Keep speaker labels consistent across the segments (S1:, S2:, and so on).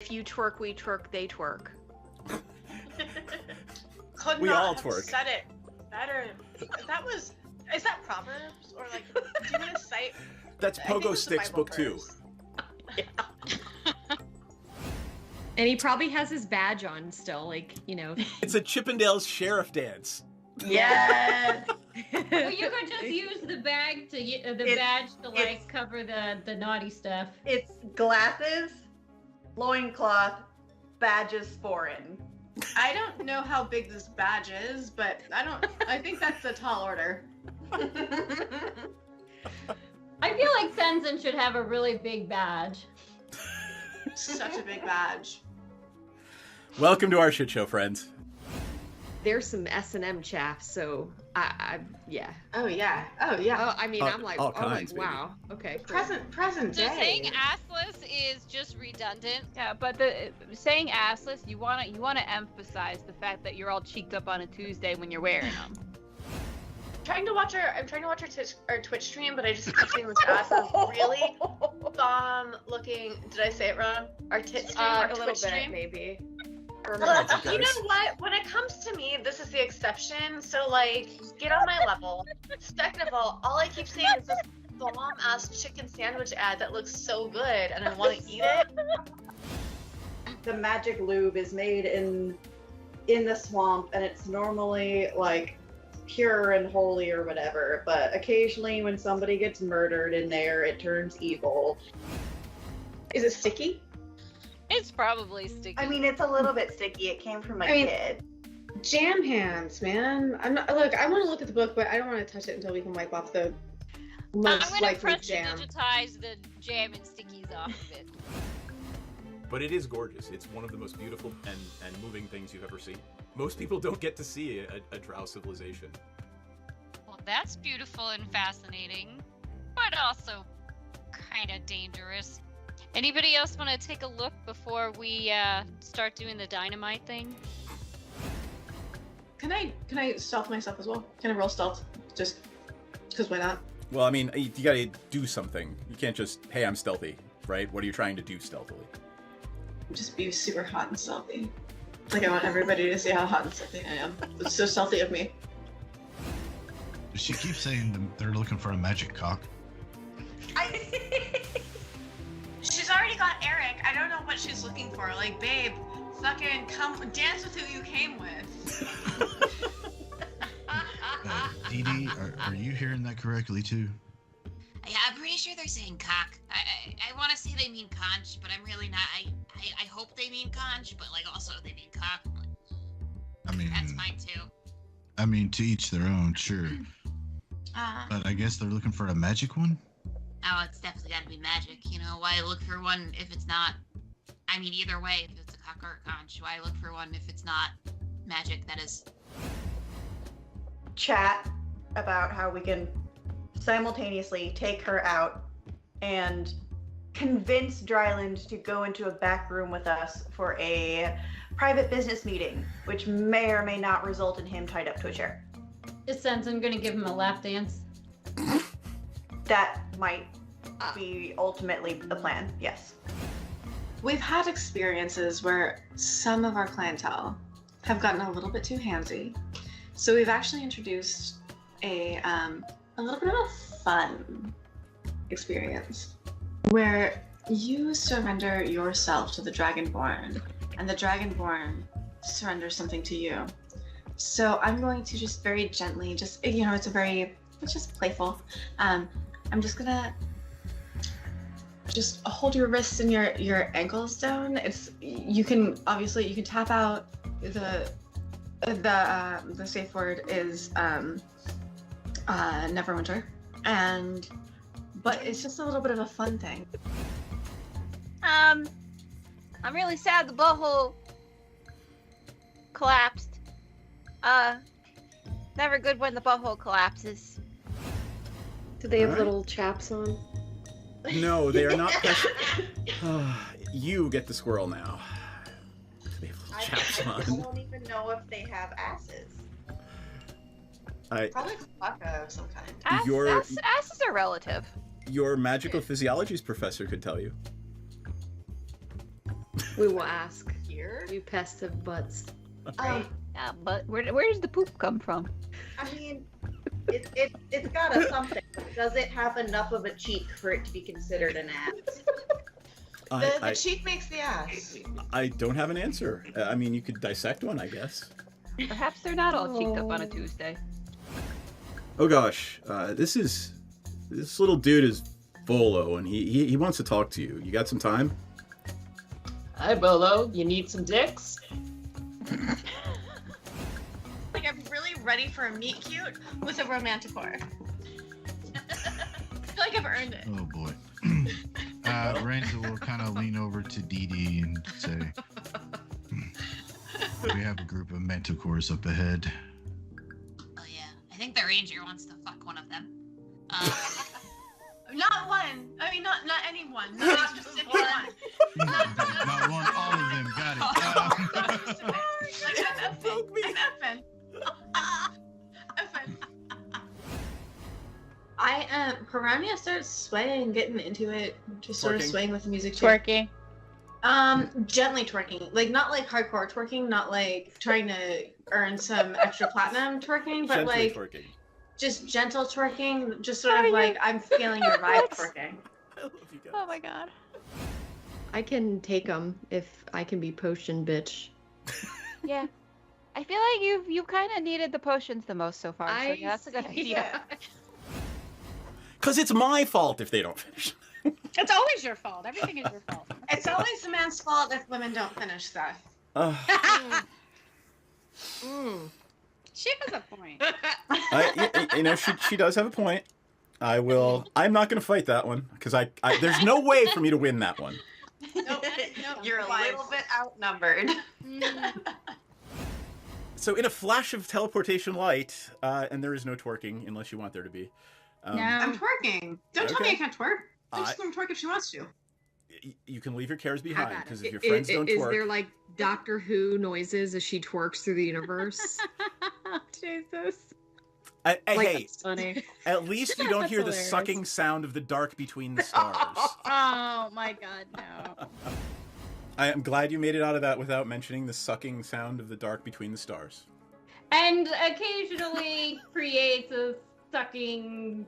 S1: If you twerk, we twerk, they twerk.
S2: Could
S3: We
S2: not
S3: all
S2: have
S3: twerk.
S2: said it better. Is that Proverbs? Or like, do you want to cite?
S3: That's
S2: I think
S3: Pogo
S2: it's a
S3: Sticks
S2: Bible
S3: book 2.
S2: verse.
S1: And he probably has his badge on still, like, you know.
S3: It's a Chippendales sheriff dance.
S4: Yes.
S5: Well, you could just use the bag to badge to like cover the naughty stuff.
S4: It's glasses, loincloth, badges foreign.
S2: I don't know how big this badge is, but I think that's a tall order.
S5: I feel like Sensen should have a really big badge.
S2: Such a big badge.
S3: Welcome to our shit show, friends.
S1: There's some S&M chaff, so yeah.
S2: Oh yeah. Oh yeah.
S1: Oh, I mean, I'm like,
S3: all kinds, baby.
S1: wow. Okay, cool.
S2: Present
S6: So
S2: day.
S6: saying assless is just redundant.
S7: Yeah, but saying assless, you wanna emphasize the fact that you're all cheeked up on a Tuesday when you're wearing them.
S2: I'm trying to watch our Twitch stream, but I just keep seeing this ass as really bomb looking. Did I say it wrong? Our tit stream, our
S1: a little
S2: Twitch
S1: bit,
S2: stream.
S1: maybe.
S2: Well,
S3: That's
S2: you know
S3: nice.
S2: what? When it comes to me, this is the exception. So, like, get on my level. Second of all I keep seeing is this bomb-ass chicken sandwich ad that looks so good, and I want to eat it.
S4: The magic lube is made in the swamp, and it's normally like pure and holy or whatever, but occasionally when somebody gets murdered in there, it turns evil.
S2: Is it sticky?
S6: It's probably sticky.
S4: I mean, it's a little bit sticky. It came from a kid.
S2: Jam hands, man. I'm not. Look, I want to look at the book, but I don't want to touch it until we can wipe off the
S6: I'm
S2: most
S6: gonna
S2: likely
S6: press to
S2: jam.
S6: digitize the jam and stickies off of it.
S3: But it is gorgeous. It's one of the most beautiful and moving things you've ever seen. Most people don't get to see a drow civilization.
S6: Well, that's beautiful and fascinating, but also kind of dangerous. Anybody else want to take a look before we start doing the dynamite thing?
S2: Can I stealth myself as well? Can I roll stealth? Just because why not?
S3: Well, I mean, you gotta do something. You can't just, hey, I'm stealthy, right? What are you trying to do stealthily?
S2: Just be super hot and stealthy. Like I want everybody to see how hot and stealthy I am. It's so stealthy of me.
S8: She keeps saying they're looking for a magic cock.
S2: She's already got Eric. I don't know what she's looking for. Like, babe, fucking come dance with who you came with.
S8: Dee Dee, are you hearing that correctly too?
S9: Yeah, I'm pretty sure they're saying cock. I want to say they mean conch, but I'm really not. I hope they mean conch, but like also they mean cock.
S8: I mean,
S9: That's fine too.
S8: I mean, to each their own, sure. But I guess they're looking for a magic one?
S9: Oh, it's definitely got to be magic. You know, why look for one if it's not? I mean, either way, if it's a cock or a conch, why look for one if it's not magic? That is.
S4: Chat about how we can simultaneously take her out and convince Dryland to go into a back room with us for a private business meeting, which may or may not result in him tied up to a chair.
S5: Is Sensen gonna give him a lap dance?
S4: That might be ultimately the plan, yes.
S2: We've had experiences where some of our clientele have gotten a little bit too handsy. So we've actually introduced a little bit of a fun experience where you surrender yourself to the Dragonborn and the Dragonborn surrenders something to you. So I'm going to just very gently, it's just playful. I'm just gonna just hold your wrists and your ankles down. You can tap out. The safe word is Neverwinter, but it's just a little bit of a fun thing.
S7: I'm really sad the butthole collapsed. Never good when the butthole collapses.
S1: Do they have
S3: Alright.
S1: little chaps on?
S3: No, they are not. You get the squirrel now. They have little chaps
S4: I
S3: on.
S4: don't even know if they have asses.
S2: Probably Klaka of some kind.
S7: Asses are relative.
S3: Your magical physiologies professor could tell you.
S1: We will ask.
S2: Here?
S1: We pest of butts.
S7: Yeah, but where does the poop come from?
S4: I mean, it's got a something. Does it have enough of a cheek for it to be considered an ass?
S2: The cheek makes the ass.
S3: I don't have an answer. I mean, you could dissect one, I guess.
S7: Perhaps they're not all cheeked up on a Tuesday.
S3: Oh gosh, this little dude is Volo, and he wants to talk to you. You got some time?
S10: Hi, Bolo. You need some dicks?
S2: Like, I'm really ready for a meet cute with a romanticore. I feel like I've earned it.
S8: Oh boy. Randall will kind of lean over to Dee Dee and say, "We have a group of manticores up ahead."
S9: Oh yeah, I think the ranger wants to fuck one of them.
S2: Not one. I mean, not anyone. Not a specific one.
S8: Not one, all of them. Got it.
S2: Piranha starts swaying, getting into it, just sort of
S3: Twerking?
S2: swaying with the music too.
S7: Twerking.
S2: Gently twerking, like not like hardcore twerking, not like trying to earn some extra platinum twerking, but
S3: Gently
S2: like
S3: twerking.
S2: just gentle twerking, just sort of like I'm feeling your vibe twerking.
S3: I love you guys.
S7: Oh my god.
S1: I can take them if I can be potion bitch.
S7: Yeah. I feel like you've kind of needed the potions the most so far. So yeah, that's a good idea.
S3: Cause it's my fault if they don't finish.
S5: It's always your fault. Everything is your fault.
S2: It's always the man's fault if women don't finish stuff.
S5: She has a point.
S3: She does have a point. I'm not gonna fight that one because I there's no way for me to win that one.
S4: Nope. You're a little bit outnumbered.
S3: So in a flash of teleportation light, and there is no twerking unless you want there to be.
S5: No.
S2: I'm twerking. Don't tell me
S3: Okay.
S2: I can't twerk. I'm just gonna twerk if she wants to.
S3: You can leave your cares
S1: How
S3: behind
S1: about
S3: because
S1: it?
S3: if your friends don't
S1: Is
S3: twerk,
S1: there like Doctor Who noises as she twerks through the universe?
S7: Jesus.
S3: hey,
S1: That's funny.
S3: at least you don't
S1: That's
S3: hear the
S1: hilarious.
S3: sucking sound of the dark between the stars.
S5: Oh my god, no.
S3: I am glad you made it out of that without mentioning the sucking sound of the dark between the stars.
S5: And occasionally creates a sucking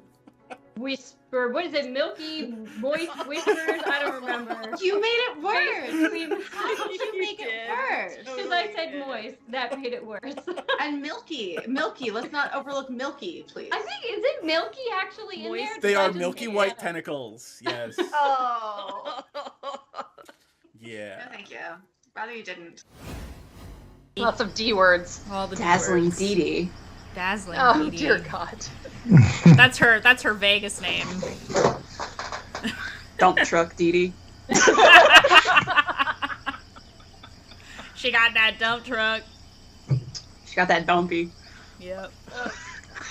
S5: whisper. What is it? Milky, moist whispers? I don't remember.
S2: You made it worse.
S5: How did you make it worse? Because I said moist. That made it worse.
S2: And milky. Let's not overlook milky, please.
S5: I think, is it milky actually in there?
S3: They
S5: Did I
S3: are
S5: just
S3: milky
S5: make
S3: white
S5: that up?
S3: tentacles. Yes.
S4: Oh.
S3: Yeah.
S2: No, thank you. Rather you didn't.
S10: Lots of D words.
S11: All the
S12: Dazzling
S11: D-words.
S12: Dee Dee.
S11: Dazzling
S10: Oh
S11: Dee Dee.
S10: dear God.
S11: That's her Vegas name.
S12: Dump truck Dee Dee.
S11: She got that dump truck.
S12: She got that dumpy.
S11: Yep.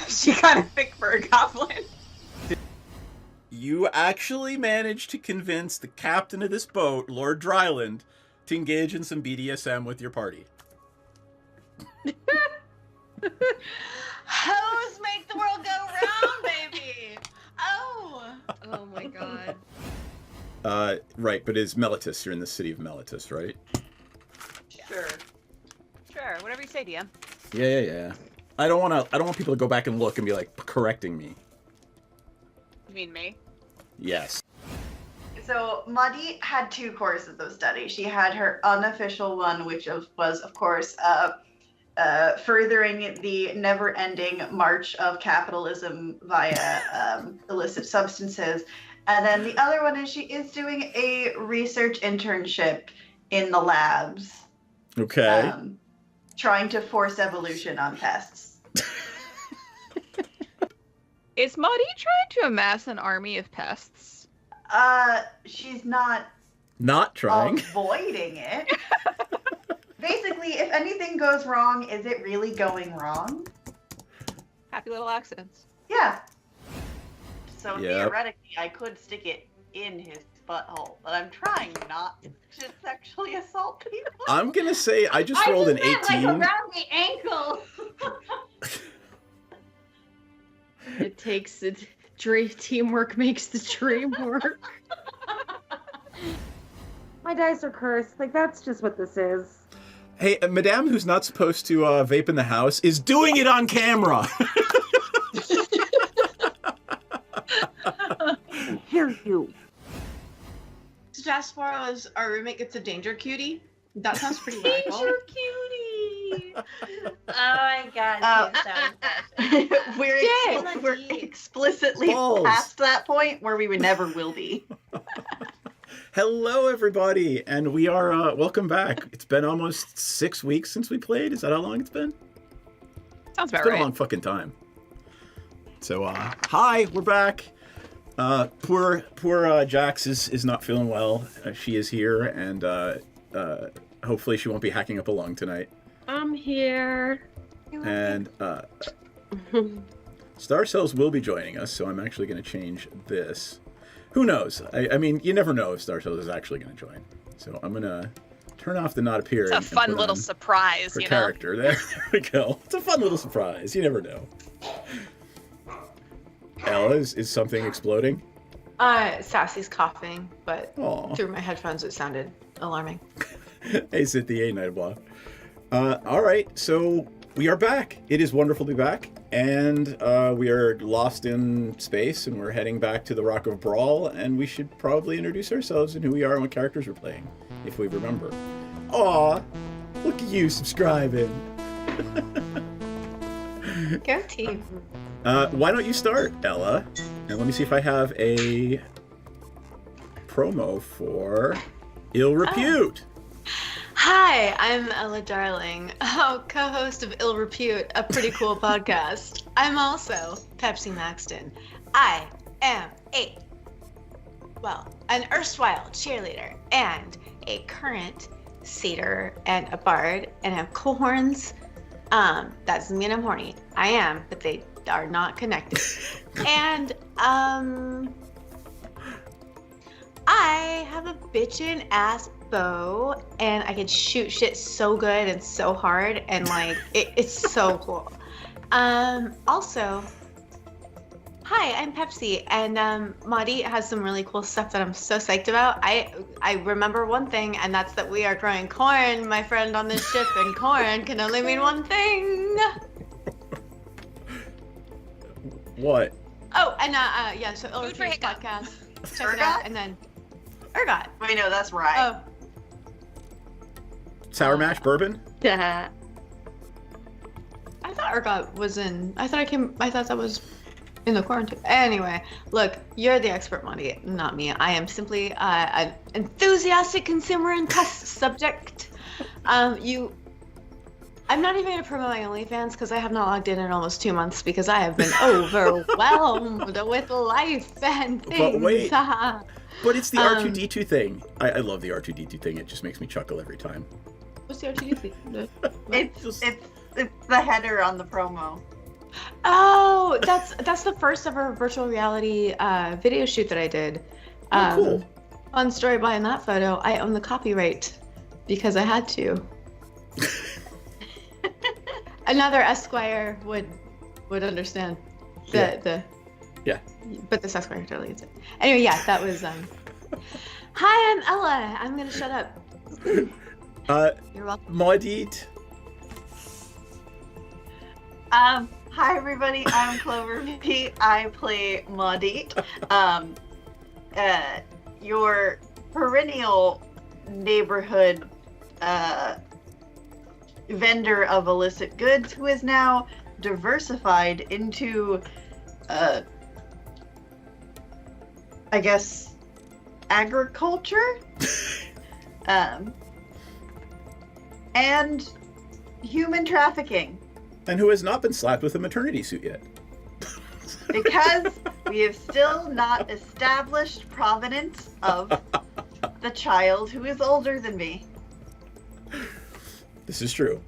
S12: She kind of thick for a goblin.
S3: You actually managed to convince the captain of this boat, Lord Dryland, to engage in some BDSM with your party.
S2: Hoes make the world go round, baby. Oh.
S1: Oh my god.
S3: Right, but is Melitus? You're in the city of Melitus, right?
S7: Sure. Sure. Whatever you say, DM.
S3: Yeah. I don't want people to go back and look and be like correcting me.
S7: You mean me?
S3: Yes.
S4: So Muddy had two courses of study. She had her unofficial one, which was, of course, furthering the never-ending march of capitalism via illicit substances. And then the other one is she is doing a research internship in the labs.
S3: Okay.
S4: Trying to force evolution on pests.
S7: Is Maudie trying to amass an army of pests?
S4: She's not
S3: trying.
S4: avoiding it. Basically, if anything goes wrong, is it really going wrong?
S7: Happy little accidents.
S4: Yeah. So
S3: Yep.
S4: theoretically, I could stick it in his butthole, but I'm trying not to sexually assault people.
S3: I'm gonna say I just rolled an 18.
S5: Like around the ankle.
S1: It takes it. Teamwork makes the dream work.
S13: My dice are cursed. Like, that's just what this is.
S3: Hey, Madame, who's not supposed to vape in the house, is doing it on camera.
S13: Hear you.
S2: Jaspora is our roommate gets a danger cutie. That sounds pretty radical.
S4: Danger cutie. Oh my god. We're explicitly
S3: Balls.
S4: past that point where we would never will be.
S3: Hello, everybody, and we are welcome back. It's been almost 6 weeks since we played. Is that how long it's been?
S12: Sounds about
S3: It's been
S12: right.
S3: a long fucking time. So, hi, we're back. Poor Jax is not feeling well. She is here, and hopefully she won't be hacking up along tonight.
S1: I'm here.
S3: And Star Cells will be joining us, so I'm actually going to change this. Who knows? I mean, you never know if Star Cells is actually going to join. So I'm going to turn off the not appearing.
S12: It's a fun little surprise,
S3: her
S12: you know?
S3: character. There we go. It's a fun little surprise. You never know. Ella, is something exploding?
S2: Sassy's coughing, but
S3: Aw.
S2: through my headphones it sounded alarming.
S3: Hey, Cynthia, Nightblock. All right, so we are back. It is wonderful to be back, and we are lost in space, and we're heading back to the Rock of Brawl, and we should probably introduce ourselves and who we are and what characters we're playing, if we remember. Aw, look at you subscribing.
S2: Go team.
S3: Why don't you start, Ella? And let me see if I have a promo for Ill Repute.
S2: Hi, I'm Ella Darling, co-host of Ill Repute, a pretty cool podcast. I'm also Pepsi Maxton. I am an erstwhile cheerleader and a current satyr and a bard, and I have cool horns. That doesn't mean I'm horny. I am, but they are not connected. And I have a bitchin' ass bow, and I can shoot shit so good and so hard, and like it's so cool. Also, hi, I'm Pepsi, and Maudie has some really cool stuff that I'm so psyched about. I remember one thing, and that's that we are growing corn, my friend, on this ship, and corn can only mean one thing.
S3: What?
S2: Oh, and yeah, so Ill Repute's podcast. Check it out, and then Ergot.
S4: Wait, no, that's right.
S2: Oh.
S3: Sour Mash Bourbon?
S2: Yeah. I thought Ergot was in. I thought that was in the quarantine. Anyway, look, you're the expert, Monty, not me. I am simply an enthusiastic consumer and test subject. I'm not even going to promote my OnlyFans because I have not logged in almost 2 months because I have been overwhelmed with life and things.
S3: But wait. But it's the R2D2 thing. I love the R2D2 thing. It just makes me chuckle every time.
S2: What's the R2D2 thing?
S4: It's the header on the promo.
S2: Oh, that's the first ever virtual reality video shoot that I did.
S3: Cool.
S2: Fun story behind that photo. I own the copyright because I had to. Another Esquire would understand the
S3: yeah.
S2: But this Esquire totally gets it. Anyway, yeah, that was Hi, I'm Ella. I'm gonna shut up. You're welcome.
S3: Maudit.
S4: Hi everybody, I'm Clover P. I play Maudit. Your perennial neighborhood vendor of illicit goods who is now diversified into I guess agriculture and human trafficking.
S3: And who has not been slapped with a maternity suit yet.
S4: Because we have still not established provenance of the child who is older than me.
S3: This is true.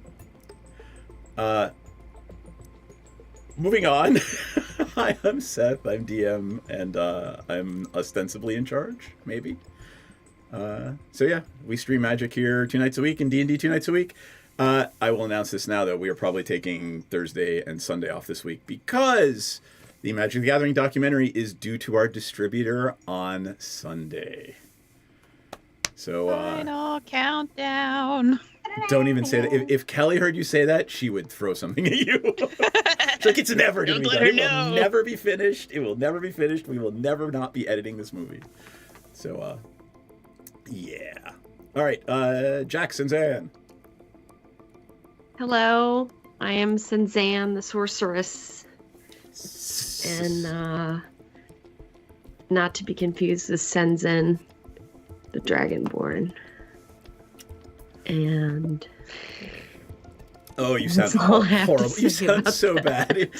S3: Moving on. Hi, I'm Seth. I'm DM, and I'm ostensibly in charge, maybe. So yeah, we stream Magic here 2 nights a week and D&D 2 nights a week. I will announce this now, though. We are probably taking Thursday and Sunday off this week because the Magic the Gathering documentary is due to our distributor on Sunday. So
S12: Final countdown.
S3: don't even say that. If Kelly heard you say that, she would throw something at you. It's like, it's never going to be done. It will never be finished. It will never be finished. We will never not be editing this movie. So, yeah. All right, Jack Sinzan.
S14: Hello, I am Sinzan, the sorceress. And, not to be confused with Senzen, the Dragonborn. And...
S3: Oh, you sound
S14: That's all I have to
S3: horrible. You
S14: say
S3: sound
S14: about
S3: so bad.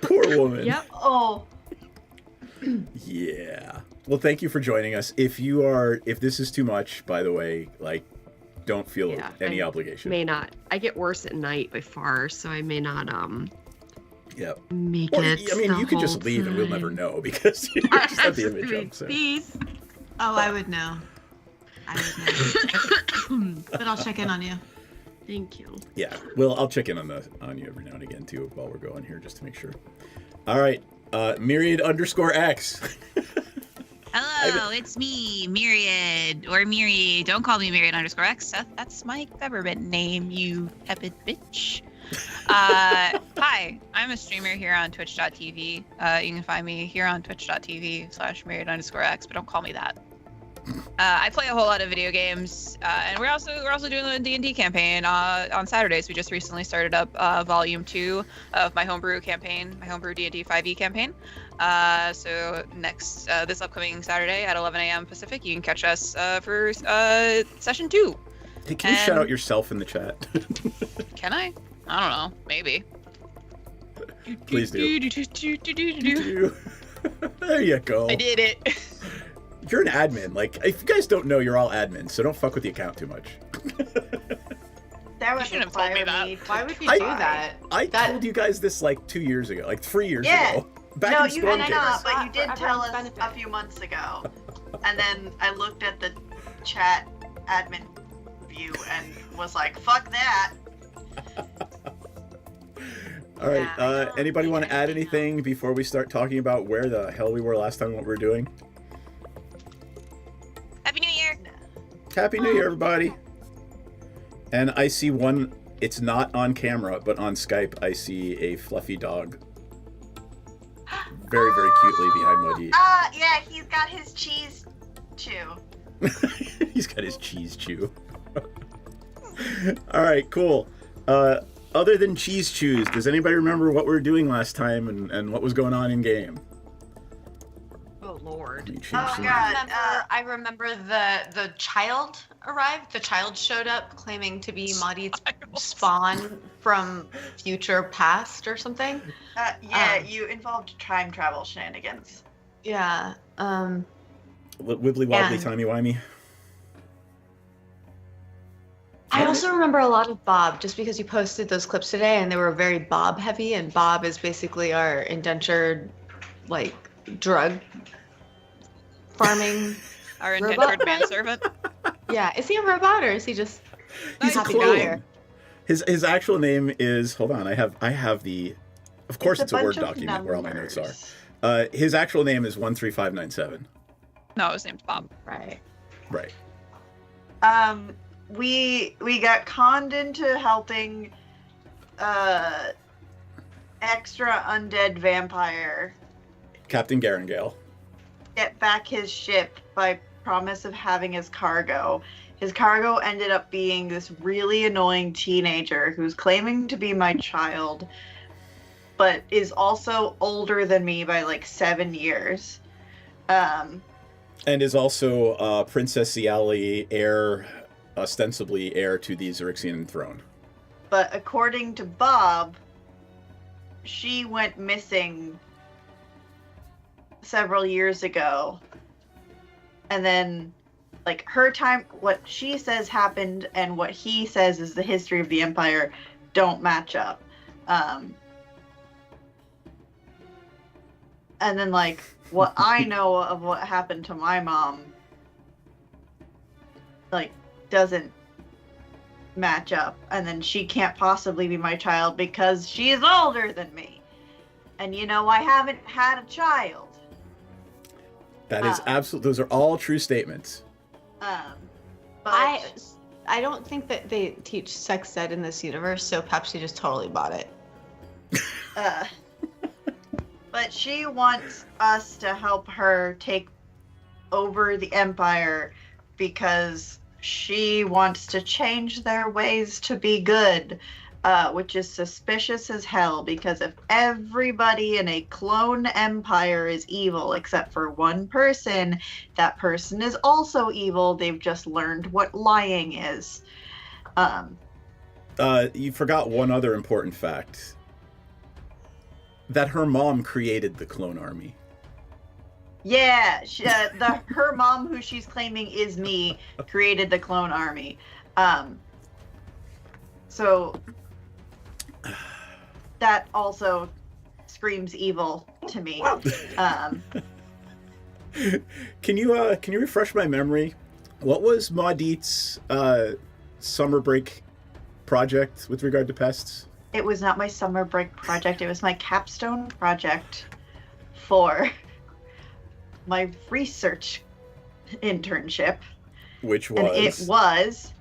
S3: Poor woman.
S14: Yep.
S4: Oh.
S3: Yeah. Well, thank you for joining us. If this is too much, by the way, like, don't feel any obligation.
S14: May not. I get worse at night by far, so I may not,
S3: Yep.
S14: make
S3: Or,
S14: it.
S3: I mean, you could just
S14: whole
S3: leave and we'll never
S14: time.
S3: know because you just have the image up. So.
S14: Peace.
S2: Oh, I would know. But I'll check in on you.
S14: Thank you.
S3: Yeah. Well, I'll check in on you every now and again too while we're going here just to make sure. All right. Myriad_X.
S12: Hello, it's me, Myriad, or Miri. Don't call me Myriad_X. That's my government name, you tepid bitch. Hi, I'm a streamer here on Twitch.tv. You can find me here on Twitch.tv/Myriad_X, but don't call me that. I play a whole lot of video games, and we're also doing the D&D campaign on Saturdays. We just recently started up Volume 2 of my homebrew campaign, my homebrew D&D 5e campaign. So this upcoming Saturday at 11 a.m. Pacific, you can catch us for Session 2.
S3: Hey, can you shout out yourself in the chat?
S12: Can I? I don't know. Maybe.
S3: Please do. There you go.
S12: I did it.
S3: You're an admin. Like, if you guys don't know, you're all admins, so don't fuck with the account too much.
S4: That would
S12: shouldn't have told me that.
S4: Why would you do that?
S3: I told you guys this like 2 years ago, like 3 years ago. Back
S4: No,
S3: in
S4: you
S3: Storm
S4: did
S3: Days.
S4: not, but you did
S13: For
S4: tell us
S13: everyone's
S4: a few months ago. And then I looked at the chat admin view and was like, fuck that.
S3: All right. Anybody want to add anything before we start talking about where the hell we were last time, what we were doing?
S12: Happy New Year.
S3: Happy New Year, everybody. And I see one, it's not on camera, but on Skype, I see a fluffy dog. Very, very cutely behind Muddy.
S4: Yeah, he's got his cheese chew.
S3: He's got his cheese chew. All right, cool. Other than cheese chews, does anybody remember what we were doing last time and what was going on in game?
S14: Oh Lord.
S2: I remember the child arrived. The child showed up claiming to be Maudie's spawn from future past or something.
S4: You involved time travel shenanigans.
S2: Yeah.
S3: Wibbly wobbly, timey wimey.
S2: I also remember a lot of Bob, just because you posted those clips today, and they were very Bob heavy. And Bob is basically our indentured, like, drug farming.
S12: Our indentured manservant.
S2: Yeah, is he a robot or is he just?
S3: He's a
S2: happy
S3: clone.
S2: guy?
S3: His actual name is, hold on, I have the, of course it's a Word document where all my notes are. His actual name is 13597.
S12: No, his name's Bob.
S2: Right.
S3: Right.
S4: We got conned into helping extra undead vampire
S3: Captain Garangale.
S4: get back his ship by promise of having his cargo. His cargo ended up being this really annoying teenager who's claiming to be my child, but is also older than me by like 7 years.
S3: And is also Princess Ciali, ostensibly heir to the Xerixian throne.
S4: But according to Bob, she went missing several years ago. And then, like, her time, what she says happened and what he says is the history of the Empire don't match up. And then, like, what I know of what happened to my mom, like, doesn't match up. And then she can't possibly be my child because she is older than me. And, you know, I haven't had a child.
S3: That is absolute. Those are all true statements.
S4: But
S15: I don't think that they teach sex ed in this universe, so Pepsi just totally bought it.
S4: but she wants us to help her take over the Empire because she wants to change their ways to be good, which is suspicious as hell, because if everybody in a clone empire is evil except for one person, that person is also evil. They've just learned what lying is.
S3: You forgot one other important fact. That her mom created the clone army.
S4: Yeah, her mom, who she's claiming is me, created the clone army. So that also screams evil to me.
S3: Can you refresh my memory? What was Maudit's summer break project with regard to pests?
S4: It was not my summer break project. It was my capstone project for my research internship.
S3: Which was?
S4: And it was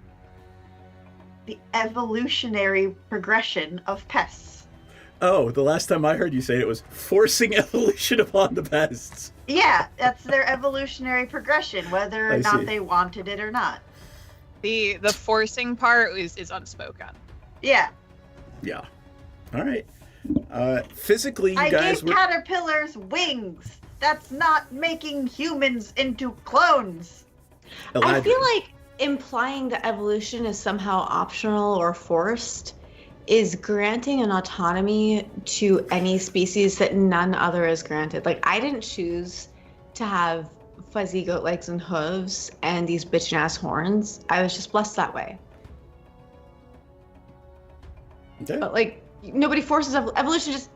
S4: the evolutionary progression of pests.
S3: Oh, the last time I heard you say it was forcing evolution upon the pests.
S4: Yeah, that's their evolutionary progression, whether or not they wanted it or not.
S12: The forcing part is unspoken.
S4: Yeah.
S3: Yeah. All right. Physically, you
S4: I
S3: guys
S4: gave caterpillars wings. That's not making humans into clones.
S15: I feel like implying that evolution is somehow optional or forced is granting an autonomy to any species that none other is granted. Like, I didn't choose to have fuzzy goat legs and hooves and these bitchin' ass horns. I was just blessed that way.
S3: Okay.
S15: But like, nobody forces evolution. Just,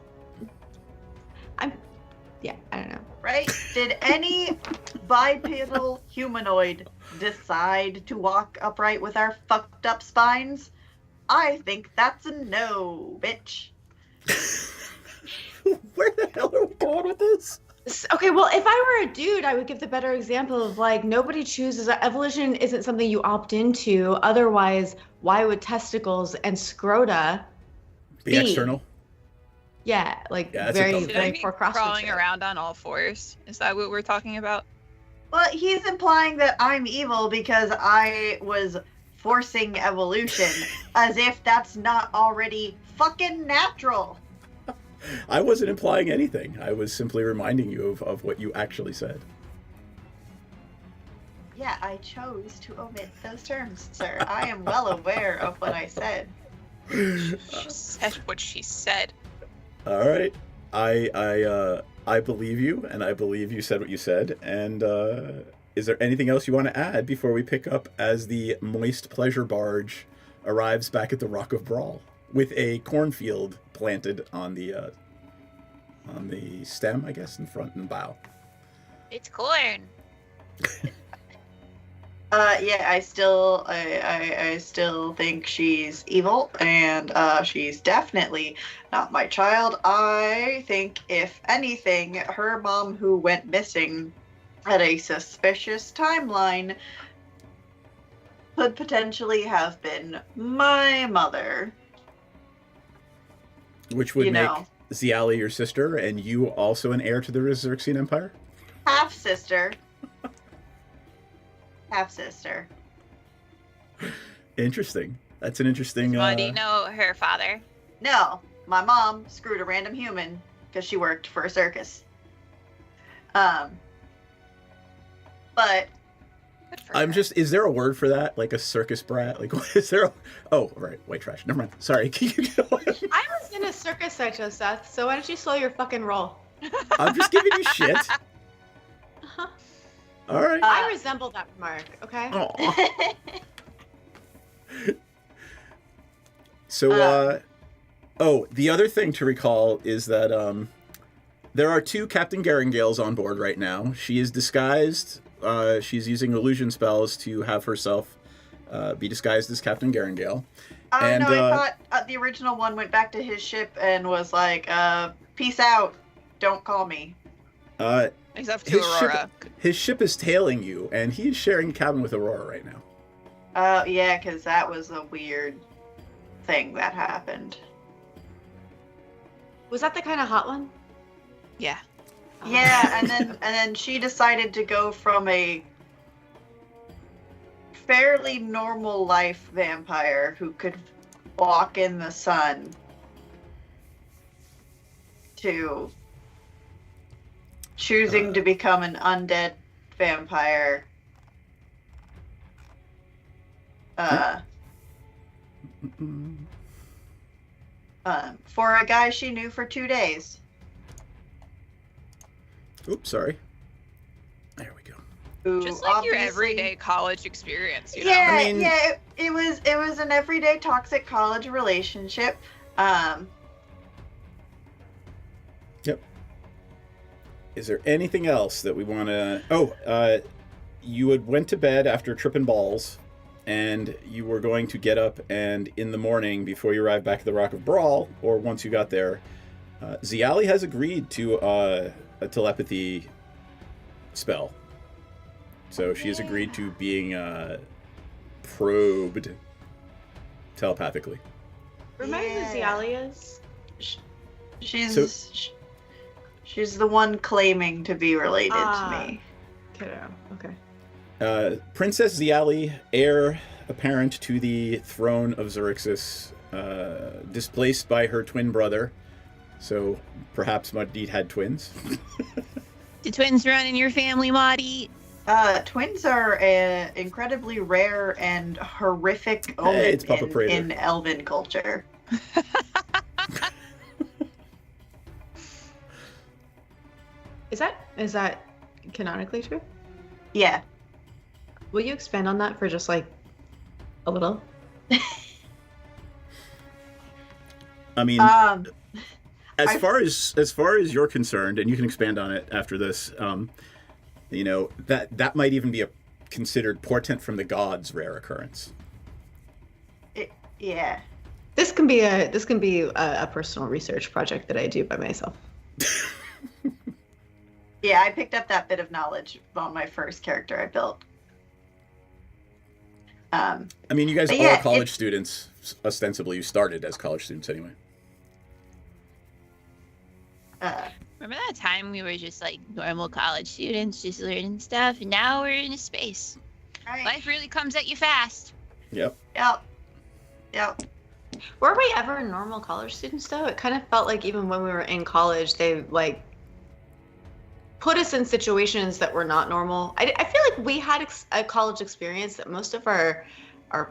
S15: I don't know.
S4: Right? Did any bipedal humanoid decide to walk upright with our fucked up spines? I think that's a no, bitch.
S3: Where the hell are we going with this?
S15: Okay, well, if I were a dude, I would give the better example of like, nobody chooses. Evolution isn't something you opt into. Otherwise, why would testicles and scrota
S3: be external?
S15: Yeah, like
S3: yeah,
S15: very poor crossmanship.
S12: Crawling around on all fours. Is that what we're talking about?
S4: Well, he's implying that I'm evil because I was forcing evolution, as if that's not already fucking natural.
S3: I wasn't implying anything. I was simply reminding you of what you actually said.
S4: Yeah, I chose to omit those terms, sir. I am well aware of what I said.
S12: She said what she said.
S3: All right. I believe you, and I believe you said what you said. And is there anything else you want to add before we pick up as the moist pleasure barge arrives back at the Rock of Brawl with a cornfield planted on the stem, I guess, in front and bow?
S6: It's corn.
S4: Yeah, I still think she's evil, and she's definitely not my child. I think, if anything, her mom, who went missing at a suspicious timeline, could potentially have been my mother.
S3: Which would make Ziali your sister, and you also an heir to the Xerxian Empire?
S4: Half sister. Half sister.
S3: Interesting. That's an interesting.
S12: Well, do you know her father?
S4: No, my mom screwed a random human because she worked for a circus. But
S3: I'm just. Is there a word for that? Like a circus brat? Like, is there? Oh, right. White trash. Never mind. Sorry. Can you go on?
S15: I was in a circus set, Joseph. So why don't you slow your fucking roll?
S3: I'm just giving you shit. All right.
S15: I resemble that remark, okay?
S3: So, the other thing to recall is that there are 2 Captain Garangales on board right now. She is disguised. She's using illusion spells to have herself be disguised as Captain Garangale.
S4: No, I thought the original one went back to his ship and was like, peace out, don't call me.
S12: Except to Aurora.
S3: His ship is tailing you, and he is sharing a cabin with Aurora right now.
S4: Oh, yeah, because that was a weird thing that happened.
S15: Was that the kind of hot one?
S12: Yeah.
S4: Yeah, and then she decided to go from a fairly normal life vampire who could walk in the sun to choosing to become an undead vampire. For a guy she knew for 2 days.
S3: Oops, sorry. There we go.
S4: Who
S12: Just like your
S4: obviously-
S12: everyday college experience, you know?
S4: Yeah,
S3: I mean-
S4: yeah. It was an everyday toxic college relationship.
S3: Yep. Is there anything else that we want to... you had went to bed after tripping balls, and you were going to get up, and in the morning, before you arrived back at the Rock of Brawl, or once you got there, Ziali has agreed to a telepathy spell. So she has agreed to being probed telepathically.
S15: Remind me who Ziali is?
S4: She's the one claiming to be related to me.
S15: Kiddo. Okay.
S3: Princess Ziali, heir apparent to the throne of Xerxes, displaced by her twin brother. So perhaps Muddeed had twins.
S12: Do twins run in your family, Maudie?
S4: Twins are an incredibly rare and horrific omen
S3: it's Papa Prater.
S4: in elven culture.
S15: Is that canonically true?
S4: Yeah.
S15: Will you expand on that for just like a little?
S3: I mean, as far as you're concerned, and you can expand on it after this, you know, that might even be a considered portent from the gods' rare occurrence.
S4: Yeah.
S15: This can be a personal research project that I do by myself.
S4: Yeah, I picked up that bit of knowledge on my first character I built.
S3: I mean, you guys are college students. Ostensibly, you started as college students anyway.
S12: Remember that time we were just like normal college students, just learning stuff, and now we're in a space.
S4: Right.
S12: Life really comes at you fast.
S3: Yep.
S4: Yep.
S15: Were we ever normal college students though? It kind of felt like even when we were in college, they like put us in situations that were not normal. I feel like we had a college experience that most of our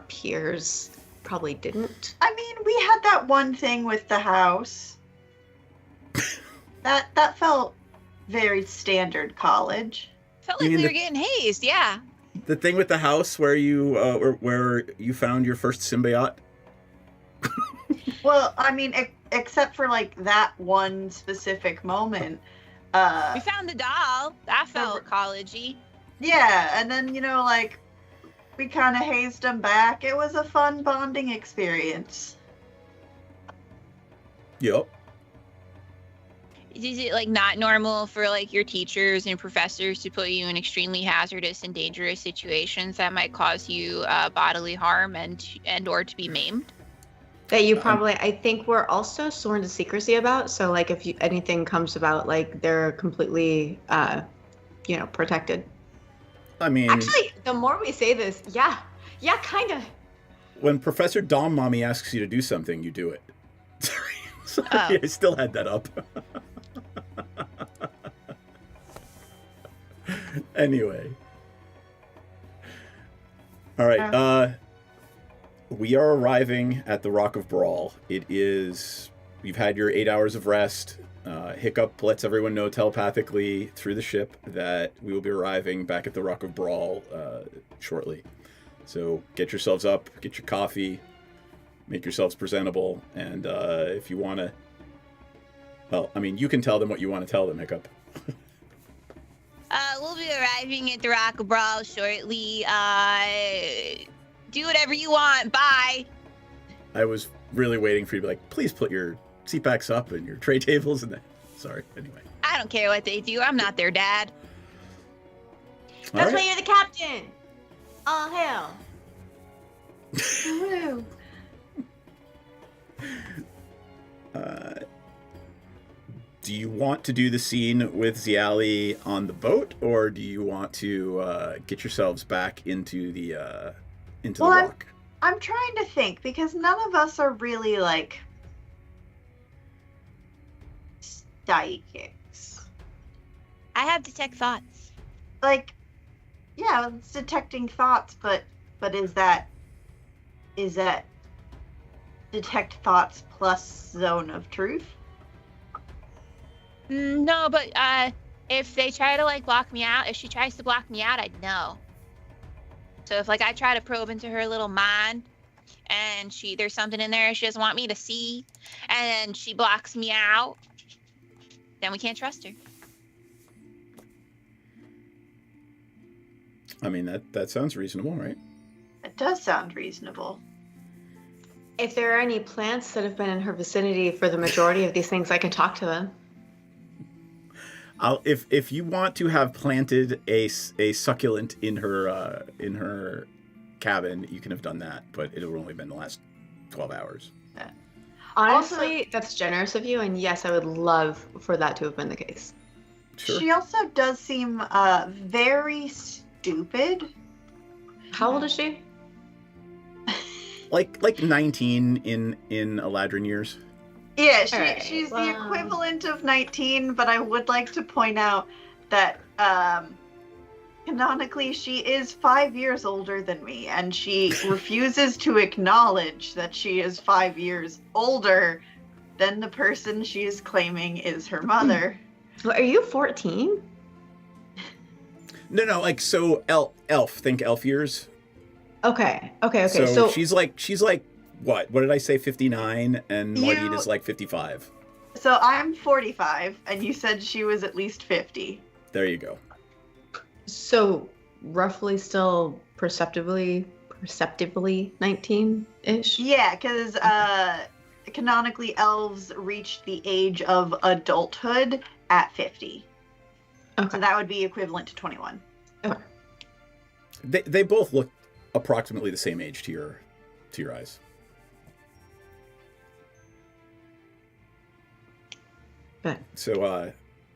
S15: peers probably didn't.
S4: I mean, we had that one thing with the house. that felt very standard college.
S12: Felt like we were getting hazed, yeah.
S3: The thing with the house where you where you found your first symbiote.
S4: Well, I mean, except for like that one specific moment.
S12: We found the doll. That felt college-y.
S4: Yeah, and then, you know, like, we kind of hazed them back. It was a fun bonding experience.
S3: Yep.
S12: Is it like not normal for like your teachers and professors to put you in extremely hazardous and dangerous situations that might cause you bodily harm and or to be maimed?
S15: That you probably, I think we're also sworn to secrecy about. So like if anything comes about, like they're completely, protected.
S3: I mean,
S15: actually, the more we say this, yeah, kind of.
S3: When Professor Dom Mommy asks you to do something, you do it. Sorry, I still had that up. Anyway. All right. We are arriving at the Rock of Brawl. You've had your 8 hours of rest. Hiccup lets everyone know telepathically through the ship that we will be arriving back at the Rock of Brawl shortly. So get yourselves up, get your coffee, make yourselves presentable, and if you want to... Well, I mean, you can tell them what you want to tell them, Hiccup.
S12: We'll be arriving at the Rock of Brawl shortly. Do whatever you want. Bye.
S3: I was really waiting for you to be like, please put your seat backs up and your tray tables and that. Sorry, anyway.
S12: I don't care what they do. I'm not their dad.
S15: That's
S3: All
S15: why you're the captain. All hail.
S2: Woo.
S3: Do you want to do the scene with Ziali on the boat, or do you want to get yourselves back into the rock?
S4: I'm trying to think because none of us are really like psychics.
S12: I have detect thoughts.
S4: Like, yeah, it's detecting thoughts, but is that detect thoughts plus zone of truth?
S12: No, but if they try to like block me out, if she tries to block me out, I'd know. So if like I try to probe into her little mind, and there's something in there she doesn't want me to see, and she blocks me out, then we can't trust her.
S3: I mean, that sounds reasonable, right?
S4: It does sound reasonable.
S15: If there are any plants that have been in her vicinity for the majority of these things, I can talk to them.
S3: If you want to have planted a succulent in her cabin, you can have done that, but it'll only been the last 12 hours.
S15: Honestly, that's generous of you, and yes, I would love for that to have been the case.
S3: Sure.
S4: She also does seem very stupid.
S15: How old is she?
S3: Like 19 in Eladrin years.
S4: Yeah,
S15: Alright,
S4: she's
S15: well.
S4: the equivalent of 19, but I would like to point out that canonically she is 5 years older than me, and she refuses to acknowledge that she is 5 years older than the person she is claiming is her mother.
S15: Well, are you 14?
S3: No, like so elf. Think elf years.
S15: Okay.
S3: So she's like what did I say? 59, and Margit is like 55.
S4: So I'm 45, and you said she was at least 50.
S3: There you go.
S15: So roughly still perceptibly 19-ish?
S4: Yeah, because canonically elves reach the age of adulthood at 50.
S15: Okay.
S4: So that would be equivalent to 21.
S15: Okay.
S3: They both look approximately the same age to your eyes.
S15: Okay.
S3: So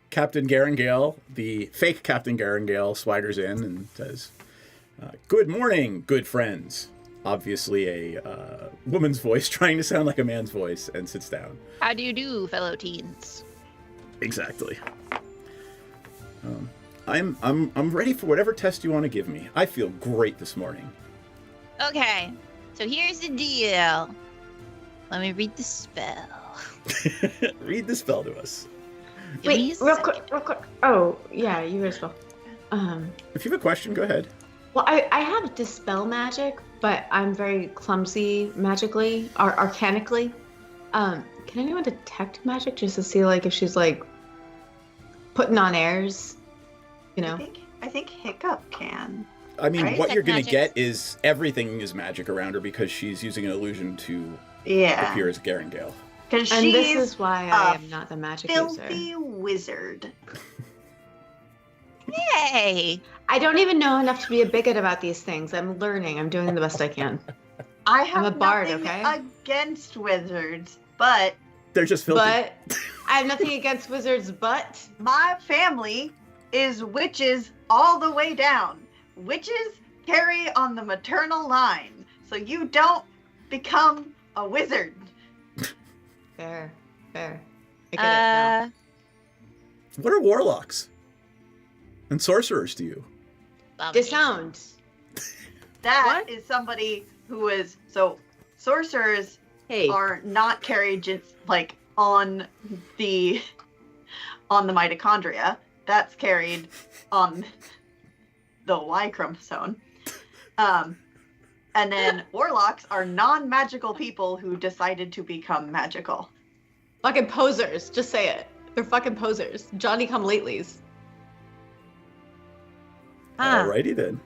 S3: Captain Garangale, the fake Captain Garangale, swaggers in and says, "Good morning, good friends." Obviously a woman's voice trying to sound like a man's voice, and sits down.
S12: How do you do, fellow teens?
S3: Exactly. I'm ready for whatever test you want to give me. I feel great this morning.
S12: Okay, so here's the deal. Let me read the spell.
S3: Read the spell to us.
S15: Wait, real quick. Oh, yeah, you as well.
S3: If you have a question, go ahead.
S15: Well, I have dispel magic, but I'm very clumsy magically, or arcanically. Can anyone detect magic just to see like if she's like putting on airs? You know?
S4: I think Hiccup can.
S3: I mean,
S4: Right?
S3: what you're going to
S12: Magic.
S3: get is everything is magic around her because she's using an illusion to
S4: Yeah.
S3: appear as Garangale.
S4: Because
S15: And
S4: she's
S15: this is why I am not the magic
S4: filthy
S15: user.
S4: wizard.
S12: Hey!
S15: I don't even know enough to be a bigot about these things. I'm learning. I'm doing the best I can.
S4: I have
S15: I'm a bard,
S4: nothing
S15: okay?
S4: against wizards, but
S3: They're just filthy.
S15: But I have nothing against wizards, but
S4: my family is witches all the way down. Witches carry on the maternal line, so you don't become a wizard.
S15: fair. I get it now.
S3: What are warlocks and sorcerers to you?
S15: Disowned.
S4: That is somebody who is so sorcerers
S15: Hey.
S4: are not carried just like on the mitochondria. That's carried on the Y chromosome. And then warlocks are non-magical people who decided to become magical.
S15: Fucking posers. Just say it. They're fucking posers. Johnny come latelys.
S3: Alrighty then.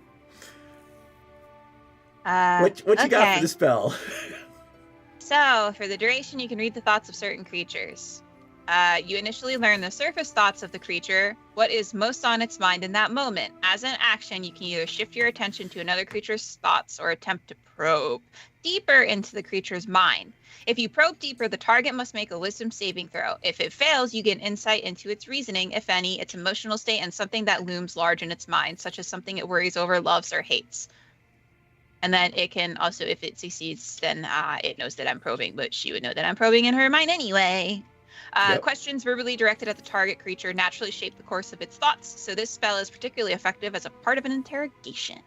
S3: What you got
S12: okay.
S3: for the spell?
S12: So, for the duration, you can read the thoughts of certain creatures. You initially learn the surface thoughts of the creature, what is most on its mind in that moment. As an action, you can either shift your attention to another creature's thoughts or attempt to probe deeper into the creature's mind. If you probe deeper, the target must make a wisdom saving throw. If it fails, you gain insight into its reasoning, if any, its emotional state, and something that looms large in its mind, such as something it worries over, loves, or hates. And then it can also, if it succeeds, then it knows that I'm probing, but she would know that I'm probing in her mind anyway. Questions verbally directed at the target creature naturally shape the course of its thoughts, so this spell is particularly effective as a part of an interrogation.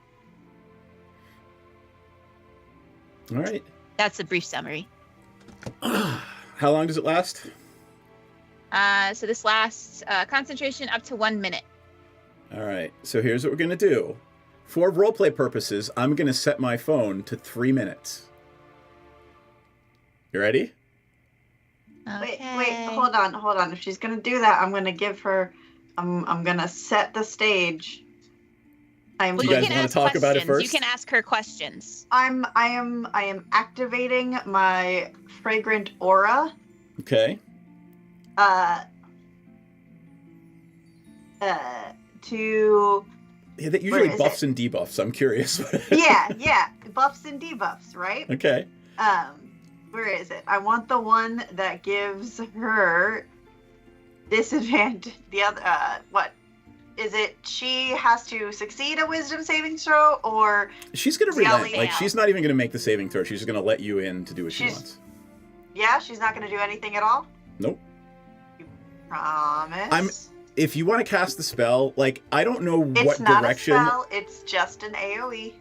S3: All right.
S12: That's a brief summary.
S3: How long does it last?
S12: So this lasts concentration up to 1 minute.
S3: All right. So here's what we're going to do. For roleplay purposes, I'm going to set my phone to 3 minutes. You ready?
S4: Wait, hold on. If she's gonna do that, I'm gonna give her. I'm gonna set the stage.
S12: You guys want to talk about it first? You can ask her questions.
S4: I am activating my fragrant aura.
S3: Okay.
S4: To.
S3: Yeah, that usually buffs and debuffs. I'm curious.
S4: yeah, buffs and debuffs, right?
S3: Okay.
S4: Where is it? I want the one that gives her disadvantage. The other, what? Is it she has to succeed a wisdom saving throw, or
S3: she's gonna relent? Like, she's not even gonna make the saving throw. She's just gonna let you in to do what she wants.
S4: Yeah, she's not gonna do anything at all?
S3: Nope.
S4: You promise?
S3: If you want to cast the spell, like, I don't know what
S4: it's not
S3: direction.
S4: A spell, it's just an AoE.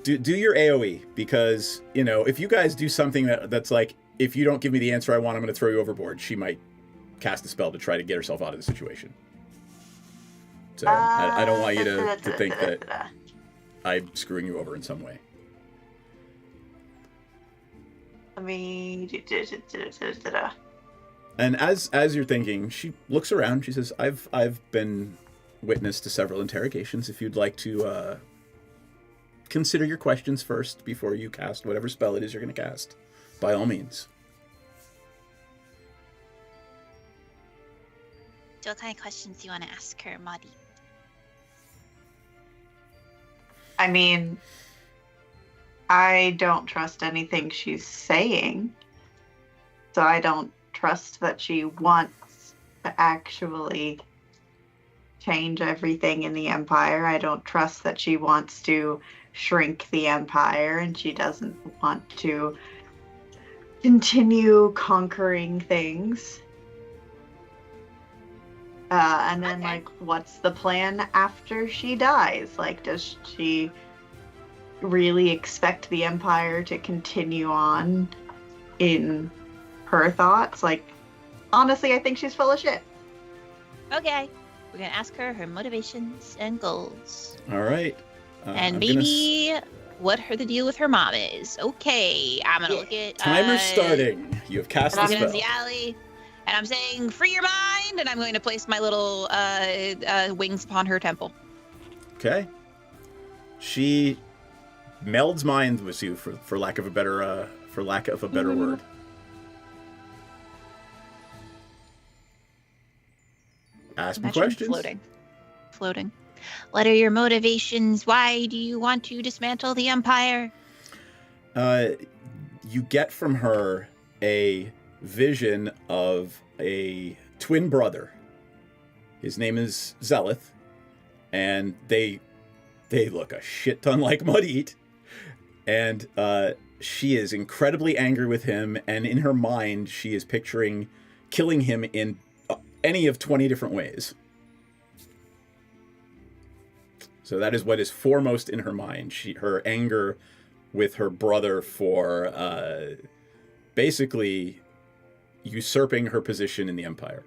S3: Do your AoE, because, you know, if you guys do something that's like, if you don't give me the answer I want, I'm going to throw you overboard, she might cast a spell to try to get herself out of the situation. So I don't want you to think that I'm screwing you over in some way.
S4: I mean,
S3: and as you're thinking, she looks around. She says, "I've been witness to several interrogations. If you'd like to consider your questions first before you cast whatever spell it is you're going to cast, by all means."
S12: So what kind of questions do you want to ask her, Maudie?
S4: I mean, I don't trust anything she's saying. So I don't trust that she wants to actually change everything in the Empire. I don't trust that she wants to shrink the Empire, and she doesn't want to continue conquering things. And then, like, what's the plan after she dies? Like, does she really expect the Empire to continue on in her thoughts? Like, honestly, I think she's full of shit.
S12: Okay. We're going to ask her motivations and goals.
S3: All right.
S12: And maybe what the deal with her mom is. Okay. I'm going to look at...
S3: Timer starting. You have cast the spell.
S12: The alley. And I'm saying, free your mind, and I'm going to place my little wings upon her temple.
S3: Okay. She melds minds with you, for lack of a better word. Ask me questions.
S12: Floating. What are your motivations? Why do you want to dismantle the Empire?
S3: You get from her a vision of a twin brother. His name is Zelith, and they look a shit ton like Mud Eat, and she is incredibly angry with him, and in her mind she is picturing killing him in any of 20 different ways. So that is what is foremost in her mind. Her anger with her brother for basically usurping her position in the Empire.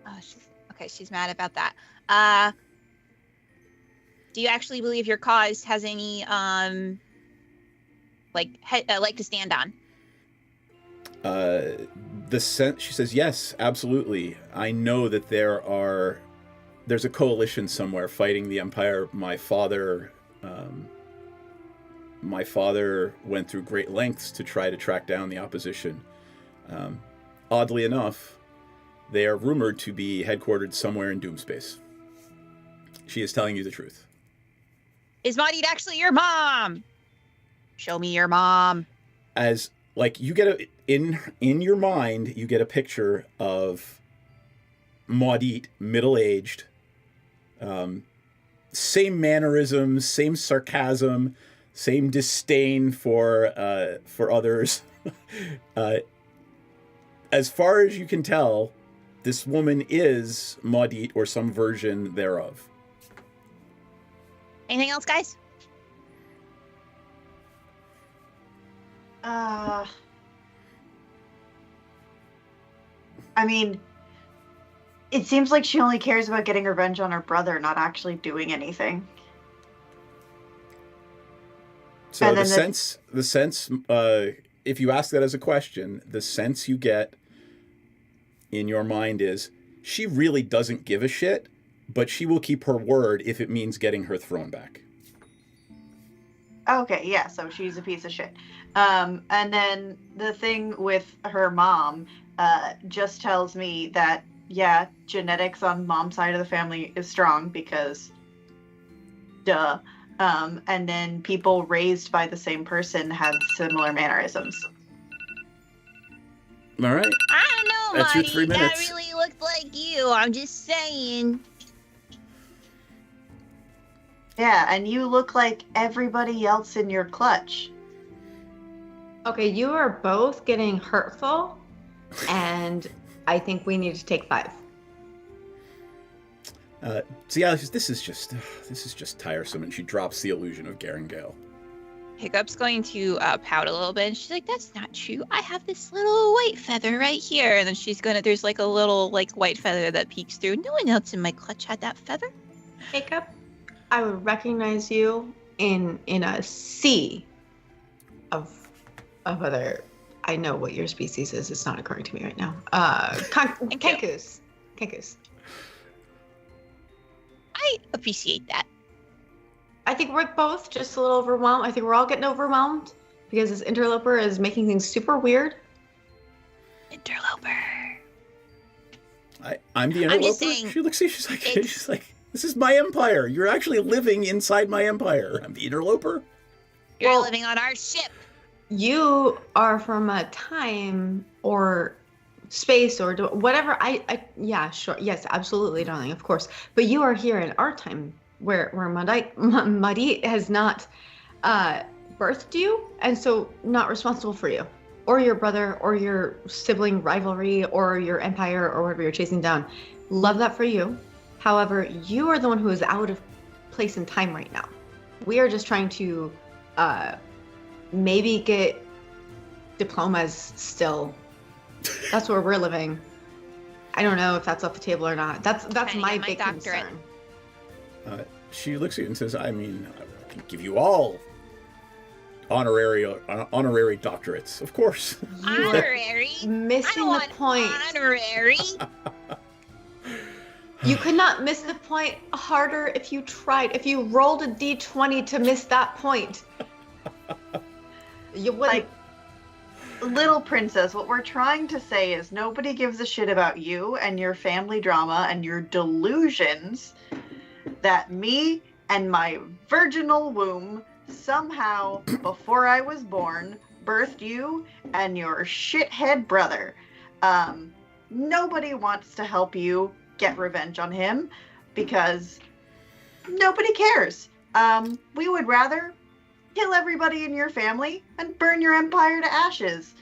S12: Oh, she's mad about that. Do you actually believe your cause has any leg to stand on?
S3: She says, yes, absolutely. I know that there's a coalition somewhere fighting the Empire. My father went through great lengths to try to track down the opposition. Oddly enough, they are rumored to be headquartered somewhere in Doomspace. She is telling you the truth.
S12: Is Maudit actually your mom? Show me your mom.
S3: As like you get in your mind, you get a picture of Maudit, middle-aged, same mannerisms, same sarcasm, same disdain for others. As far as you can tell, this woman is Maudit or some version thereof.
S12: Anything else, guys?
S4: I mean, it seems like she only cares about getting revenge on her brother, not actually doing anything.
S3: So the sense, if you ask that as a question, the sense you get in your mind is she really doesn't give a shit, but she will keep her word if it means getting her throne back.
S4: Okay, yeah, so she's a piece of shit. And then the thing with her mom just tells me that, yeah, genetics on mom's side of the family is strong because, duh. And then people raised by the same person have similar mannerisms.
S3: All right.
S12: I don't know,
S3: That's your
S12: Marty.
S3: 3 minutes.
S12: That really looked like you. I'm just saying.
S4: Yeah, and you look like everybody else in your clutch.
S15: Okay, you are both getting hurtful, and I think we need to take 5.
S3: So yeah, this is just tiresome, and she drops the illusion of Garangale.
S12: Hiccup's going to pout a little bit, and she's like, "That's not true. I have this little white feather right here." And then there's like a little like white feather that peeks through. No one else in my clutch had that feather.
S15: Hiccup, I would recognize you in a sea of other. I know what your species is. It's not occurring to me right now. Kenkus.
S12: I appreciate that.
S15: I think we're both just a little overwhelmed. I think we're all getting overwhelmed because this interloper is making things super weird.
S12: Interloper.
S3: I'm the interloper.
S12: I'm just saying,
S3: she looks at you, she's like, this is my empire. You're actually living inside my empire. I'm the interloper.
S12: You're living on our ship.
S15: You are from a time or space or whatever. Yeah, sure. Yes, absolutely, darling. Of course. But you are here in our time where Maudit has not birthed you, and so not responsible for you or your brother or your sibling rivalry or your empire or whatever you're chasing down. Love that for you. However, you are the one who is out of place in time right now. We are just trying to maybe get diplomas still. That's where we're living. I don't know if that's off the table or not. That's my big concern.
S3: She looks at you and says, I mean, I can give you all honorary doctorates, of course.
S12: Honorary?
S15: Missing the point.
S12: Honorary?
S15: You could not miss the point harder if you tried. If you rolled a d20 to miss that point. You wouldn't.
S4: Little princess, what we're trying to say is nobody gives a shit about you and your family drama and your delusions that me and my virginal womb somehow, before I was born, birthed you and your shithead brother. Nobody wants to help you get revenge on him because nobody cares. We would rather kill everybody in your family and burn your empire to ashes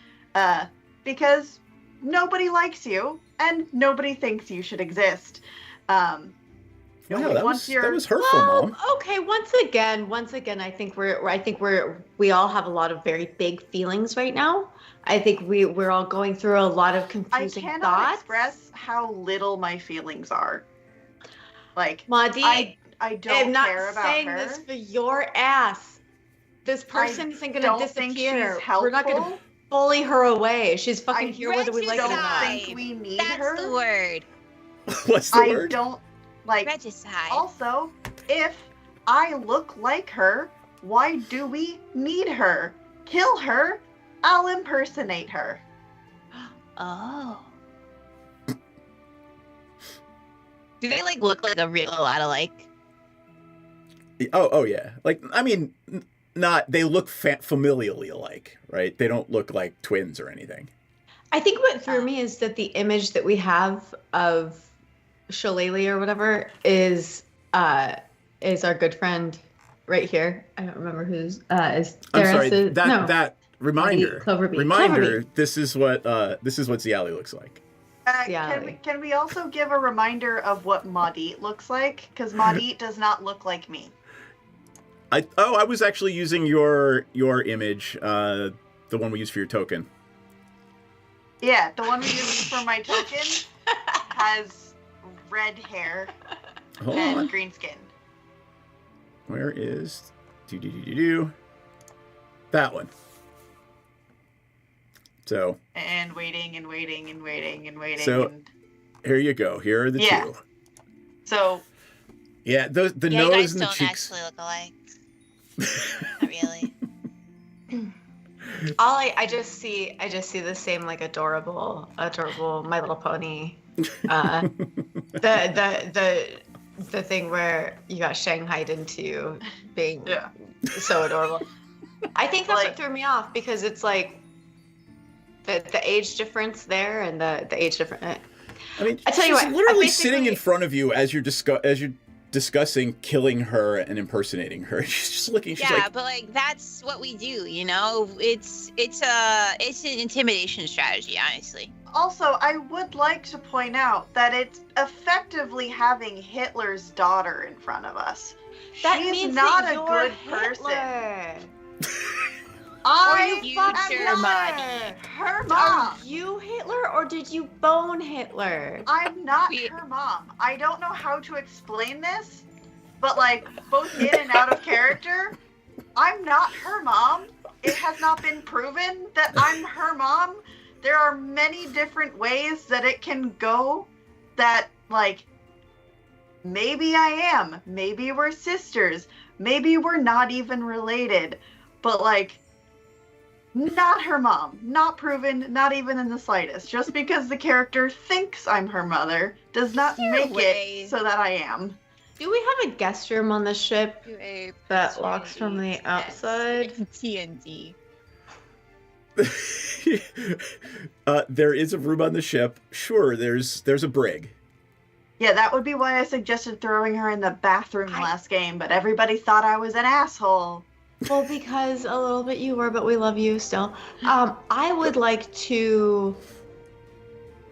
S4: because nobody likes you and nobody thinks you should exist.
S3: Wow, that was hurtful, Mom.
S15: Okay, once again, I think we all have a lot of very big feelings right now. I think we're all going through a lot of confusing
S4: thoughts. I cannot
S15: thoughts.
S4: express how little my feelings are. Like,
S15: Maudit,
S4: I don't
S15: am not
S4: care about
S15: saying
S4: her.
S15: this for your ass. This person isn't going to disappear. We're not going to bully her away. She's fucking here whether we like it or not.
S4: I don't think we need her.
S12: That's the word.
S3: What's the word?
S4: I don't like.
S12: Regicide.
S4: Also, if I look like her, why do we need her? Kill her. I'll impersonate her.
S12: Oh. Do they like look like a lot alike?
S3: Oh yeah. Like I mean, not they look familially alike, right? They don't look like twins or anything.
S15: I think what threw me is that the image that we have of Shillelagh or whatever is our good friend right here. I don't remember who's is.
S3: I'm sorry.
S15: Darius's- no.
S3: That reminder.
S15: Cloverbeat.
S3: Reminder.
S15: Cloverbeat.
S3: This is what Ziali looks like.
S4: Can we also give a reminder of what Maudit looks like? Because Maudit does not look like me.
S3: I was actually using your image, the one we used for your token.
S4: Yeah, the one we use for my token has red hair
S3: Hold
S4: and
S3: on.
S4: green skin.
S3: Where is that one? So.
S4: And waiting and waiting and waiting and waiting.
S3: So
S4: and...
S3: here you go. Here are the two.
S4: So.
S3: Yeah, the
S12: you
S3: nose
S12: guys
S3: and the
S12: don't
S3: cheeks.
S12: actually look alike. Not really.
S15: I just see the same like adorable My Little Pony. The thing where you got shanghaied into being so adorable. I think that's what threw me off because it's like the age difference there and the age difference.
S3: I mean,
S15: I tell you
S3: she's
S15: what,
S3: literally sitting in front of you as you're discussing killing her and impersonating her. She's just looking. She's like,
S12: but like that's what we do, you know. It's an intimidation strategy, honestly.
S4: Also, I would like to point out that it's effectively having Hitler's daughter in front of us.
S15: That
S4: She's
S15: means
S4: not
S15: that
S4: a
S15: you're
S4: good
S15: Hitler.
S4: person.
S12: Future Maudit.
S4: Her mom.
S15: Are you Hitler or did you bone Hitler?
S4: I'm not her mom. I don't know how to explain this, but like both in and out of character, I'm not her mom. It has not been proven that I'm her mom. There are many different ways that it can go that like maybe I am, maybe we're sisters, maybe we're not even related, but like not her mom, not proven, not even in the slightest. Just because the character thinks I'm her mother does not make it so that I am.
S15: Do we have a guest room on the ship that locks from the outside?
S12: TNT.
S3: There is a room on the ship. Sure, there's a brig.
S4: Yeah, that would be why I suggested throwing her in the bathroom last game, but everybody thought I was an asshole.
S15: Well, because a little bit you were, but we love you still. I would like to...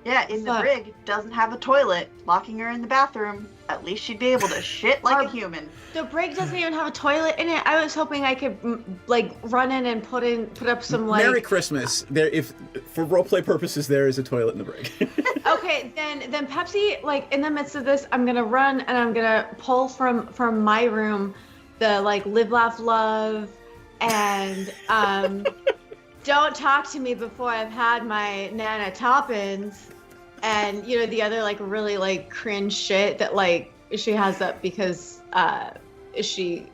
S4: Yeah, in the brig, doesn't have a toilet. Locking her in the bathroom, at least she'd be able to shit like a human.
S15: The brig doesn't even have a toilet in it. I was hoping I could, like, run in and put up some, like...
S3: Merry Christmas. There, if for roleplay purposes, there is a toilet in the brig.
S15: Okay, then Pepsi, like, in the midst of this, I'm gonna run and I'm gonna pull from my room the, like, live, laugh, love, and, don't talk to me before I've had my Nana Toppins, and, you know, the other, like, really, like, cringe shit that, like, she has up because, she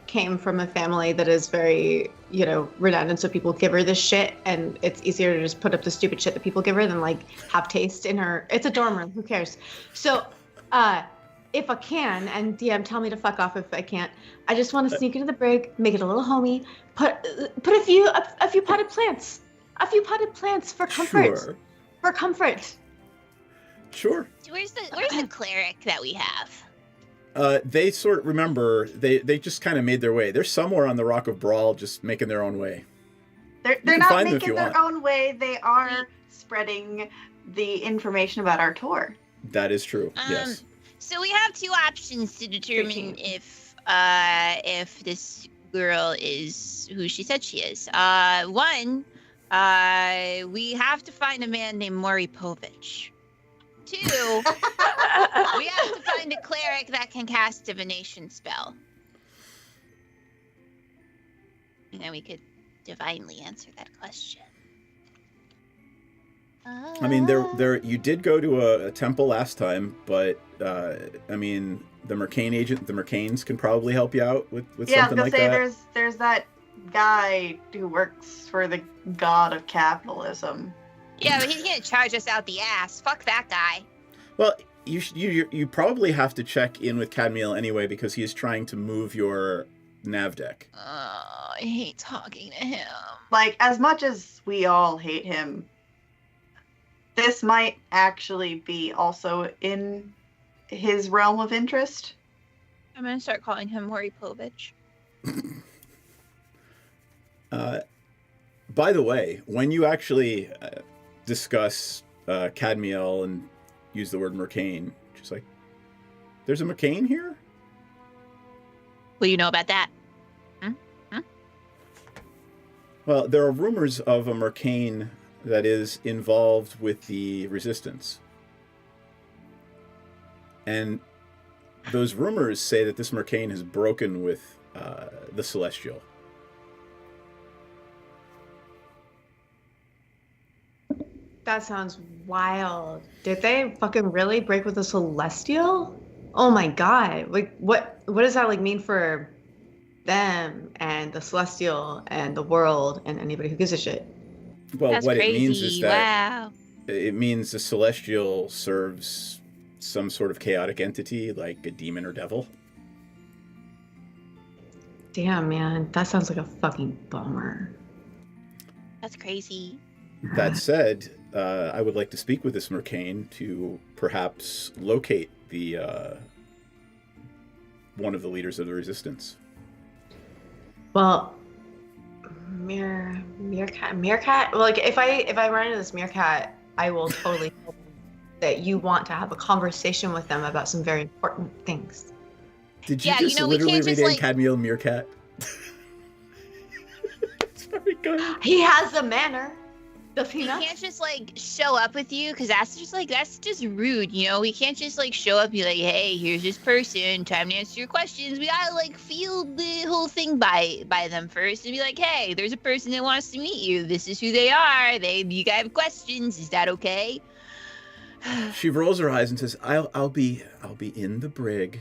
S15: came from a family that is very, you know, redundant, so people give her this shit, and it's easier to just put up the stupid shit that people give her than, like, have taste in her. It's a dorm room, who cares? So, if I can, and DM, tell me to fuck off if I can't, I just want to sneak into the brig, make it a little homey, put a few potted plants. A few potted plants for comfort.
S3: Sure.
S15: For comfort.
S3: Sure.
S12: Where's the cleric that we have?
S3: They sort of remember, they just kind of made their way. They're somewhere on the Rock of Brawl just making their own way.
S4: They're not making their own way. They are spreading the information about our tour.
S3: That is true, yes.
S12: So we have two options to determine if this girl is who she said she is. One, we have to find a man named Maury Povich. Two, we have to find a cleric that can cast divination spell. And then we could divinely answer that question.
S3: I mean, there. You did go to a temple last time, but I mean, the Mercanes can probably help you out with something like that.
S4: Yeah, I was gonna say there's that guy who works for the god of capitalism.
S12: Yeah, but he can't charge us out the ass. Fuck that guy.
S3: Well, you probably have to check in with Cadmiel anyway because he is trying to move your nav deck.
S12: I hate talking to him.
S4: Like, as much as we all hate him, this might actually be also in his realm of interest.
S12: I'm gonna start calling him Maury Povich.
S3: By the way, when you actually discuss Cadmiel and use the word Mercane, just like, there's a Mercane here?
S12: What do you know about that?
S3: Well, there are rumors of a Mercane that is involved with the Resistance. And those rumors say that this Mercane has broken with the Celestial.
S15: That sounds wild. Did they fucking really break with the Celestial? Oh my god. Like, what does that, like, mean for them and the Celestial and the world and anybody who gives a shit?
S3: Well,
S12: That's
S3: what
S12: crazy.
S3: it means is that
S12: Wow.
S3: it means the Celestial serves some sort of chaotic entity, like a demon or devil.
S15: Damn, man. That sounds like a fucking bummer.
S12: That's crazy.
S3: That said, I would like to speak with this Mercane to perhaps locate the one of the leaders of the Resistance.
S15: Well, Meerkat. Well, like, if I run into this Meerkat, I will totally tell them that you want to have a conversation with them about some very important things.
S3: Did you
S12: Yeah,
S3: just
S12: you know, we
S3: literally
S12: can't just,
S3: rename
S12: like-
S3: Cadmiel Meerkat? It's very good.
S15: He has a manner. Does he
S12: We
S15: not?
S12: can't just like show up with you because that's just rude, you know. We can't just like show up and be like, hey, here's this person, time to answer your questions. We gotta like feel the whole thing by them first and be like, hey, there's a person that wants to meet you. This is who they are. You guys have questions. Is that okay?
S3: She rolls her eyes and says, "I'll be in the brig.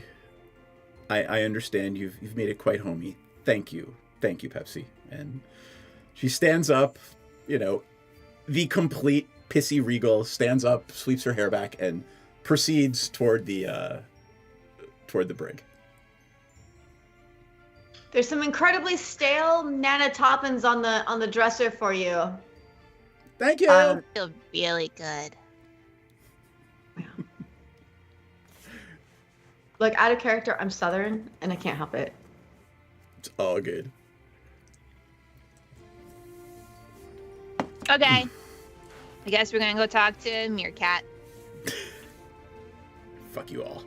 S3: I understand you've made it quite homey. Thank you, Pepsi." And she stands up, you know, the complete pissy regal stands up, sweeps her hair back, and proceeds toward the brig.
S15: There's some incredibly stale Nana Toppins on the dresser for you.
S3: Thank you.
S12: Feel really good.
S15: Like, out of character, I'm Southern, and I can't help it.
S3: It's all good.
S12: Okay. I guess we're gonna go talk to Meerkat.
S3: Fuck you all.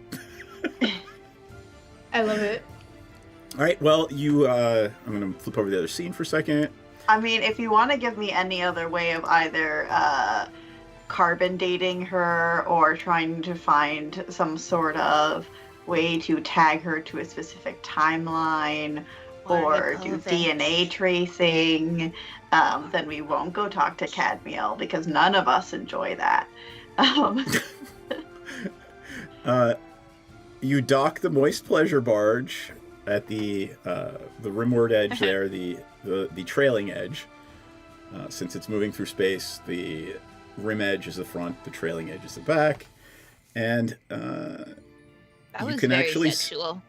S15: I love it.
S3: All right. Well, I'm gonna flip over the other scene for a second.
S4: I mean, if you want to give me any other way of either carbon dating her or trying to find some sort of way to tag her to a specific timeline or do DNA tracing, then we won't go talk to Cadmiel because none of us enjoy that.
S3: You dock the Moist Pleasure barge at the rimward edge there, the trailing edge. Since it's moving through space, the rim edge is the front, the trailing edge is the back, and
S12: That
S3: you
S12: was
S3: can
S12: very
S3: actually
S12: sexual.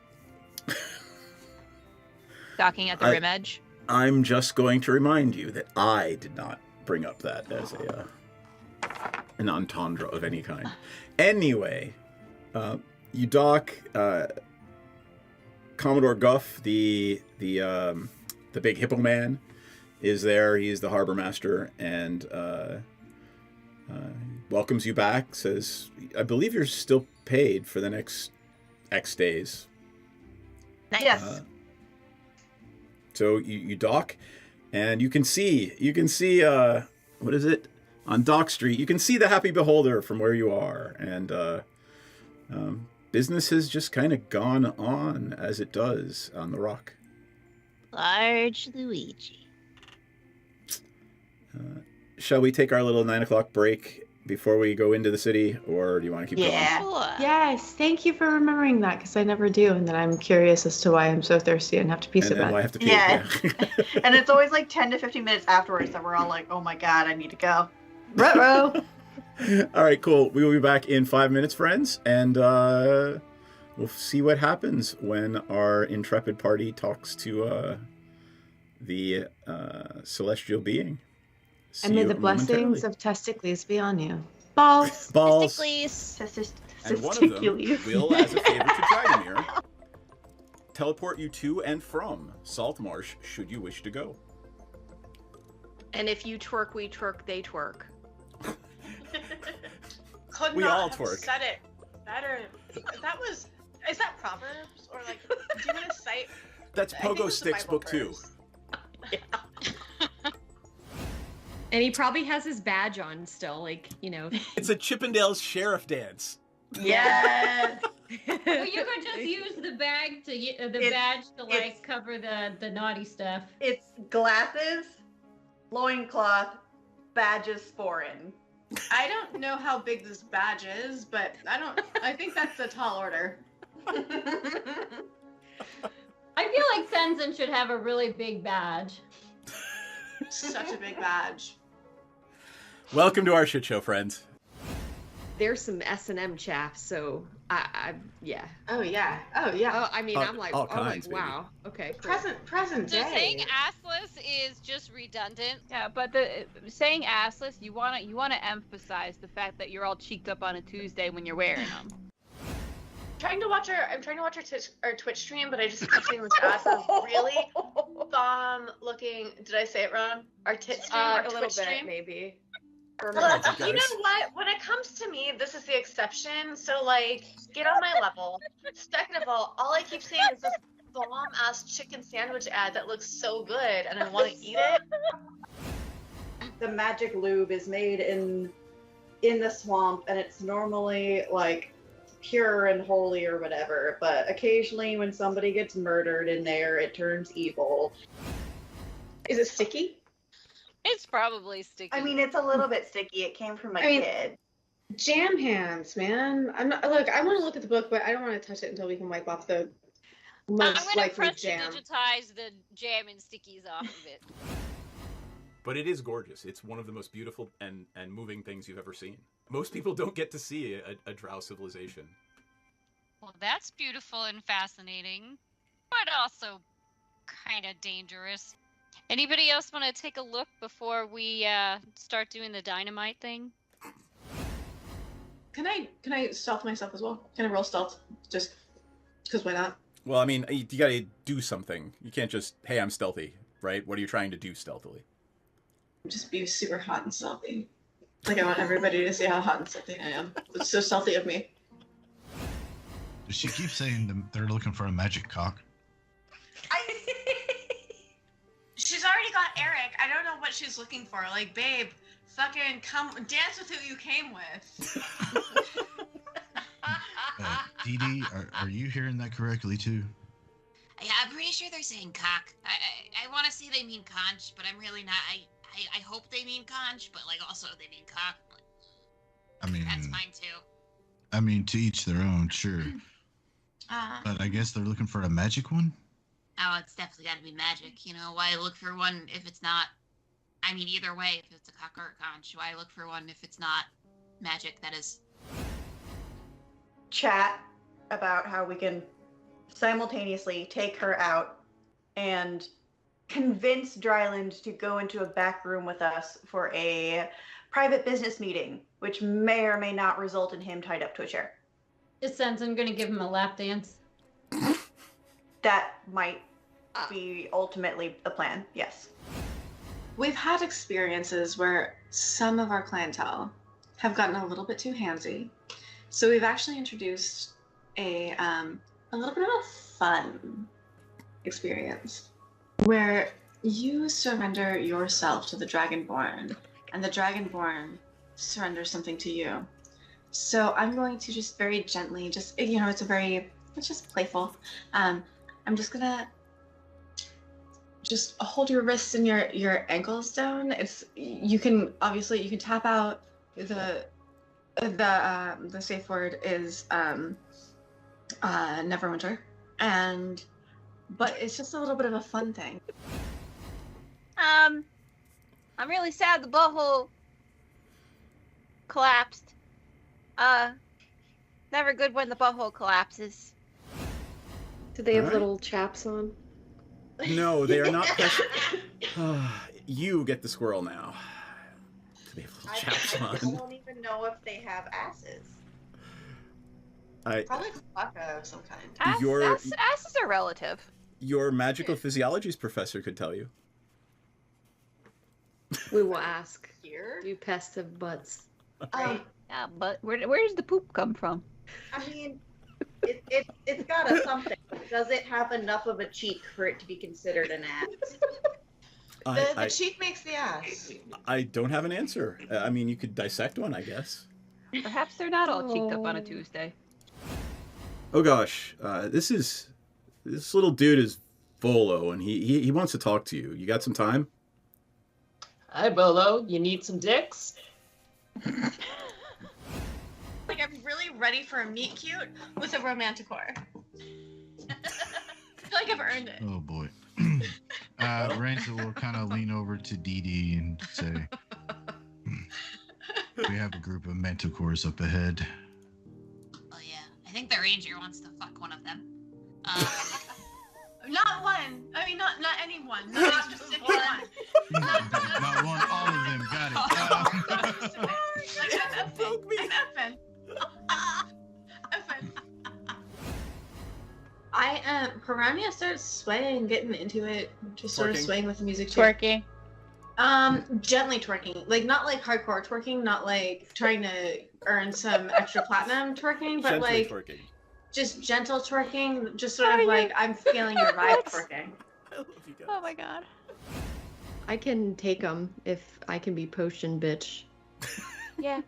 S12: Docking at the rim edge.
S3: I'm just going to remind you that I did not bring up that as an entendre of any kind. Anyway, you dock. Commodore Guff, the big hippo man, is there. He's the harbor master and welcomes you back. Says, "I believe you're still paid for the next X days."
S4: Yes.
S3: So you dock, and you can see what is it on Dock Street? You can see the Happy Beholder from where you are, and business has just kind of gone on as it does on the Rock.
S12: Large Luigi.
S3: Shall we take our little 9 o'clock break before we go into the city, or do you want to keep going?
S15: Yes, thank you for remembering that, because I never do, and then I'm curious as to why I'm so thirsty and have to pee so bad.
S3: Why I have to pee.
S4: Yeah. And it's always like 10 to 15 minutes afterwards that we're all like, oh my god, I need to go.
S15: Ruh-roh.
S3: All right, cool. We will be back in 5 minutes, friends, and we'll see what happens when our intrepid party talks to the celestial being.
S15: And may the blessings of Testicles be on you. Balls.
S3: Balls.
S12: Testicles.
S3: And one of them will, as a favor to Dragomir, teleport you to and from Saltmarsh should you wish to go.
S16: And if you twerk, we twerk, they twerk.
S2: Could
S3: We
S2: not
S3: all
S2: have
S3: twerk.
S2: said it better. Is that Proverbs? Or like, do you want to cite?
S3: That's
S2: I think
S3: Pogo
S2: it's the
S3: Sticks
S2: Bible
S3: Book 2.
S1: And he probably has his badge on still, like, you know.
S3: It's a Chippendales sheriff dance.
S2: Yes.
S5: Well, you could just use the bag to badge to like cover the naughty stuff.
S4: It's glasses, loincloth, badges foreign.
S2: I don't know how big this badge is, but I think that's a tall order.
S5: I feel like Senzen should have a really big badge.
S2: Such a big badge.
S3: Welcome to our shit show, friends.
S14: There's some S&M chaff, so yeah.
S2: Oh yeah. Oh yeah.
S14: Oh, I mean, I'm like,
S3: all kinds,
S14: wow. Okay. Cool.
S2: Present
S6: So
S2: day.
S6: saying assless is just redundant.
S7: Yeah, but the saying assless, you wanna emphasize the fact that you're all cheeked up on a Tuesday when you're wearing them.
S2: I'm trying to watch our Twitch stream, but I just kept seeing this ass really bomb looking. Did I say it wrong? Our tit stream, our
S14: a little
S2: Twitch
S14: bit,
S2: stream.
S14: maybe.
S2: Well, you know what? When it comes to me, this is the exception. So, like, get on my level. Second of all I keep seeing is this bomb-ass chicken sandwich ad that looks so good, and I want to eat it.
S4: The magic lube is made in the swamp, and it's normally like pure and holy or whatever. But occasionally, when somebody gets murdered in there, it turns evil.
S2: Is it sticky?
S6: It's probably sticky.
S4: I mean, it's a little bit sticky. It came from a kid.
S2: Jam hands, man. I'm not. Look, I want to look at the book, but I don't want to touch it until we can wipe off the most
S6: I'm gonna
S2: likely
S6: press
S2: jam.
S6: to digitize the jam and stickies off of it.
S3: But it is gorgeous. It's one of the most beautiful and moving things you've ever seen. Most people don't get to see a drow civilization.
S6: Well, that's beautiful and fascinating, but also kind of dangerous. Anybody else want to take a look before we start doing the dynamite thing?
S2: Can I stealth myself as well? Can I roll stealth? Just because why not?
S3: Well, I mean, you gotta do something. You can't just, hey, I'm stealthy, right? What are you trying to do stealthily?
S2: Just be super hot and stealthy. Like, I want everybody to see how hot and stealthy I am. It's so stealthy of me.
S8: Does she keep saying they're looking for a magic cock?
S2: She's already got Eric. I don't know what she's looking for. Like, babe, fucking come dance with who you came with.
S8: Dee Dee, are you hearing that correctly too?
S9: Yeah, I'm pretty sure they're saying cock. I want to say they mean conch, but I'm really not. I hope they mean conch, but like also they mean cock.
S8: I mean,
S9: that's fine too.
S8: I mean, to each their own, sure. But I guess they're looking for a magic one?
S9: Oh, it's definitely got to be magic. You know, why look for one if it's not? I mean, either way, if it's a cock or a conch, why look for one if it's not magic? That is.
S4: Chat about how we can simultaneously take her out and convince Dryland to go into a back room with us for a private business meeting, which may or may not result in him tied up to a chair.
S5: Is Senzen gonna give him a lap dance?
S4: That might be ultimately the plan, yes.
S2: We've had experiences where some of our clientele have gotten a little bit too handsy. So we've actually introduced a little bit of a fun experience where you surrender yourself to the Dragonborn and the Dragonborn surrenders something to you. So I'm going to just very gently, just, you know, it's just playful. I'm just gonna just hold your wrists and your ankles down. You can tap out the safe word is Neverwinter, but it's just a little bit of a fun thing.
S7: I'm really sad the butthole collapsed. Never good when the butthole collapses.
S14: Do they have
S3: Alright.
S14: little chaps on?
S3: No, they are not. You get the squirrel now. They have little chaps
S4: I
S3: on.
S4: don't even know if they have asses.
S2: Probably Klaka of some kind.
S7: Asses are relative.
S3: Your magical physiologies professor could tell you.
S14: We will ask.
S2: Here?
S14: Do pests have butts?
S7: Yeah, but where does the poop come from?
S4: I mean, it's got a something. Does it have enough of a cheek for it to be considered an ass?
S2: The cheek makes the ass.
S3: I don't have an answer. I mean, you could dissect one, I guess.
S7: Perhaps they're not all cheeked up on a Tuesday.
S3: Oh gosh, this little dude is Volo, and he wants to talk to you. You got some time?
S10: Hi, Bolo. You need some dicks?
S2: Like, I'm really ready for a meet cute with a romanticore. I feel like I've earned it.
S8: Oh boy. Ranza will kind of lean over to Dee Dee and say, "We have a group of manticores up ahead."
S9: Oh yeah, I think the ranger wants to fuck one of them.
S2: Not one. I mean, not anyone. Not just one.
S8: Not one, all of them. Got it.
S2: I'm effing. Piranha starts swaying, getting into it, just sort of
S3: Twerking?
S2: swaying with the music too.
S7: Twerking.
S2: Gently twerking, like not like hardcore twerking, not like trying to earn some extra platinum twerking, but
S3: Gently
S2: like
S3: twerking.
S2: just gentle twerking, just sort of like I'm feeling your vibe twerking.
S3: I love you guys.
S7: Oh my god.
S14: I can take them if I can be potion bitch.
S7: Yeah.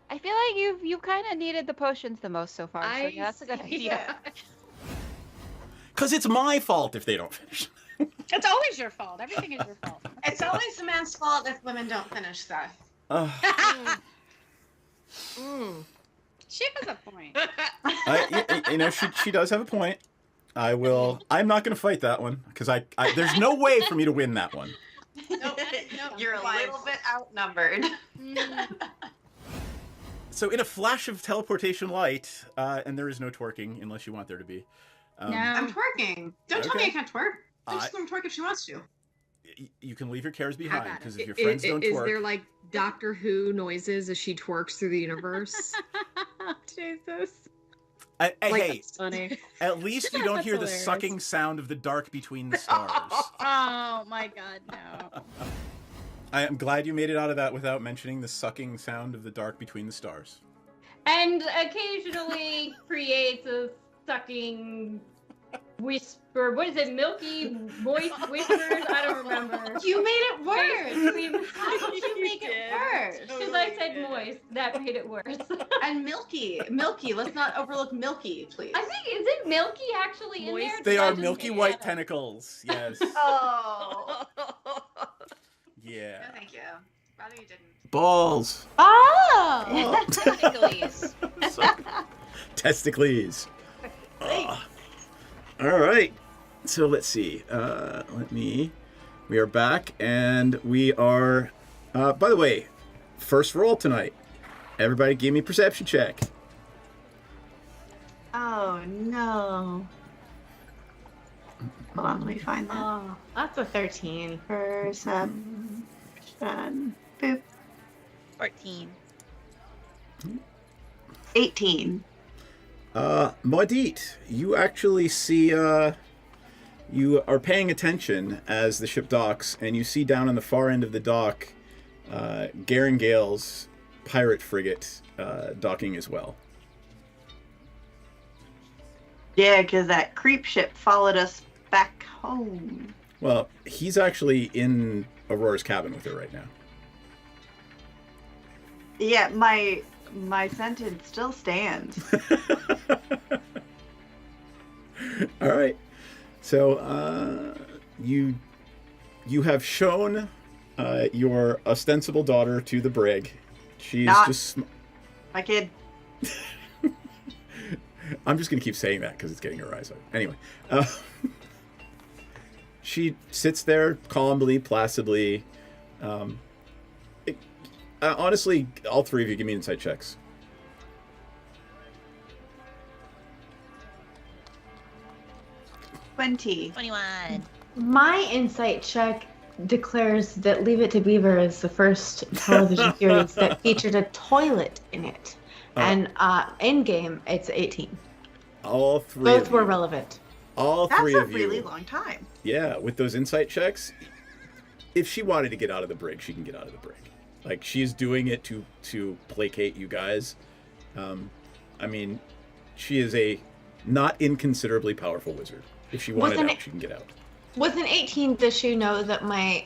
S7: I feel like you've kind of needed the potions the most so far. So yeah, that's a good idea.
S3: Cause it's my fault if they don't finish.
S16: It's always your fault. Everything is your fault.
S2: It's always the man's fault if women don't finish stuff.
S16: She has a point.
S3: You know, she does have a point. I'm not going to fight that one because I there's no way for me to win that one.
S2: Nope.
S4: You're a little bit outnumbered.
S3: So in a flash of teleportation light, and there is no twerking unless you want there to be.
S2: I'm twerking. Don't tell me I
S3: Okay.
S2: can't twerk. I'm just gonna twerk if she wants to.
S3: You can leave your cares behind because if your
S14: Is
S3: friends don't twerk,
S14: there like Doctor Who noises as she twerks through the universe?
S16: Jesus.
S3: hey,
S14: That's funny.
S3: at least you don't
S16: That's
S3: hear the
S16: hilarious.
S3: sucking sound of the dark between the stars.
S16: Oh my god, no.
S3: I am glad you made it out of that without mentioning the sucking sound of the dark between the stars.
S5: And occasionally creates a sucking whisper. What is it? Milky moist whispers? I don't remember.
S2: You made it worse.
S5: How
S2: did you make it worse?
S5: Because I said moist. That made it worse.
S2: And milky. Let's not overlook milky, please.
S5: I think, is it milky actually in there?
S3: They
S5: Did I
S3: are
S5: just
S3: milky
S5: make
S3: white
S5: that up?
S3: tentacles. Yes.
S2: Oh.
S3: Yeah.
S2: No, thank you. Rather you didn't.
S3: Balls.
S7: Oh! Testicles.
S3: Testicles. All right. So let's see. We are back, and we are. By the way, first roll tonight. Everybody, give me a perception check.
S15: Oh no. Hold on, let me find that. Oh, that's a 13. Perception. Boop.
S7: 14.
S15: 18.
S3: Maudit, you actually see. You are paying attention as the ship docks, and you see down on the far end of the dock, Garengale's pirate frigate docking as well.
S15: Yeah, because that creep ship followed us back home.
S3: Well, he's actually in Aurora's cabin with her right now.
S15: Yeah, my sentence still stands.
S3: All right. So you have shown your ostensible daughter to the brig. She's
S15: Not
S3: just.
S15: my kid.
S3: I'm just gonna keep saying that because it's getting her rise up. Anyway, she sits there calmly, placidly. Honestly, all three of you give me insight checks.
S12: 21.
S15: My insight check declares that Leave It to Beaver is the first television series that featured a toilet in it. And in game, it's 18.
S3: All three.
S15: Both were relevant.
S3: All
S4: That's
S3: three
S4: a
S3: of you.
S4: really long time.
S3: Yeah, with those insight checks, if she wanted to get out of the brig, she can get out of the brig. Like, she's doing it to placate you guys. I mean, she is a not inconsiderably powerful wizard. If she wanted out, she can get out.
S15: With an 18, does she know that my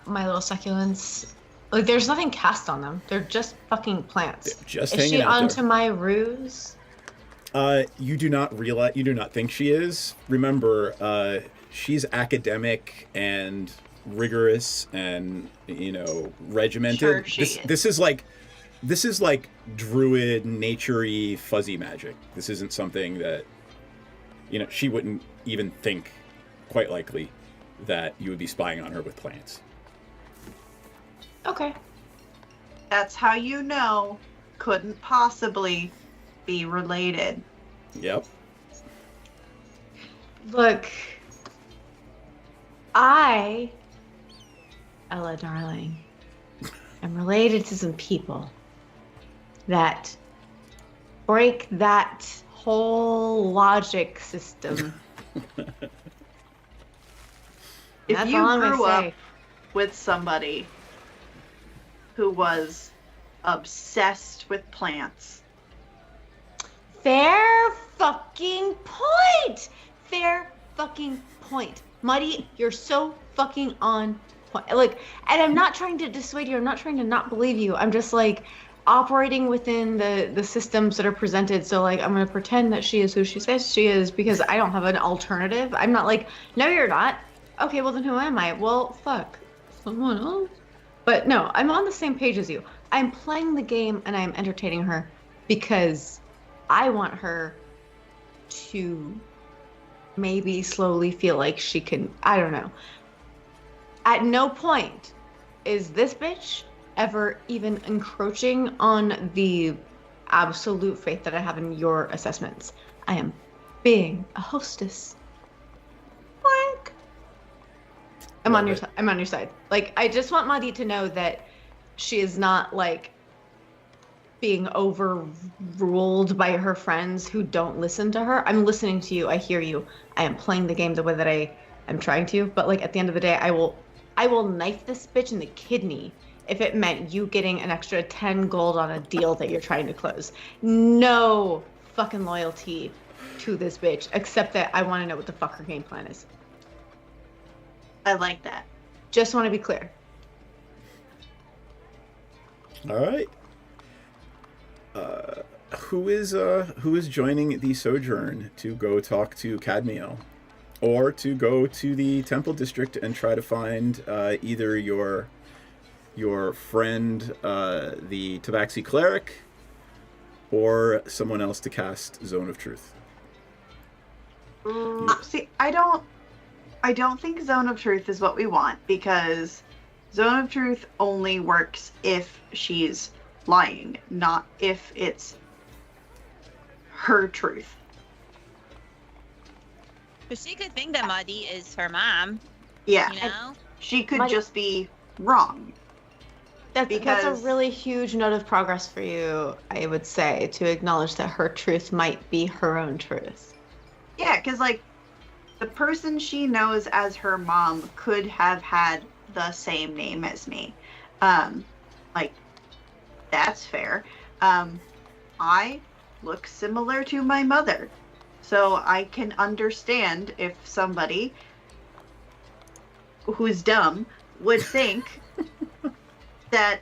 S15: my little succulents, like, there's nothing cast on them. They're just fucking plants.
S3: Just
S15: is
S3: hanging
S15: she
S3: out
S15: onto
S3: there.
S15: my ruse?
S3: You do not think she is. Remember, she's academic and rigorous and, regimented.
S4: Sure she is.
S3: This is like druid, nature-y, fuzzy magic. This isn't something that, she wouldn't even think, quite likely, that you would be spying on her with plants.
S15: Okay.
S4: That's how you know couldn't possibly be related.
S3: Yep.
S15: Look, Ella darling, am related to some people that break that whole logic system.
S4: If
S15: That's
S4: you
S15: all I'm
S4: grew
S15: gonna
S4: up with somebody who was obsessed with plants,
S15: Fair fucking point! Fair fucking point. Muddy, you're so fucking on point. Like, and I'm not trying to dissuade you, I'm not trying to not believe you. I'm just like operating within the systems that are presented. So like, I'm gonna pretend that she is who she says she is because I don't have an alternative. I'm not like, no, you're not. Okay, well then who am I? Well, fuck. Someone else? But no, I'm on the same page as you. I'm playing the game and I'm entertaining her because I want her to maybe slowly feel like she can, I don't know. At no point is this bitch ever even encroaching on the absolute faith that I have in your assessments. I am being a hostess. Boink. I'm on your side. Like, I just want Madi to know that she is not like being overruled by her friends who don't listen to her. I'm listening to you. I hear you. I am playing the game the way that I am trying to. But like at the end of the day, I will knife this bitch in the kidney if it meant you getting an extra 10 gold on a deal that you're trying to close. No fucking loyalty to this bitch, except that I want to know what the fuck her game plan is.
S4: I like that.
S15: Just want to be clear.
S3: All right. Who is joining the Sojourn to go talk to Cadmiel, or to go to the Temple District and try to find either your friend, the Tabaxi cleric, or someone else to cast Zone of Truth?
S4: See, I don't think Zone of Truth is what we want, because Zone of Truth only works if she's lying, not if it's her truth.
S12: But she could think that Muddy is her mom.
S4: Yeah.
S12: You know?
S4: She could just be wrong.
S15: That's
S4: Because-
S15: a really huge note of progress for you, I would say, to acknowledge that her truth might be her own truth.
S4: Yeah, because, like, the person she knows as her mom could have had the same name as me. Like, that's fair. I look similar to my mother. So I can understand if somebody who's dumb would think that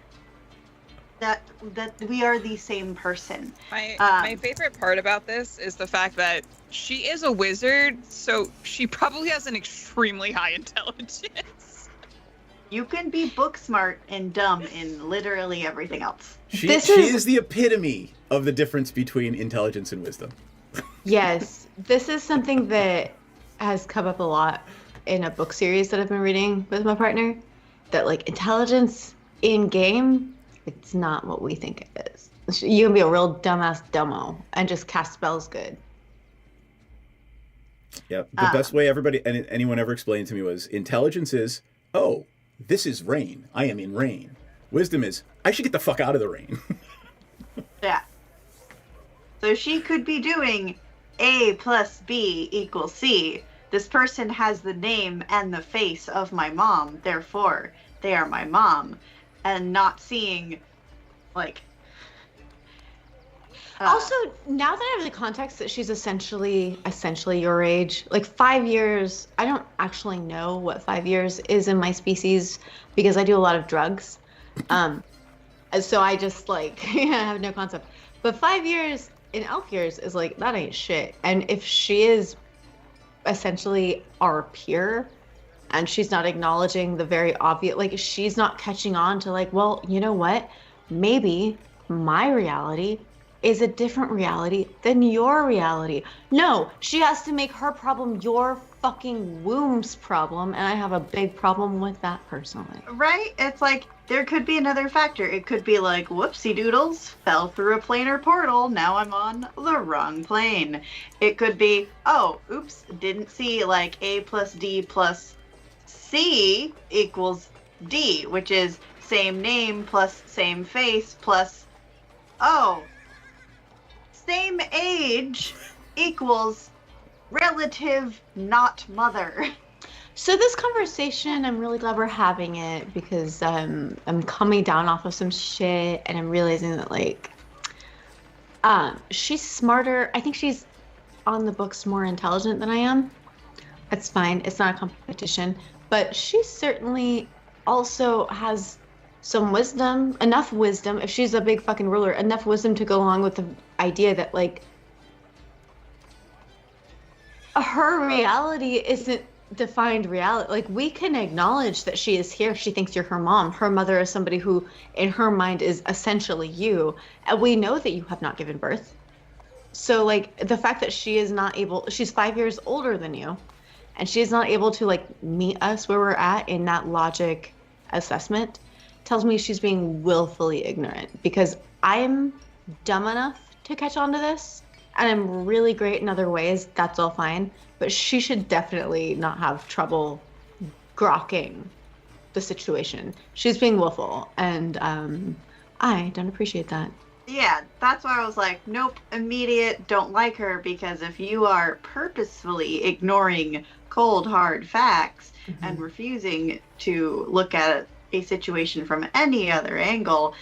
S4: we are the same person.
S17: My favorite part about this is the fact that she is a wizard, so she probably has an extremely high intelligence.
S4: You can be book smart and dumb in literally everything else.
S3: She is the epitome of the difference between intelligence and wisdom.
S15: Yes, this is something that has come up a lot in a book series that I've been reading with my partner. That like intelligence in game It's not what we think it is. You can be a real dumbass dumbo and just cast spells good.
S3: Yep. The best way anyone ever explained to me was intelligence is, oh, this is rain. I am in rain. Wisdom is, I should get the fuck out of the rain.
S4: Yeah. So she could be doing A plus B equals C. This person has the name and the face of my mom, therefore they are my mom, and not seeing, like.
S15: Also, now that I have the context that she's essentially your age, like 5 years, I don't actually know what 5 years is in my species because I do a lot of drugs. So I just like, I have no concept. But 5 years in elf years is like, that ain't shit. And if she is essentially our peer and she's not acknowledging the very obvious, like she's not catching on to like, well, you know what? Maybe my reality is a different reality than your reality. No, she has to make her problem your fucking womb's problem, and I have a big problem with that personally.
S4: Right? It's like, there could be another factor. It could be like, whoopsie doodles, fell through a planar portal, now I'm on the wrong plane. It could be, oh, oops, didn't see like A plus D plus C equals D, which is same name plus same face plus, oh, same age equals relative not mother.
S15: So this conversation, I'm really glad we're having it because I'm coming down off of some shit and I'm realizing that like she's smarter. I think she's on the books more intelligent than I am. That's fine. It's not a competition. But she certainly also has some wisdom, enough wisdom, if she's a big fucking ruler, enough wisdom to go along with the idea that like her reality isn't defined reality. Like we can acknowledge that she is here. She thinks you're her mom. Her mother is somebody who in her mind is essentially you. And we know that you have not given birth. So like the fact that she is not able, she's 5 years older than you and she is not able to like meet us where we're at in that logic assessment tells me she's being willfully ignorant because I'm dumb enough to catch on to this and I'm really great in other ways. That's all fine. But she should definitely not have trouble grokking the situation. She's being willful and I don't appreciate that.
S4: Yeah, that's why I was like, nope, immediate, don't like her, because if you are purposefully ignoring cold, hard facts and refusing to look at a situation from any other angle,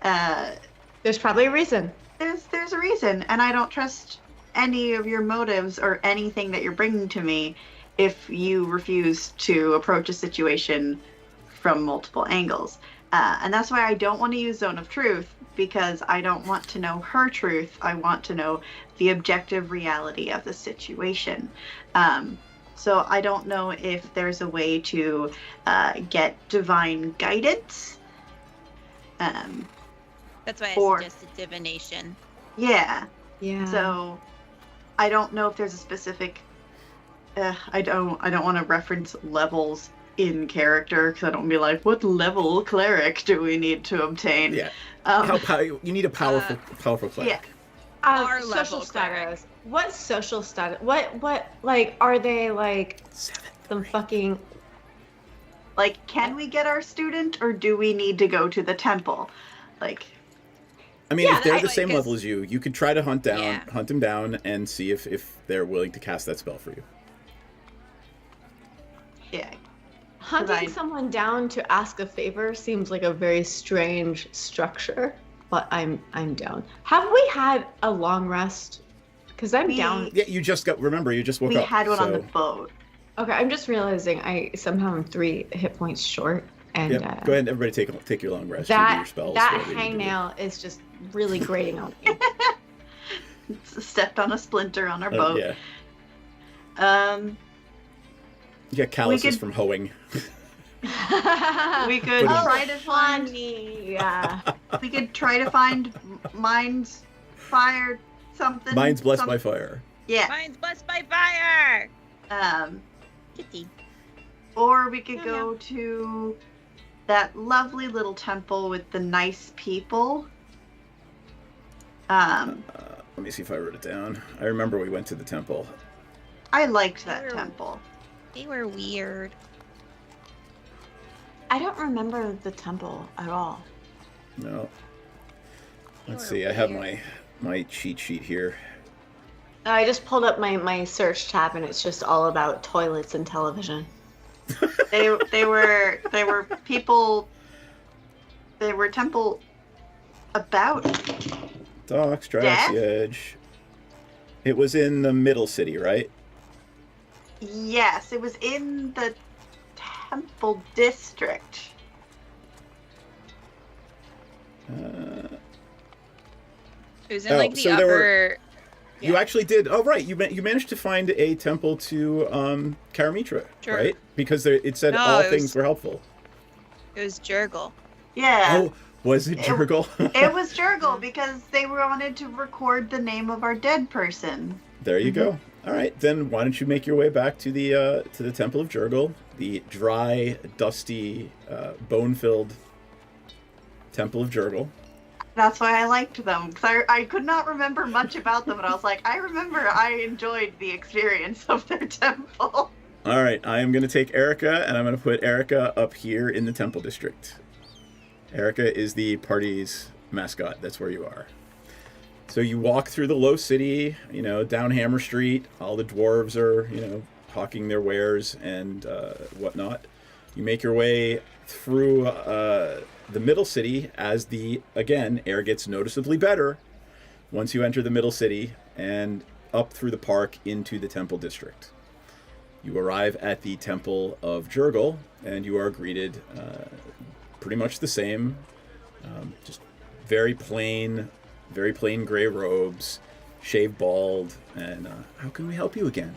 S15: there's probably a reason.
S4: There's a reason, and I don't trust any of your motives or anything that you're bringing to me if you refuse to approach a situation from multiple angles. And that's why I don't want to use Zone of Truth, because I don't want to know her truth. I want to know the objective reality of the situation. So I don't know if there's a way to get divine guidance.
S12: That's why I suggested divination.
S4: Yeah.
S15: Yeah.
S4: So I don't know if there's a specific. I don't want to reference levels in character because I don't be like, what level cleric do we need to obtain?
S3: Yeah. You need a powerful cleric.
S4: Yeah.
S15: Our social status. What social status? What like are they like some fucking
S4: like? Can we get our student, or do we need to go to the temple? Like,
S3: I mean, if they're the same level as you, you could try to hunt them down, and see if they're willing to cast that spell for you.
S4: Yeah.
S15: Hunting someone down to ask a favor seems like a very strange structure, but I'm down. Have we had a long rest? Because I'm down.
S3: Yeah, you just woke up.
S4: We had one on the boat.
S15: Okay, I'm just realizing I somehow am 3 hit points short. And
S3: go ahead, everybody take your long rest.
S15: That
S3: your spells,
S15: hangnail is just really grating on me.
S4: Stepped on a splinter on our boat.
S3: Yeah. You get calluses from hoeing.
S4: We could try to find.
S15: Yeah.
S4: We could try to find mines, fire, something.
S3: Mines blessed by fire.
S4: Yeah.
S12: Mines blessed by fire.
S15: Kitty.
S4: Or we could go to that lovely little temple with the nice people.
S3: Let me see if I wrote it down. I remember we went to the temple.
S4: I liked that temple.
S12: They were weird.
S15: I don't remember the temple at all.
S3: No. Let's see. I have my cheat sheet here.
S15: I just pulled up my search tab and it's just all about toilets and television.
S4: They were people. They were temple about
S3: Docks, Drax Edge. It was in the middle city, right?
S4: Yes, it was in the temple district.
S17: It was in the upper.
S3: You actually did. Oh, right. You managed to find a temple to Karamitra,
S17: Sure.
S3: right? Because it said
S17: No,
S3: all
S17: it
S3: things
S17: was-
S3: were helpful.
S17: It was Jurgle.
S4: Yeah.
S3: Oh, was it Jurgle?
S4: It was Jurgle because they wanted to record the name of our dead person.
S3: There you go. All right, then why don't you make your way back to the Temple of Jurgle, the dry, dusty, bone-filled Temple of Jurgle.
S4: That's why I liked them, because I could not remember much about them, but I was like, I remember I enjoyed the experience of their temple.
S3: All right, I am going to take Erica, and I'm going to put Erica up here in the Temple District. Erica is the party's mascot. That's where you are. So you walk through the low city, down Hammer Street. All the dwarves are, hawking their wares and whatnot. You make your way through the middle city as again, air gets noticeably better once you enter the middle city and up through the park into the Temple District. You arrive at the Temple of Jurgle, and you are greeted pretty much the same, just very plain gray robes, shaved bald, and how can we help you again?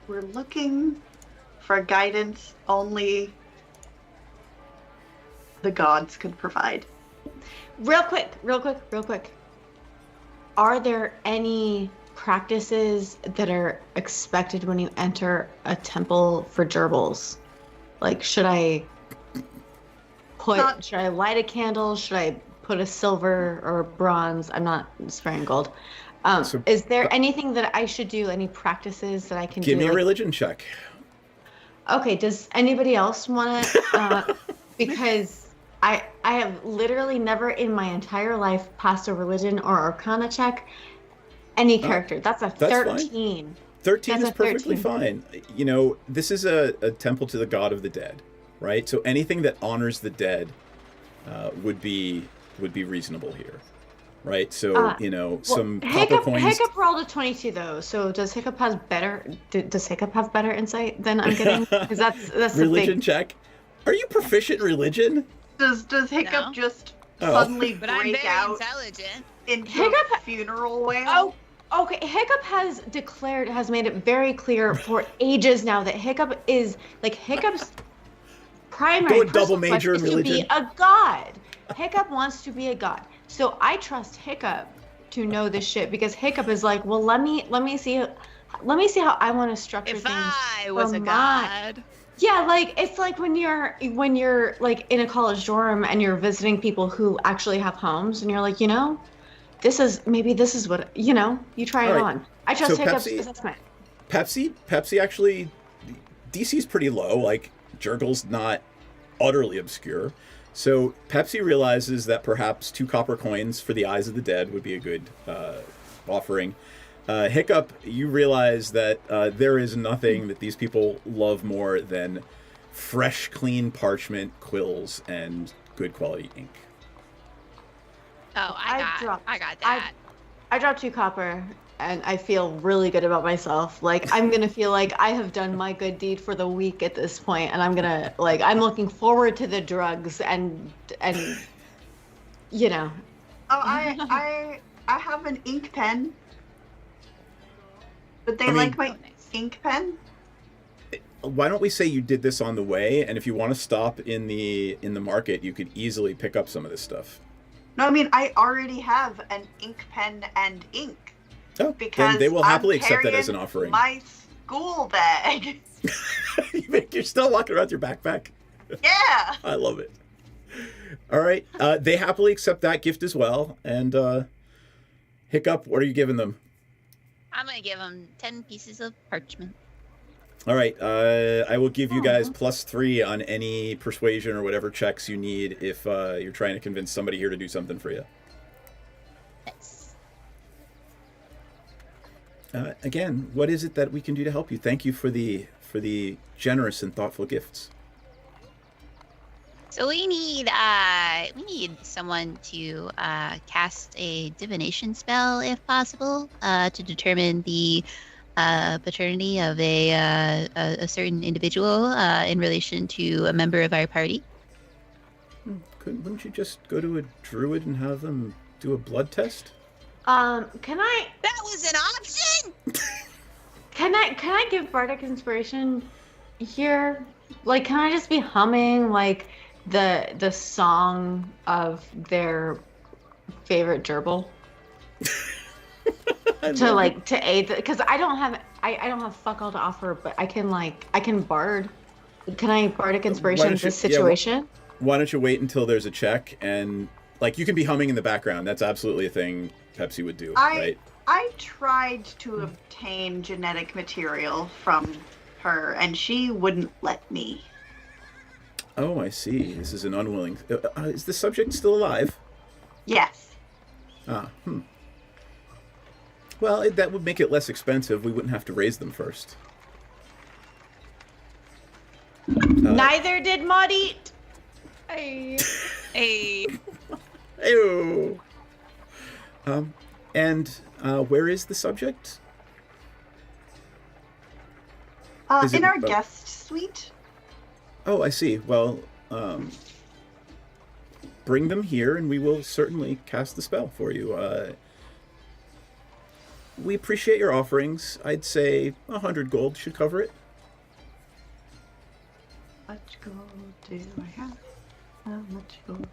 S4: We're looking for guidance only the gods could provide.
S15: Real quick. Are there any practices that are expected when you enter a temple for gerbils? Like, should I light a candle? Should I put a silver or a bronze? I'm not spraying gold. Is there anything that I should do? Any practices that I can do?
S3: Give me a religion check.
S15: Okay, does anybody else want to? Because I have literally never in my entire life passed a religion or arcana check. Any character. That's 13.
S3: Fine. 13 is perfectly fine. This is a temple to the god of the dead, right? So anything that honors the dead would be reasonable here. Right, so some copper coins.
S15: Hiccup rolled a 22 though. So does Hiccup have better? Does Hiccup have better insight than I'm getting? Because that's
S3: religion check. Are you proficient in religion?
S4: Does Hiccup just suddenly break out
S17: intelligent.
S4: into a funeral wail?
S15: Oh, okay. Hiccup has made it very clear for ages now that Hiccup is Hiccup's primary
S3: double major
S15: quest is to be a god. Hiccup wants to be a god. So I trust Hiccup to know this shit because Hiccup is like, well, let me see how I want to structure things.
S17: If I was a god.
S15: Yeah, it's like when you're like in a college dorm and you're visiting people who actually have homes and you're like, this is what you try it on. I trust Hiccup's assessment.
S3: Pepsi actually DC's pretty low. Like Jurgle's not utterly obscure. So Pepsi realizes that perhaps 2 copper coins for the eyes of the dead would be a good offering. Hiccup, you realize that there is nothing that these people love more than fresh, clean parchment, quills, and good quality ink.
S7: Oh, I got that.
S15: I dropped 2 copper, and I feel really good about myself. I'm gonna feel like I have done my good deed for the week at this point, and I'm gonna I'm looking forward to the drugs and. Oh,
S4: I have an ink pen. Would they like my ink pen?
S3: Why don't we say you did this on the way, and if you want to stop in the market, you could easily pick up some of this stuff.
S4: No, I mean I already have an ink pen and ink.
S3: Oh,
S4: because
S3: then they will happily
S4: I'm
S3: accept that as an
S4: carrying
S3: offering.
S4: My school bag.
S3: You're still walking around with your backpack.
S4: Yeah.
S3: I love it. All right. They happily accept that gift as well. And Hiccup, what are you giving them?
S12: I'm going to give them 10 pieces of parchment.
S3: All right. I will give you guys +3 on any persuasion or whatever checks you need if you're trying to convince somebody here to do something for you.
S12: Nice.
S3: Again, what is it that we can do to help you? Thank you for the generous and thoughtful gifts.
S12: So we need someone to cast a divination spell, if possible, to determine the paternity of a certain individual in relation to a member of our party.
S3: Wouldn't you just go to a druid and have them do a blood test?
S15: Can I?
S12: That was an option.
S15: Can I give bardic inspiration here? Like, can I just be humming like the song of their favorite gerbil? to aid, because I don't have fuck all to offer, but I can bard. Can I bardic inspiration this situation?
S3: Why don't you wait until there's a check, and like you can be humming in the background. That's absolutely a thing Pepsi would do, right?
S4: I tried to obtain genetic material from her, and she wouldn't let me.
S3: Oh, I see. This is an unwilling. Is the subject still alive?
S4: Yes.
S3: Well, that would make it less expensive. We wouldn't have to raise them first.
S15: Neither did Maudie.
S12: Hey.
S3: Ew. And where is the subject?
S4: In our guest suite.
S3: Oh, I see. Well, bring them here, and we will certainly cast the spell for you. We appreciate your offerings. I'd say 100 gold should cover it.
S4: How much gold do I have? How much gold?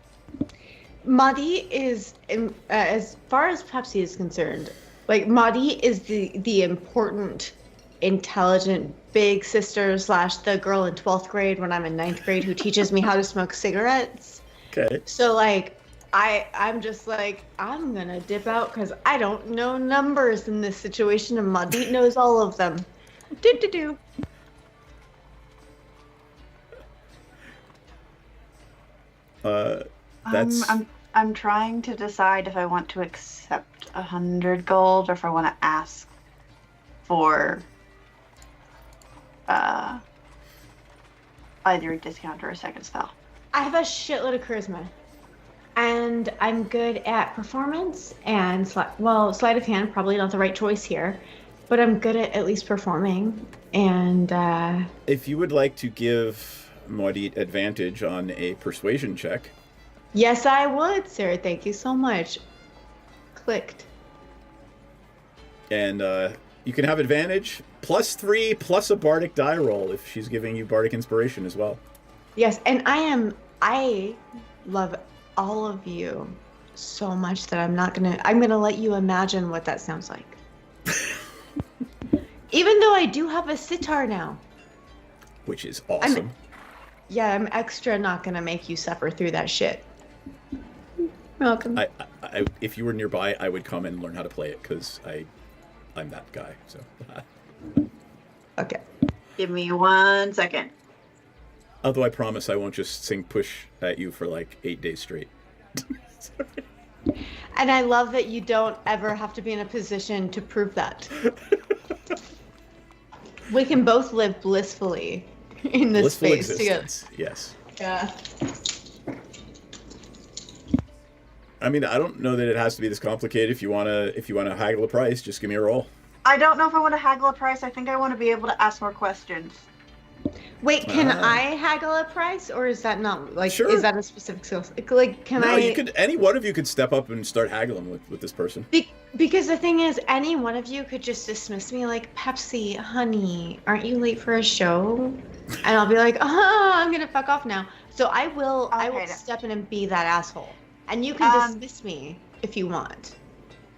S15: Maudie is, as far as Pepsi is concerned, like Maudie is the important, intelligent big sister / the girl in 12th grade when I'm in 9th grade who teaches me how to smoke cigarettes.
S3: Okay.
S15: So like, I'm just like, I'm gonna dip out because I don't know numbers in this situation, and Maudie knows all of them. Do.
S3: That's.
S4: I'm trying to decide if I want to accept 100 gold or if I want to ask for either a discount or a second spell.
S15: I have a shitload of charisma, and I'm good at performance and sleight of hand. Probably not the right choice here, but I'm good at least performing. And
S3: if you would like to give Maudie advantage on a persuasion check.
S15: Yes, I would, sir. Thank you so much. Clicked.
S3: And you can have advantage +3 plus a bardic die roll if she's giving you bardic inspiration as well.
S15: Yes, and I love all of you so much that I'm gonna let you imagine what that sounds like. Even though I do have a sitar now.
S3: Which is awesome.
S15: I'm extra not gonna make you suffer through that shit. Welcome.
S3: I if you were nearby, I would come and learn how to play it because I'm that guy. So.
S15: Okay.
S4: Give me 1 second.
S3: Although I promise I won't just sing push at you for like 8 days straight.
S15: And I love that you don't ever have to be in a position to prove that. We can both live blissfully in this space together.
S3: Yes.
S15: Yeah.
S3: I mean, I don't know that it has to be this complicated. If you wanna haggle a price, just give me a roll.
S4: I don't know if I want to haggle a price. I think I want to be able to ask more questions.
S15: Wait, can I haggle a price, or is that not like?
S3: Sure.
S15: Is that a specific skill? Like, can I?
S3: No, you could. Any one of you could step up and start haggling with this person.
S15: Because the thing is, any one of you could just dismiss me like, Pepsi, honey, aren't you late for a show? And I'll be like, I'm gonna fuck off now. So I will step in and be that asshole, and you can dismiss me if you want.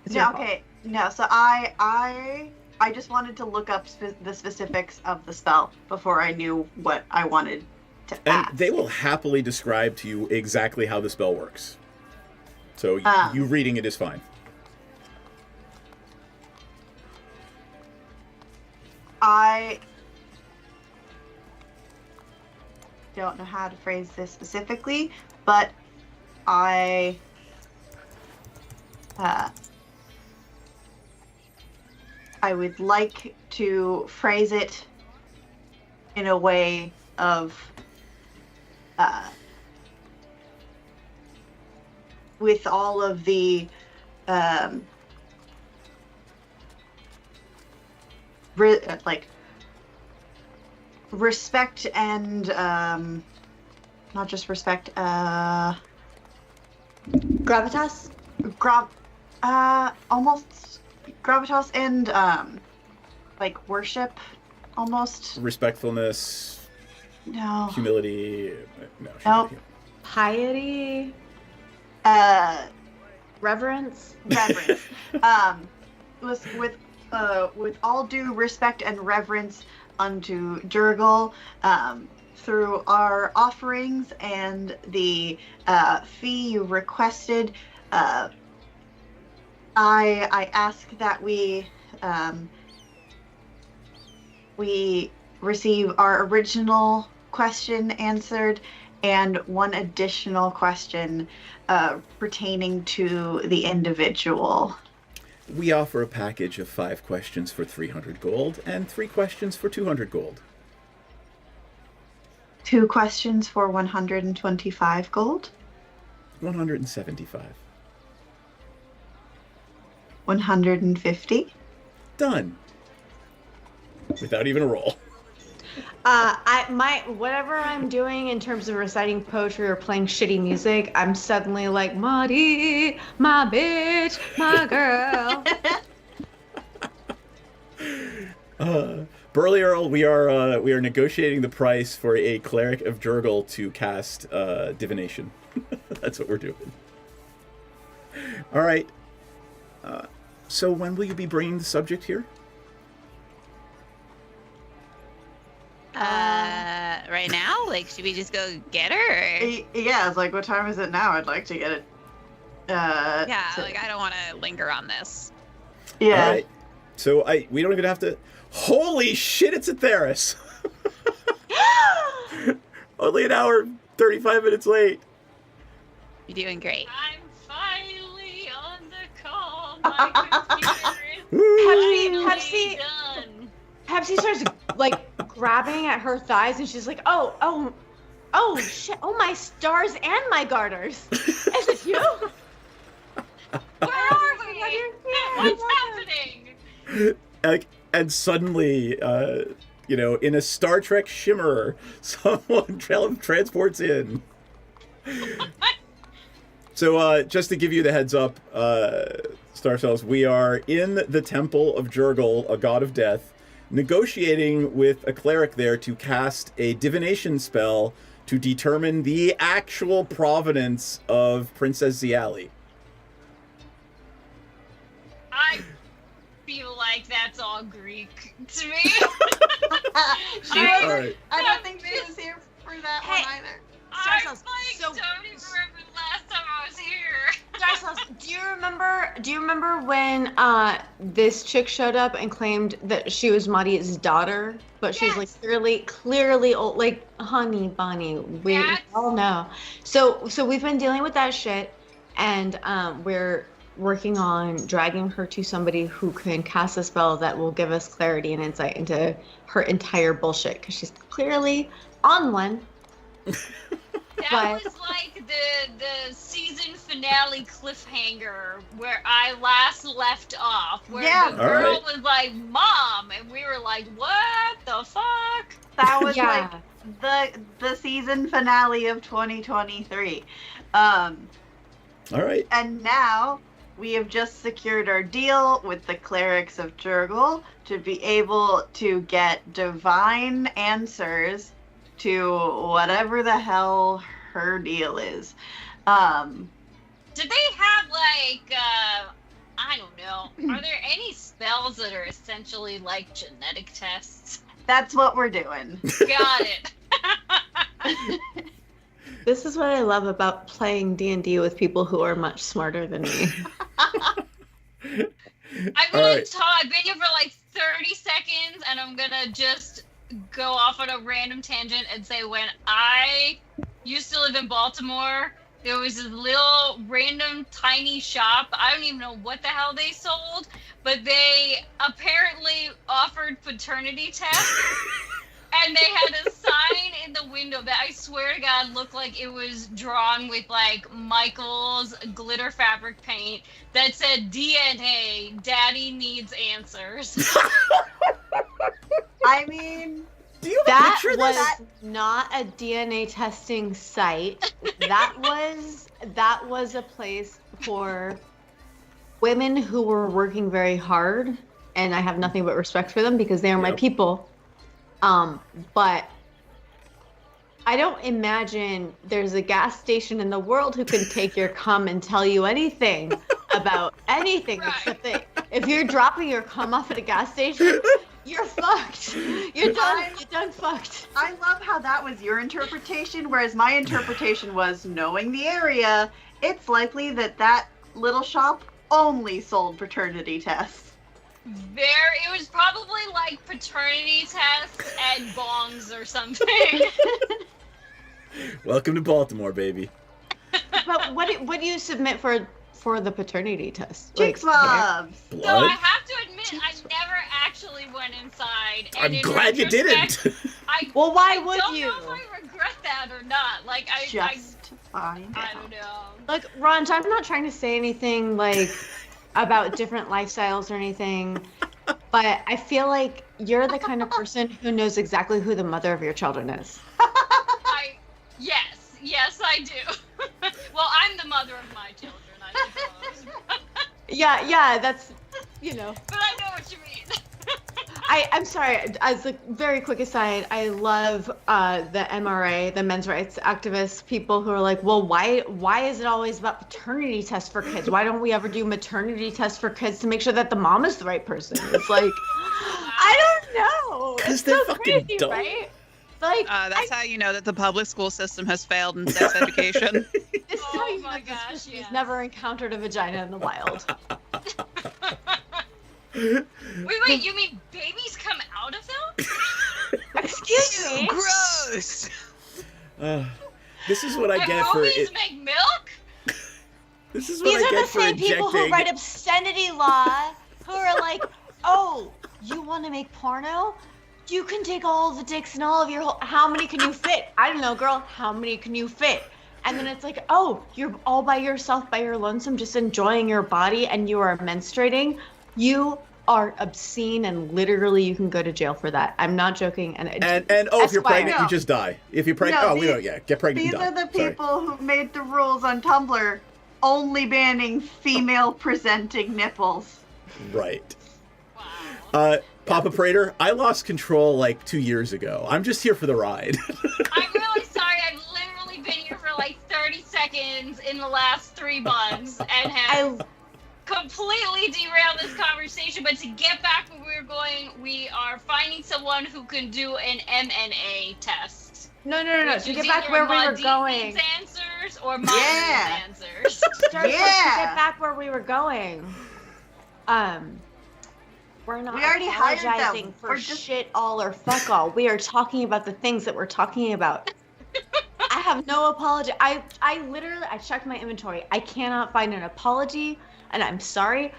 S4: Yeah, okay. No, so I just wanted to look up the specifics of the spell before I knew what I wanted to
S3: And
S4: ask.
S3: they will happily describe to you exactly how the spell works. So you reading it is fine.
S4: I don't know how to phrase this specifically, but I would like to phrase it in a way of with all of the respect and not just respect,
S15: gravitas,
S4: almost gravitas and like worship, almost
S3: Respectfulness.
S4: no
S3: Humility.
S4: no
S15: piety, reverence.
S4: With all due respect and reverence unto Jurgle, through our offerings and the fee you requested, I ask that we receive our original question answered and one additional question pertaining to the individual.
S3: We offer a package of 5 questions for 300 gold and 3 questions for 200 gold.
S4: 2 questions for 125 gold.
S3: 175.
S4: 150.
S3: Done. Without even a roll.
S15: Whatever I'm doing in terms of reciting poetry or playing shitty music, I'm suddenly like, Marty, my bitch, my girl.
S3: Burly Earl, we are negotiating the price for a cleric of Jurgle to cast divination. That's what we're doing. All right. So when will you be bringing the subject here?
S12: Right now? Like, should we just go get her? Or?
S4: Yeah, it's like, what time is it now? I'd like to get it.
S12: Like, I don't want to linger on this.
S4: Yeah.
S3: All right. So we don't even have to. Holy shit! It's a Theris. Only an hour, 35 minutes late.
S12: You're doing great.
S6: I'm finally on the call. My computer is finally done.
S15: Pepsi starts like grabbing at her thighs, and she's like, "Oh shit! Oh my stars and my garters! Is it you?
S6: Where are we? What's happening?
S3: And suddenly, in a Star Trek shimmer, someone transports in. So, just to give you the heads up, Star Cells, we are in the Temple of Jurgle, a god of death, negotiating with a cleric there to cast a divination spell to determine the actual provenance of Princess Ziali.
S6: I feel like that's all Greek to me.
S4: I don't think she was here for that one either.
S6: I don't even remember the last time I was here.
S15: Do you remember when this chick showed up and claimed that she was Mari's daughter, but she's like clearly old, like honey bunny. We all know. So we've been dealing with that shit, and we're working on dragging her to somebody who can cast a spell that will give us clarity and insight into her entire bullshit, because she's clearly on one.
S6: That was like the season finale cliffhanger where I last left off, where the girl was like, "Mom," and we were like, "What the fuck?"
S4: That was like the season finale of 2023. All
S3: right.
S4: And now we have just secured our deal with the clerics of Jurgle to be able to get divine answers to whatever the hell her deal is.
S6: Did they have like I don't know. Are there any spells that are essentially like genetic tests?
S4: That's what we're doing.
S6: Got it.
S15: This is what I love about playing D&D with people who are much smarter than me.
S6: I'm gonna talk. I've been here for like 30 seconds, and I'm gonna just go off on a random tangent and say when I used to live in Baltimore, there was this little random tiny shop. I don't even know what the hell they sold, but they apparently offered paternity tests. And they had a sign in the window that I swear to God looked like it was drawn with like Michael's glitter fabric paint that said DNA, Daddy needs answers.
S4: I mean,
S15: that was not a DNA testing site. That was a place for women who were working very hard, and I have nothing but respect for them because they are my people. But I don't imagine there's a gas station in the world who can take your cum and tell you anything about anything except that if you're dropping your cum off at a gas station, you're fucked. You're done fucked.
S4: I love how that was your interpretation, whereas my interpretation was, knowing the area, it's likely that little shop only sold paternity tests.
S6: It was probably like paternity tests and bongs or something.
S3: Welcome to Baltimore, baby.
S15: But what do you submit for the paternity test?
S4: Cheek swabs.
S3: Blood?
S6: So I have to admit, I never actually went inside. And
S3: I'm glad you didn't.
S15: Well, why would
S6: I
S15: you?
S6: don't know if I regret that or not. Like I don't know.
S15: Like, Ronj, I'm not trying to say anything like about different lifestyles or anything, but I feel like you're the kind of person who knows exactly who the mother of your children is.
S6: Yes, I do. Well, I'm the mother of my children, I suppose.
S15: Yeah, that's,
S6: But I know what you mean.
S15: I'm sorry, as a very quick aside, I love the MRA, the men's rights activists, people who are like, well, why is it always about paternity tests for kids? Why don't we ever do maternity tests for kids to make sure that the mom is the right person? It's like, I don't know. It's
S3: they're
S15: so
S3: fucking
S15: crazy,
S3: dumb.
S15: right? Like,
S17: that's how you know that the public school system has failed in sex education.
S15: This is how you know this person has never encountered a vagina in the wild.
S6: Wait, you mean babies come out of them?
S15: Excuse me?
S17: Gross!
S3: This is what I get for
S6: babies make milk?
S3: This is what
S15: These
S3: I
S15: are
S3: get
S15: the
S3: for
S15: same people who
S3: injecting.
S15: write obscenity law, who are like, oh, you want to make porno? You can take all the dicks and all of your how many can you fit? I don't know, girl, how many can you fit? And then it's like, oh, you're all by yourself, by your lonesome, just enjoying your body, and you are menstruating. You are obscene, and literally you can go to jail for that. I'm not joking. And
S3: if you're pregnant, you just die. If you're pregnant, get pregnant
S4: These
S3: and die.
S4: are the people who made the rules on Tumblr only banning female presenting nipples.
S3: Right. Papa Prater, I lost control like 2 years ago. I'm just here for the ride.
S6: I'm really sorry. I've literally been here for like 30 seconds in the last 3 months and have completely derailed this conversation. But to get back where we're going, we are finding someone who can do an MNA test.
S15: No. To get back where we were going.
S6: Answers or my answers.
S15: To get back where we were going. We're not
S4: We already hired them.
S15: apologizing for shit all or fuck all. We are talking about the things that we're talking about. I have no apology. I literally checked my inventory. I cannot find an apology, and I'm sorry.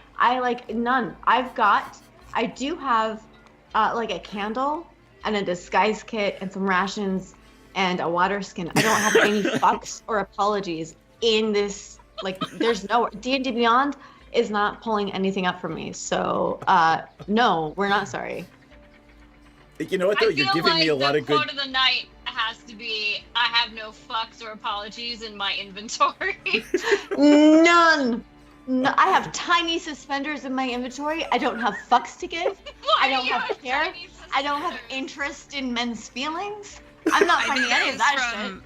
S15: None. I do have like a candle and a disguise kit and some rations and a water skin. I don't have any fucks or apologies in this. Like, there's no D&D Beyond is not pulling anything up for me. So, no, we're not sorry.
S3: You know what, though? You're giving me a lot of good...
S6: The quote of the night has to be, I have no fucks or apologies in my inventory.
S15: None. No, I have tiny suspenders in my inventory. I don't have fucks to give. I don't have care. I don't have interest in men's feelings. I'm not finding any of that shit.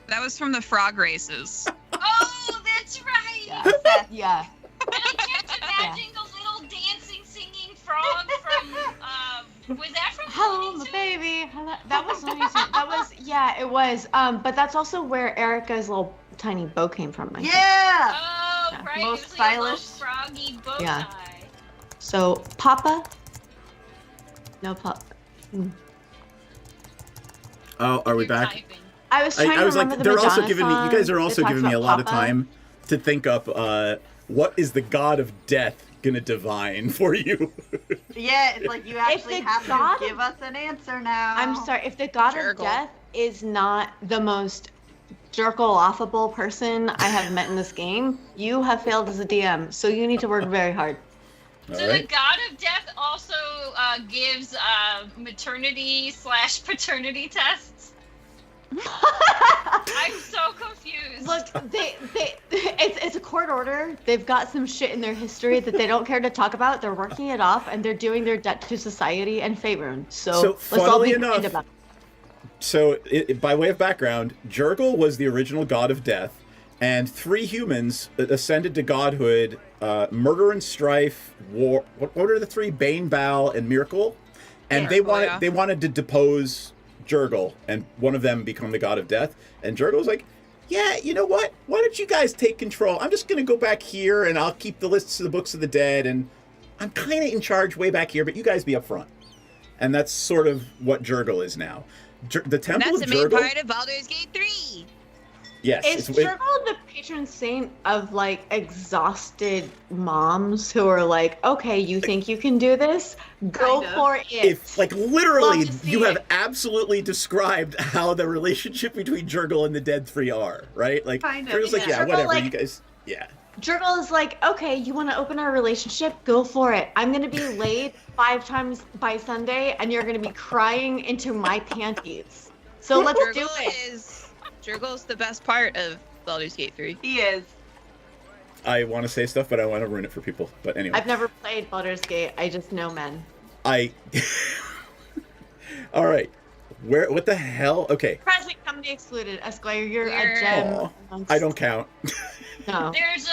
S17: That was from the frog races.
S6: Oh, that's right.
S15: Yeah.
S6: And I can't imagining the little dancing, singing frog from. Was that from?
S15: Hello, my baby. Hello. That was amazing. That was it was. But that's also where Erica's little tiny bow came from. I think.
S4: Yeah.
S6: Oh, right.
S4: Most
S6: it was
S4: stylish.
S6: Like a little froggy bow
S15: Yeah.
S6: tie.
S15: So Papa. No Papa.
S3: Oh, are we back?
S15: I was trying
S3: I
S15: to
S3: was
S15: remember
S3: like,
S15: the
S3: they're also
S15: Madonna
S3: giving me. You guys
S15: song
S3: are
S15: that
S3: also
S15: talks
S3: giving me a
S15: about
S3: lot of
S15: Papa.
S3: time to think up. What is the god of death gonna divine for you?
S4: Yeah, it's like you actually
S15: the
S4: have
S15: god
S4: to give us an answer now.
S15: I'm sorry, if the god of death is not the most jerkle-offable person I have met in this game, you have failed as a DM, so you need to work very hard.
S6: So the god of death also gives maternity/paternity tests. I'm so confused.
S15: Look, it's a court order. They've got some shit in their history that they don't care to talk about. They're working it off, and they're doing their debt to society and Faerun. So let's all be kind about it.
S3: So, by way of background, Jurgle was the original god of death, and 3 humans ascended to godhood: Murder and Strife, War. What are the 3? Bane, Baal, and Miracle. And they wanted to depose Jurgle, and one of them become the god of death. And Jurgle was like, "Yeah, you know what? Why don't you guys take control? I'm just gonna go back here, and I'll keep the lists of the books of the dead, and I'm kind of in charge way back here, but you guys be up front." And that's sort of what Jurgle is now. The Temple
S12: That's
S3: of
S12: the main
S3: Jurgle.
S12: part of Baldur's Gate 3.
S3: Yes.
S15: Is Jurgle the patron saint of like exhausted moms who are like, okay, you think you can do this? Go for it.
S3: If like literally,
S15: Love to see
S3: you have
S15: it.
S3: absolutely described how the relationship between Jurgle and the Dead 3 are, right? Like,
S15: Kind of,
S3: Jurgle's like,
S15: yeah.
S3: yeah,
S15: Jurgle,
S3: whatever,
S15: like-
S3: you guys, yeah.
S15: Jurgle is like, okay, you want to open our relationship? Go for it. I'm going to be laid 5 times by Sunday, and you're going to be crying into my panties. So let's do it.
S12: Jurgle's the best part of Baldur's Gate 3.
S4: He is.
S3: I want to say stuff, but I want to ruin it for people. But anyway,
S15: I've never played Baldur's Gate. I just know men.
S3: All right, what the hell? Okay,
S15: Present company excluded. Esquire, you're a gem.
S3: Aw, I don't count.
S15: No.
S6: There's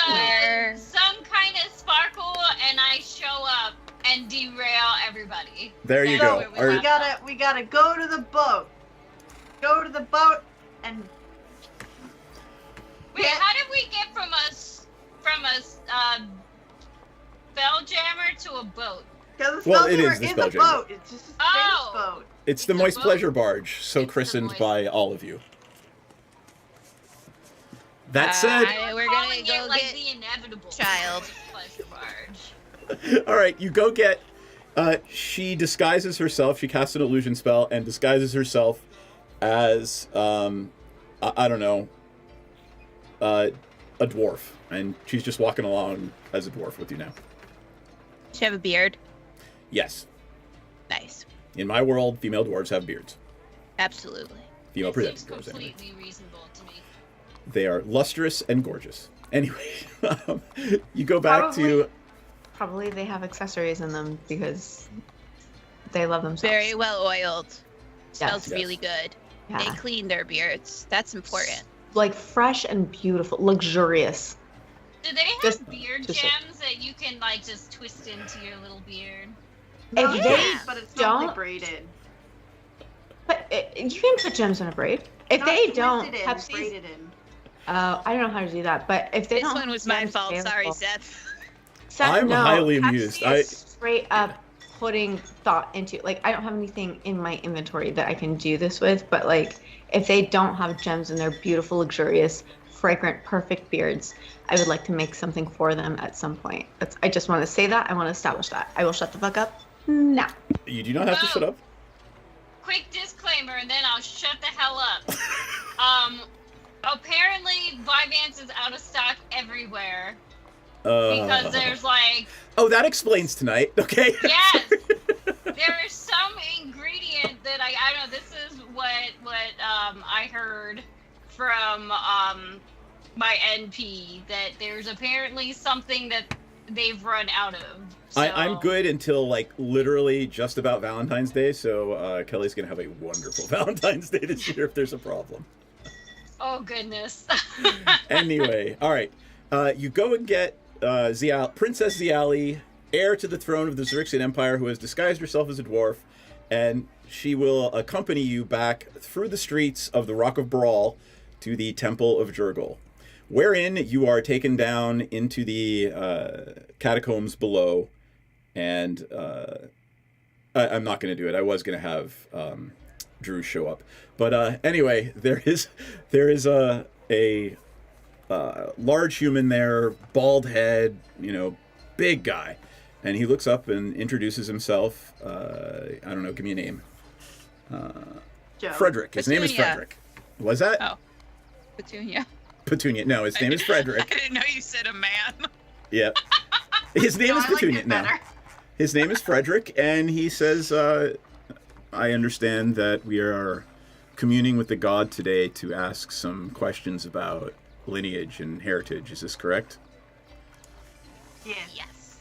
S6: some kind of sparkle, and I show up and derail everybody.
S3: There you
S4: So,
S3: go.
S4: we gotta go to the boat. Go to the boat and.
S6: Wait, how did we get from a Spelljammer to a boat?
S4: Because
S3: Well, it is the Spelljammer.
S4: boat. It's just a space boat.
S3: It's the Moist Pleasure Barge, so christened by all of you. That said,
S12: We're gonna go
S6: like
S12: get
S6: the inevitable
S12: child.
S6: Pleasure barge.
S3: all right, you go get. She disguises herself. She casts an illusion spell and disguises herself as I don't know, a dwarf, and she's just walking along as a dwarf with you now.
S12: Does she have a beard?
S3: Yes.
S12: Nice.
S3: In my world, female dwarves have beards.
S12: Absolutely.
S3: Female presenting dwarves, anyway.
S6: Completely reasonable to me.
S3: They are lustrous and gorgeous. Anyway, you go back to.
S15: Probably they have accessories in them because they love themselves.
S12: Very well oiled. Smells
S15: Yes.
S12: really good.
S15: Yeah.
S12: They clean their beards. That's important.
S15: Like fresh and beautiful, luxurious.
S6: Do they have
S15: Just-
S6: beard
S15: just
S6: gems that you can like just twist into your little beard?
S15: If they
S4: but it's
S15: don't-
S4: normally braided.
S15: But you can put gems in a braid. If
S4: Not
S15: they
S4: twisted
S15: don't,
S4: in,
S15: Pepsi's.
S4: braided in.
S15: I don't know how to do that. But if they
S12: This
S15: don't,
S12: one
S15: have
S12: was my
S15: gems
S12: fault. Sorry,
S15: available-
S12: Seth.
S15: Seth,
S3: I'm
S15: no,
S3: highly
S15: Pepsi
S3: amused.
S15: is straight up putting thought into. Like, I don't have anything in my inventory that I can do this with. But like, if they don't have gems in their beautiful, luxurious, fragrant, perfect beards, I would like to make something for them at some point. I just want to say that. I want to establish that. I will shut the fuck up now.
S3: You do not have to shut up.
S6: Quick disclaimer, and then I'll shut the hell up. Apparently, Vyvanse is out of stock everywhere because there's like
S3: Oh, that explains tonight. Okay.
S6: yes, there is some ingredient that I don't know. This is what I heard from my NP that there's apparently something that they've run out of. So.
S3: I'm good until like literally just about Valentine's Day, so Kelly's gonna have a wonderful Valentine's Day this year if there's a problem.
S6: Oh goodness.
S3: Anyway, all right, you go and get Princess Ziali, heir to the throne of the Zyrixian Empire, who has disguised herself as a dwarf, and she will accompany you back through the streets of the Rock of Brawl to the Temple of Jurgle, wherein you are taken down into the catacombs below, and I'm not going to do it. I was going to have Drew show up, but anyway, there is a large human there, bald head, big guy, and he looks up and introduces himself. I don't know, give me a name.
S4: Joe.
S3: Frederick. His name is
S17: Petunia.
S3: Frederick. Was that?
S17: Oh. Petunia.
S3: Petunia. No, his name is Frederick.
S17: I didn't know you said a man.
S3: Yeah. His name is
S4: I liked
S3: Petunia.
S4: it
S3: No.
S4: better.
S3: His name is Frederick, and he says, I understand that we are communing with the god today to ask some questions about lineage and heritage. Is this correct?
S9: Yes.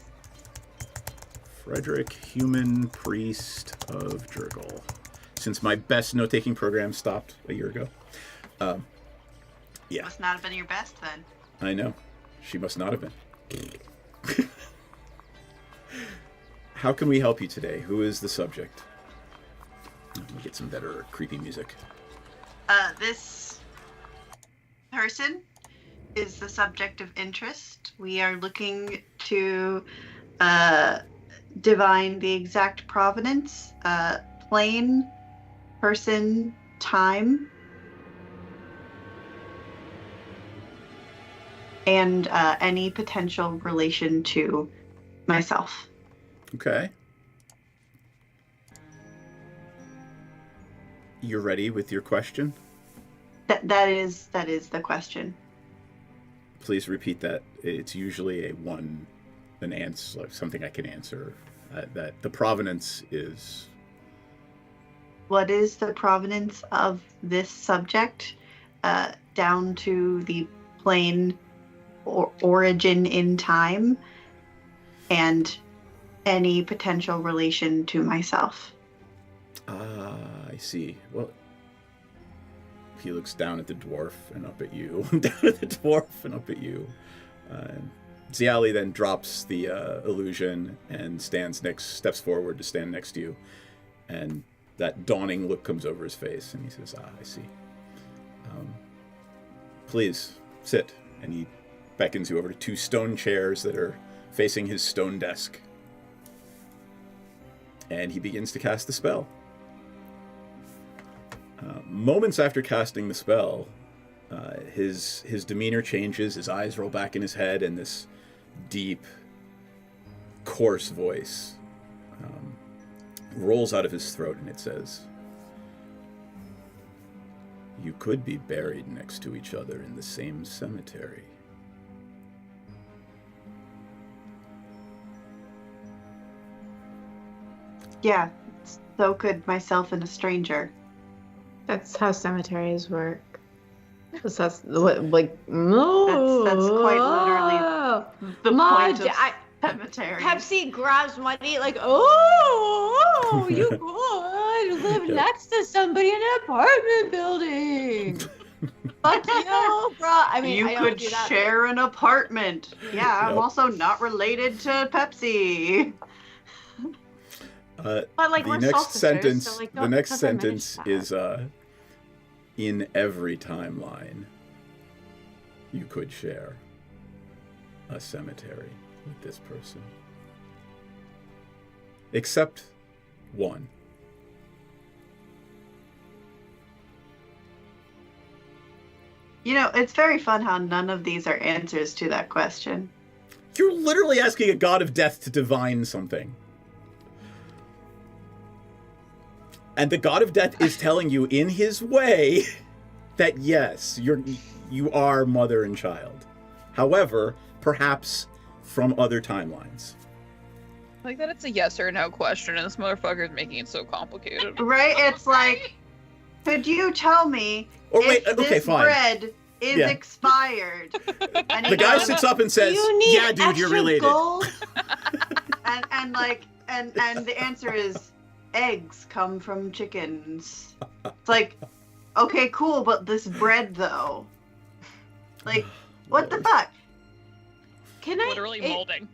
S3: Frederick, human priest of Jurgle. Since my best note-taking program stopped a year ago. Yeah.
S4: Must not have been your best then.
S3: I know. She must not have been. How can we help you today? Who is the subject? Let me get some better creepy music.
S4: This person is the subject of interest. We are looking to divine the exact provenance, plane, person, time, and any potential relation to myself.
S3: Okay. You're ready with your question?
S4: That is the question.
S3: Please repeat that. It's usually an answer, like something I can answer. That the provenance is.
S4: What is the provenance of this subject, down to the plane or origin in time, and any potential relation to myself?
S3: I see. Well, he looks down at the dwarf and up at you. Down at the dwarf and up at you. Ziali then drops the illusion and steps forward to stand next to you. And that dawning look comes over his face, and he says, I see. Please, sit. And he beckons you over to 2 stone chairs that are facing his stone desk. And he begins to cast the spell. Moments after casting the spell, his demeanor changes, his eyes roll back in his head, and this deep, coarse voice rolls out of his throat, and it says, "You could be buried next to each other in the same cemetery."
S4: Yeah, so could myself and a stranger.
S15: That's how cemeteries work. That's no.
S4: That's quite literally the point of cemetery.
S15: Pepsi grabs Muddy like, oh, you could live next to somebody in an apartment building. Fuck you, bro. I mean,
S4: you
S15: I don't
S4: could
S15: do that,
S4: share an apartment. Yeah, I'm
S3: Nope.
S4: also not related to Pepsi.
S15: But, like,
S3: the
S15: we're
S3: next
S15: soul sisters,
S3: sentence,
S15: so, like,
S3: the
S15: don't
S3: next
S15: cut them into
S3: sentence
S15: that.
S3: is, in every timeline, you could share a cemetery with this person, except one.
S4: You know, it's very fun how none of these are answers to that question.
S3: You're literally asking a god of death to divine something. And the god of death is telling you in his way that yes, you are mother and child. However, perhaps from other timelines.
S17: I like that it's a yes or no question, and this motherfucker is making it so complicated.
S4: Right? It's like, could you tell me
S3: Or
S4: if
S3: wait, okay,
S4: this
S3: fine.
S4: bread is
S3: Yeah.
S4: expired? And he
S3: The guy
S4: goes,
S3: sits up and says,
S15: You need
S3: "Yeah, dude, you're
S15: extra
S3: related."
S15: gold?
S4: and the answer is eggs come from chickens. It's like, okay, cool, but this bread though, like, what the fuck?
S15: Can I
S17: literally molding.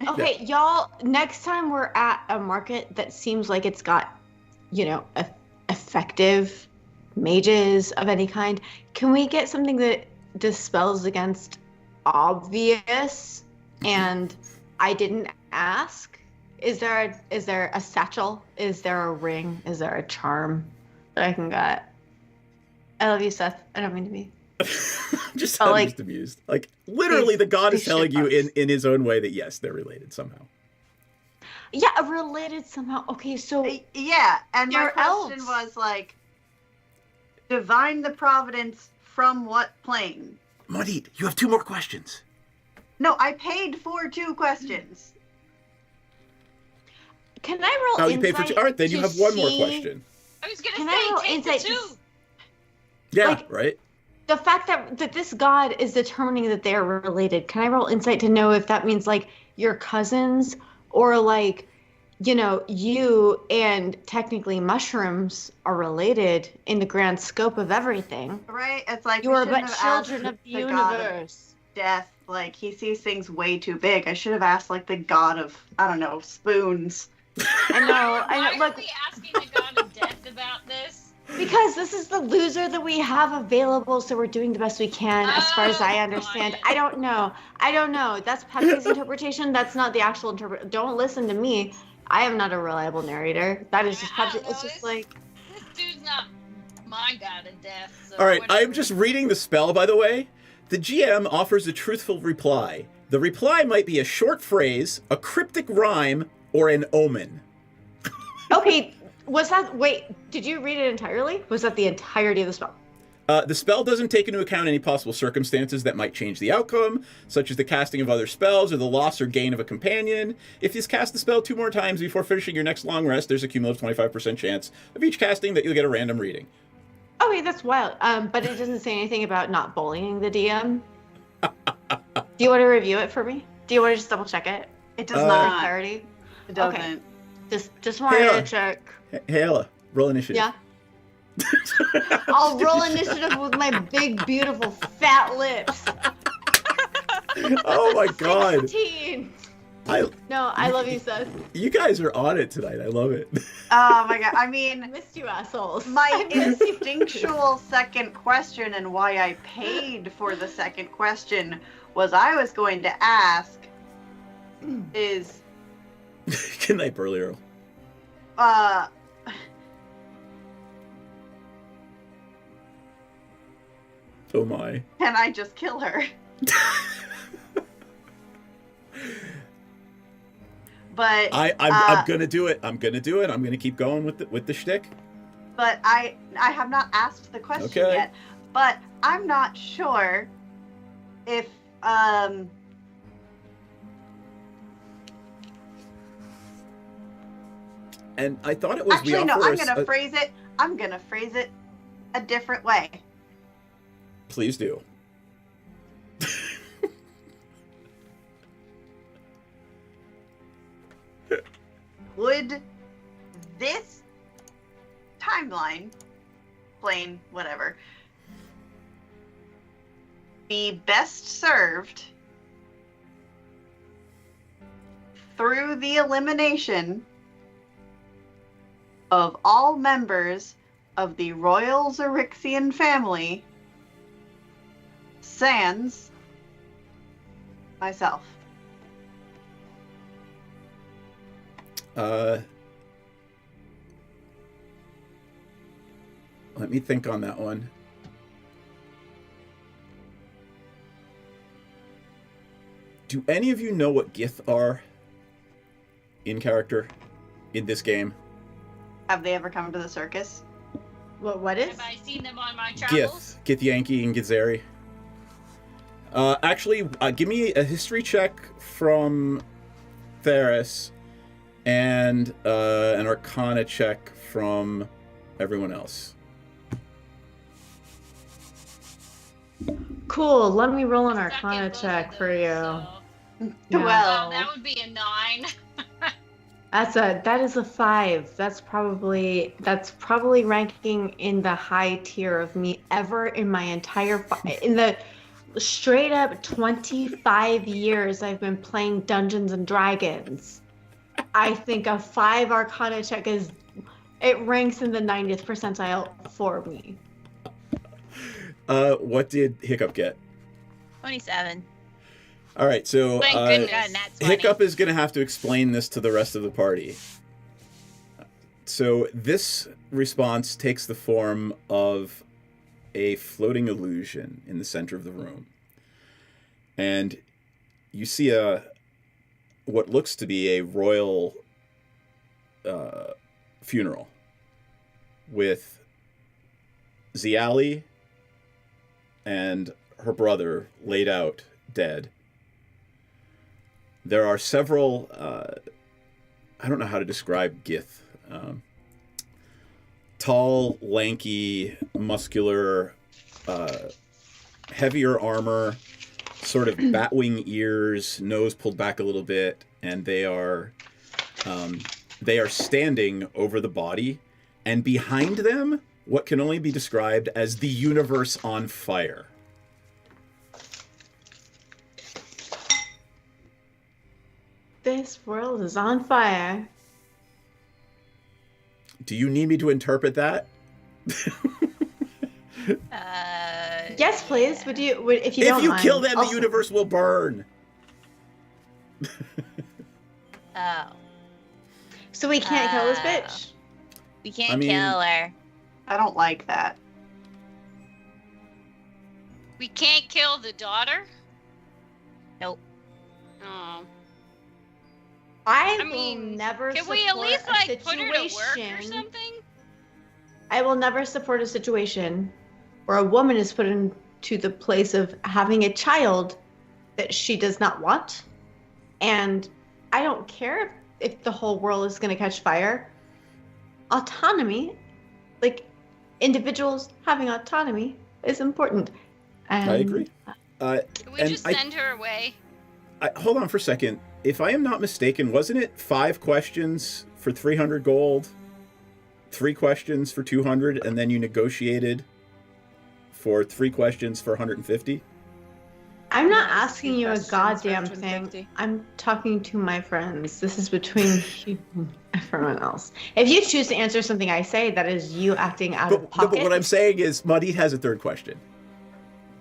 S15: Okay, y'all, next time we're at a market that seems like it's got, effective mages of any kind, can we get something that dispels against obvious and I didn't ask? Is there a satchel? Is there a ring? Is there a charm that I can get? I love you, Seth. I don't mean to be.
S3: I'm just amused. Like, literally, the god is telling you in his own way that yes, they're related somehow.
S15: Yeah, related somehow. Okay, so
S4: yeah, and my
S15: they're
S4: question
S15: elves.
S4: was like, divine the providence from what plane?
S3: Modit, you have 2 more questions.
S4: No, I paid for 2 questions.
S15: Can I roll
S3: Oh, you paid for 2. All right, then you have 1 more question.
S6: I was gonna
S15: Can
S6: say,
S15: I roll
S6: take
S15: insight
S6: the
S15: to
S6: 2.
S3: Yeah, right?
S15: The fact that this god is determining that they're related, can I roll insight to know if that means like your cousins or like, you and technically mushrooms are related in the grand scope of everything?
S4: Right? It's like
S15: You
S4: we
S15: are
S4: shouldn't
S15: but
S4: have
S15: children
S4: asked
S15: of the
S4: god
S15: universe.
S4: Death, like he sees things way too big. I should have asked like the god of, I don't know, spoons.
S15: I know.
S6: Why
S15: Look,
S6: are we asking the god of death about this?
S15: because this is the loser that we have available, so we're doing the best we can, as far as I understand. I don't know. That's Pepsi's interpretation. That's not the actual interpretation. Don't listen to me. I am not a reliable narrator. That is just Pepsi. It's just like...
S6: This dude's not my god of death. So
S3: All right,
S6: whatever.
S3: I'm just reading the spell, by the way. The GM offers a truthful reply. The reply might be a short phrase, a cryptic rhyme, or an omen.
S15: Okay, wait, did you read it entirely? Was that the entirety of the spell?
S3: The spell doesn't take into account any possible circumstances that might change the outcome, such as the casting of other spells or the loss or gain of a companion. If you cast the spell 2 more times before finishing your next long rest, there's a cumulative 25% chance of each casting that you'll get a random reading.
S15: Okay, that's wild. But it doesn't say anything about not bullying the DM. Do you want to review it for me? Do you want to just double check it?
S4: It does not.
S15: For clarity?
S4: It doesn't.
S15: Okay. Just wanted to check.
S3: Hey, Ella, roll initiative.
S15: Yeah. I'll roll initiative with my big, beautiful, fat lips.
S3: Oh my god.
S15: 16.
S3: I
S15: love you, Seth.
S3: You guys are on it tonight. I love it.
S4: Oh my god. I mean,
S15: missed you, assholes.
S4: My instinctual second question and why I paid for the second question was I was going to ask is
S3: Good night, Burly Earl. Oh my.
S4: Can I just kill her? But
S3: I'm gonna do it. I'm gonna keep going with the shtick.
S4: But I have not asked the question yet. But I'm not sure if
S3: And I thought it was
S4: actually no. I'm gonna phrase it. I'm gonna phrase it a different way.
S3: Please do.
S4: Would this timeline, plane, whatever, be best served through the elimination of all members of the Royal Xerixian family, sans myself?
S3: Let me think on that one. Do any of you know what Gith are in character in this game?
S4: Have they ever come to the circus?
S15: What is?
S6: Have I seen them on my travels?
S3: Gith Yankee and Githzeri. Actually, give me a history check from Theris and an Arcana check from everyone else.
S15: Cool. Let me roll an Arcana check for you.
S4: Well,
S6: that would be a 9.
S15: That is a 5. That's probably ranking in the high tier of me ever in my entire straight up 25 years I've been playing Dungeons and Dragons. I think a 5 Arcana check it ranks in the 90th percentile for me.
S3: What did Hiccup get?
S12: 27.
S3: All right, so
S12: Thank goodness.
S3: Hiccup is going to have to explain this to the rest of the party. So this response takes the form of a floating illusion in the center of the room. And you see what looks to be a royal funeral with Ziali and her brother laid out dead. There are several, I don't know how to describe Gith. Tall, lanky, muscular, heavier armor, sort of batwing ears, nose pulled back a little bit, and they are standing over the body, and behind them, what can only be described as the universe on fire.
S15: This world is on fire.
S3: Do you need me to interpret that?
S15: Yes, please. Would you? If you
S3: If
S15: don't
S3: you
S15: mind.
S3: kill them,
S15: Also-
S3: the universe will burn.
S12: Oh.
S15: So we can't kill this bitch.
S12: We can't
S3: I mean-
S12: kill her.
S4: I don't like that.
S6: We can't kill the daughter?
S12: Nope.
S6: Oh.
S15: I
S6: mean,
S15: will never
S6: Can
S15: support
S6: we at least,
S15: a
S6: like, put her to work or
S15: situation-
S6: something?
S15: I will never support a situation where a woman is put into the place of having a child that she does not want. And I don't care if the whole world is going to catch fire. Autonomy, like individuals having autonomy, is important. And
S3: I agree.
S6: Can we
S3: and
S6: just send her away?
S3: Hold on for a second. If I am not mistaken, wasn't it 5 questions for 300 gold, 3 questions for 200, and then you negotiated for 3 questions for 150?
S15: I'm not asking you a
S17: questions,
S15: goddamn
S17: 150.
S15: thing. I'm talking to my friends. This is between you and everyone else. If you choose to answer something I say, that is you acting out of
S3: No,
S15: pocket.
S3: but what I'm saying is, Muddy has a 3rd question.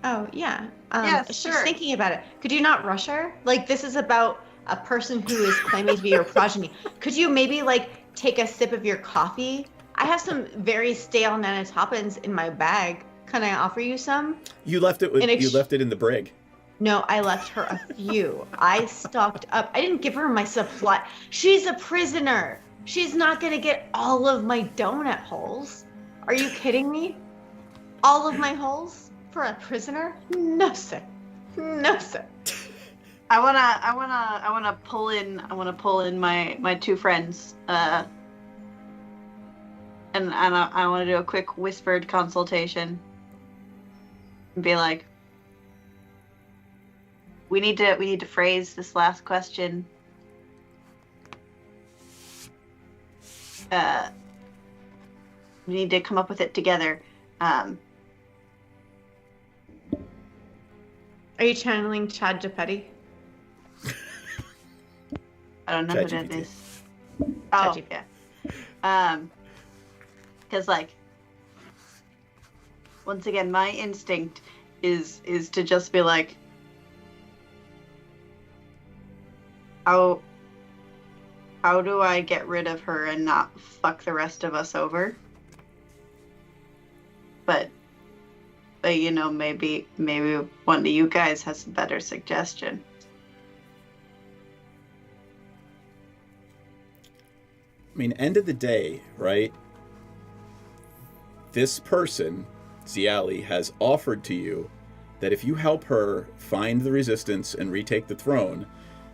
S15: Oh, yeah.
S4: Yeah,
S15: she's
S4: sure.
S15: thinking about it. Could you not rush her? Like, this is about a person who is claiming to be your progeny. Could you maybe, like, take a sip of your coffee? I have some very stale Nana Toppins in my bag. Can I offer you some?
S3: You left it in the brig.
S15: No, I left her a few. I stocked up. I didn't give her my supply. She's a prisoner. She's not going to get all of my donut holes. Are you kidding me? All of my holes for a prisoner? No, sir. No, sir.
S4: I wanna pull in my 2 friends. And I want to do a quick whispered consultation. And be like, we need to phrase this last question. We need to come up with it together.
S15: Are you channeling Chad Gepetti?
S4: I don't know who that
S3: ChatGPT.
S4: is. Oh, yeah. Because, like, once again, my instinct is to just be like, how do I get rid of her and not fuck the rest of us over? But you know, maybe one of you guys has a better suggestion.
S3: I mean, end of the day, right? This person, Ziali, has offered to you that if you help her find the resistance and retake the throne,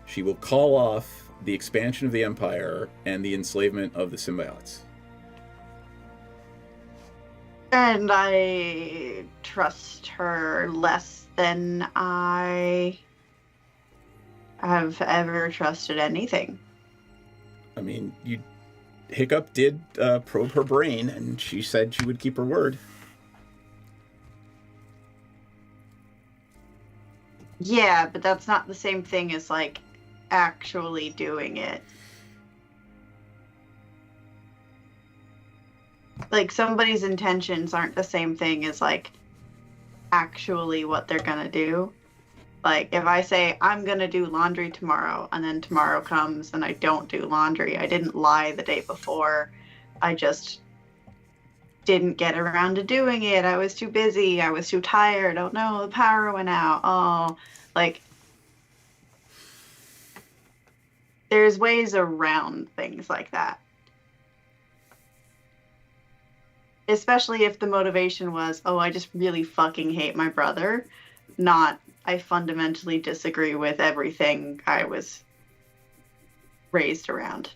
S3: she will call off the expansion of the Empire and the enslavement of the symbiotes.
S4: And I trust her less than I have ever trusted anything.
S3: I mean, Hiccup did probe her brain, and she said she would keep her word.
S4: Yeah, but that's not the same thing as, like, actually doing it. Like, somebody's intentions aren't the same thing as, like, actually what they're gonna do. Like, if I say, I'm gonna do laundry tomorrow, and then tomorrow comes and I don't do laundry, I didn't lie the day before. I just didn't get around to doing it. I was too busy. I was too tired. Oh no, the power went out. Oh, like, there's ways around things like that. Especially if the motivation was, oh, I just really fucking hate my brother, not, I fundamentally disagree with everything I was raised around.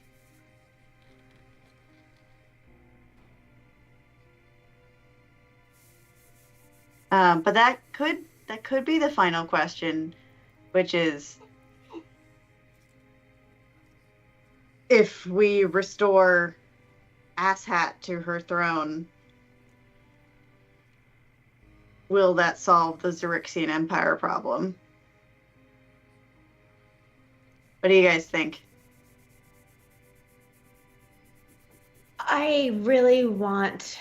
S4: But that could be the final question, which is, if we restore Asshat to her throne, will that solve the Xerixian Empire problem? What do you guys think?
S15: I really want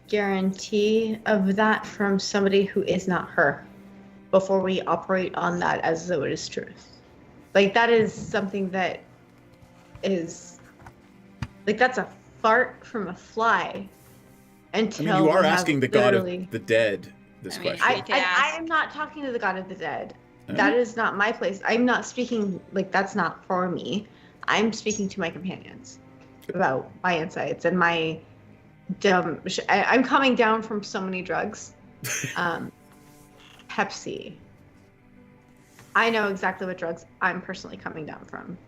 S15: guarantee of that from somebody who is not her before we operate on that as though it is truth. Like, that is something that is, like, that's a fart from a fly. Until
S3: I mean, you are
S15: we have
S3: asking the god of
S15: literally-
S3: the dead this question.
S15: I am not talking to the god of the dead. That is not my place. I'm not speaking, like, that's not for me. I'm speaking to my companions about my insights and my dumb. I'm coming down from so many drugs. Pepsi. I know exactly what drugs I'm personally coming down from.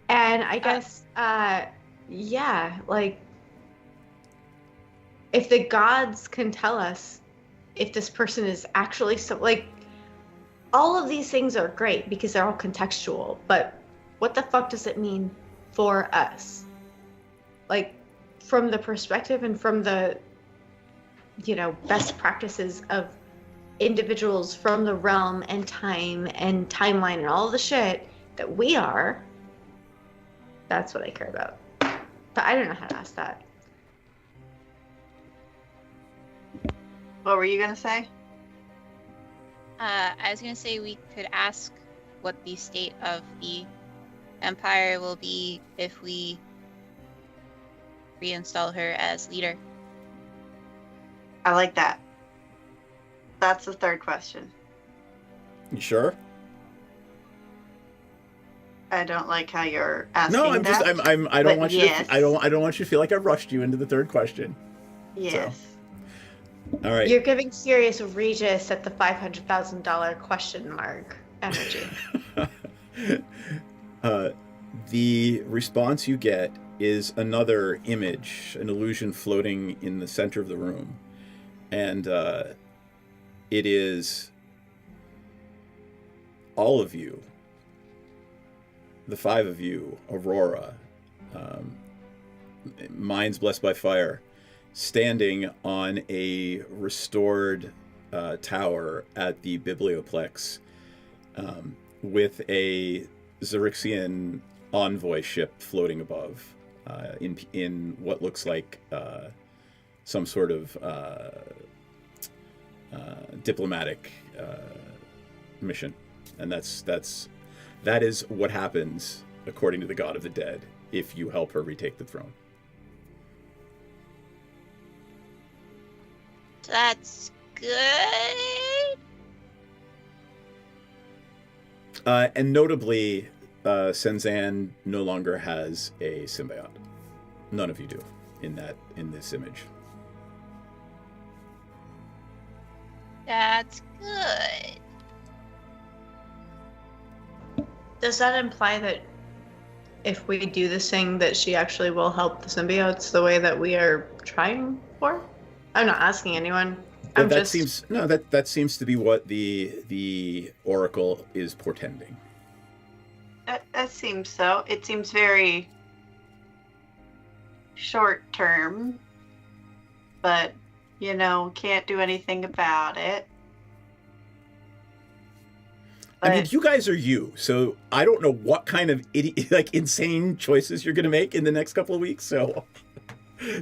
S15: And I guess, yeah, like, if the gods can tell us if this person is actually so, like, all of these things are great because they're all contextual, but what the fuck does it mean for us? Like, from the perspective and from the, you know, best practices of individuals from the realm and time and timeline and all the shit that we are, that's what I care about. But I don't know how to ask that.
S4: What were you gonna say?
S12: I was gonna say we could ask what the state of the Empire will be if we reinstall her as leader.
S4: I like that. That's the third question.
S3: You sure?
S4: I don't like how you're asking
S3: No, I'm
S4: that.
S3: just I don't
S4: but
S3: want you
S4: yes.
S3: to, I don't want you to feel like I rushed you into the third question.
S4: Yes.
S3: So. All right.
S15: You're giving Sirius Regis at the $500,000 question mark energy.
S3: The response you get is another image, an illusion floating in the center of the room. And it is all of you, the five of you, Aurora, minds blessed by fire, standing on a restored tower at the Biblioplex with a Xerixian envoy ship floating above in what looks like some sort of diplomatic mission. And that is what happens, according to the god of the dead, if you help her retake the throne.
S12: That's good.
S3: And notably, Senzan no longer has a symbiote. None of you do in this image.
S12: That's good.
S15: Does that imply that if we do this thing that she actually will help the symbiotes the way that we are trying for? I'm not asking anyone.
S3: That seems to be what the Oracle is portending.
S4: That seems so. It seems very short term, but, you know, can't do anything about it.
S3: I mean, you guys are you, so I don't know what kind of insane choices you're going to make in the next couple of weeks. So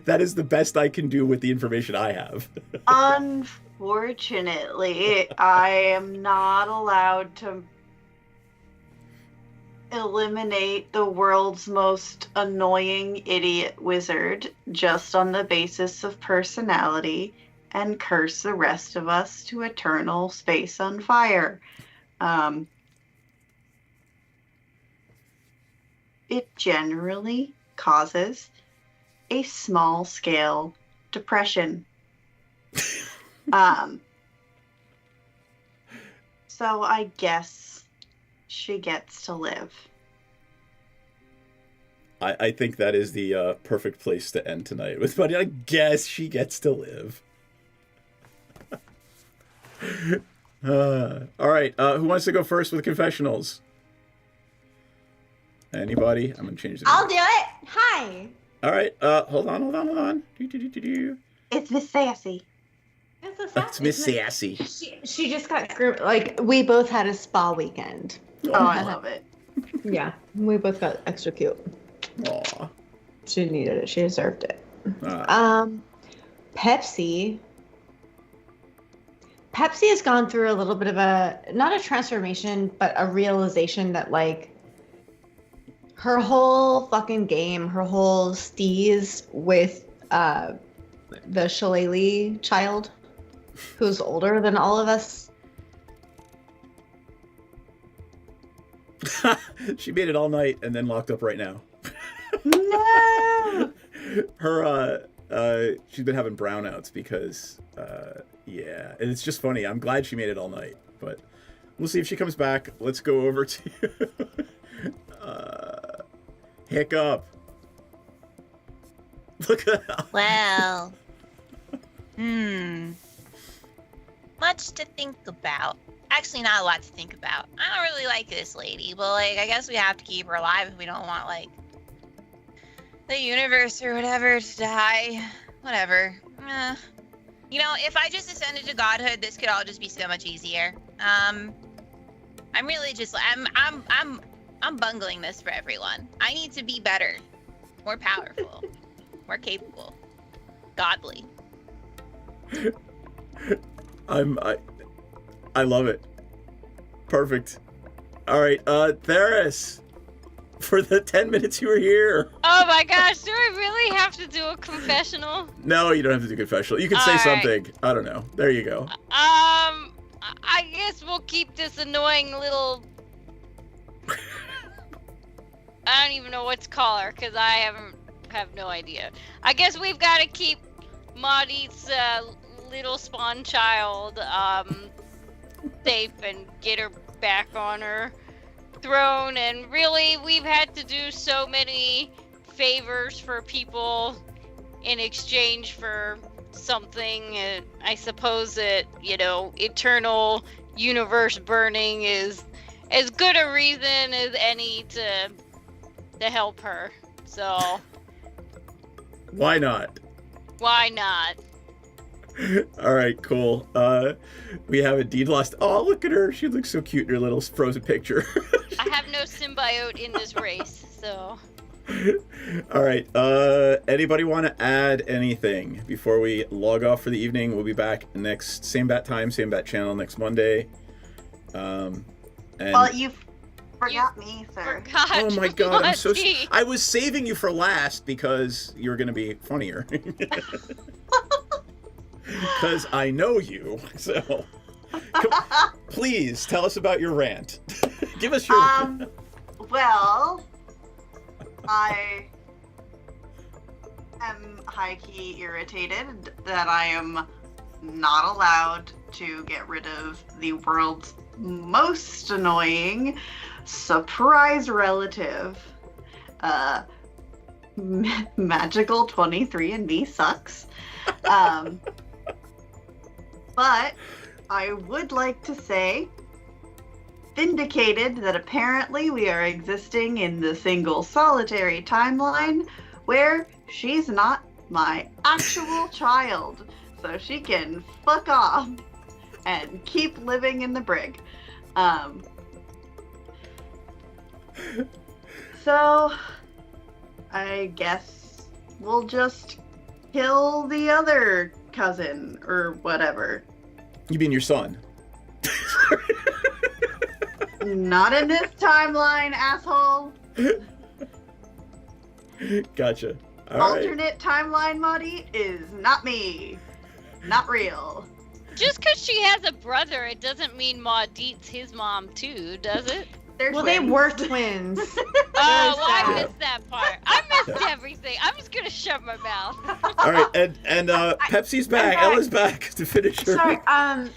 S3: that is the best I can do with the information I have.
S4: Unfortunately, I am not allowed to eliminate the world's most annoying idiot wizard just on the basis of personality and curse the rest of us to eternal space on fire. It generally causes a small scale depression. So I guess she gets to live.
S3: I think that is the perfect place to end tonight with, but I guess she gets to live. All right, who wants to go first with confessionals? Anybody? I'm gonna change the
S15: I'll do it. Hi.
S3: All right, hold on.
S4: It's Miss Sassy.
S3: It's Miss Sassy.
S15: She just got groomed. Like, we both had a spa weekend.
S4: Oh, I love it.
S15: Yeah, we both got extra cute.
S3: Aw.
S15: She needed it. She deserved it.
S3: Ah.
S15: Pepsi has gone through a little bit of not a transformation, but a realization that, like, her whole fucking game, her whole steez with the Shillelagh child, who's older than all of us.
S3: She made it all night and then locked up right now.
S15: No!
S3: Her, she's been having brownouts because, yeah. And it's just funny. I'm glad she made it all night, but we'll see if she comes back. Let's go over to Hiccup. Look at that.
S12: Well, much to think about. Actually, not a lot to think about. I don't really like this lady, but, like, I guess we have to keep her alive if we don't want, like, the universe or whatever to die. Whatever. You know, if I just ascended to godhood, this could all just be so much easier. I'm really just, I'm bungling this for everyone. I need to be better, more powerful, more capable, godly.
S3: I love it. Perfect. All right, Theris, for the 10 minutes you were here.
S6: Oh my gosh, do I really have to do a confessional?
S3: No, you don't have to do confessional. You can say something. I don't know. There you go.
S6: I guess we'll keep this annoying little... I don't even know what to call her, because I have no idea. I guess we've got to keep Maudie's little spawn child safe and get her back on her throne. And really, we've had to do so many favors for people in exchange for something. I suppose that, you know, eternal universe burning is as good a reason as any to help her. So
S3: why not?
S6: Why not?
S3: All right, cool. We have Indeed lost. Oh, look at her. She looks so cute in her little frozen picture.
S6: I have no symbiote in this race, so.
S3: All right. Anybody want to add anything before we log off for the evening? We'll be back next same bat time, same bat channel next Monday. And
S4: well, you forgot me, sir.
S3: Oh my God! I'm so. I was saving you for last because you were going to be funnier. Because I know you, so please tell us about your rant. Give us your.
S4: Well, I am high-key irritated that I am not allowed to get rid of the world's most annoying surprise relative. Magical 23andMe sucks. But I would like to say, vindicated that apparently we are existing in the single solitary timeline where she's not my actual child. So she can fuck off and keep living in the brig. So, I guess we'll just kill the other cousin or whatever.
S3: You mean your son?
S4: Not in this timeline, asshole.
S3: Gotcha. All right.
S4: Alternate timeline, Muddy, is not me. Not real.
S6: Just because she has a brother, it doesn't mean Maud Diet's his mom too, does it?
S15: Well, they were twins.
S6: Oh, well, I missed that part. I missed everything. I'm just gonna shut my mouth.
S3: All right, and Pepsi's back. Ella's back to finish her.
S15: Sorry,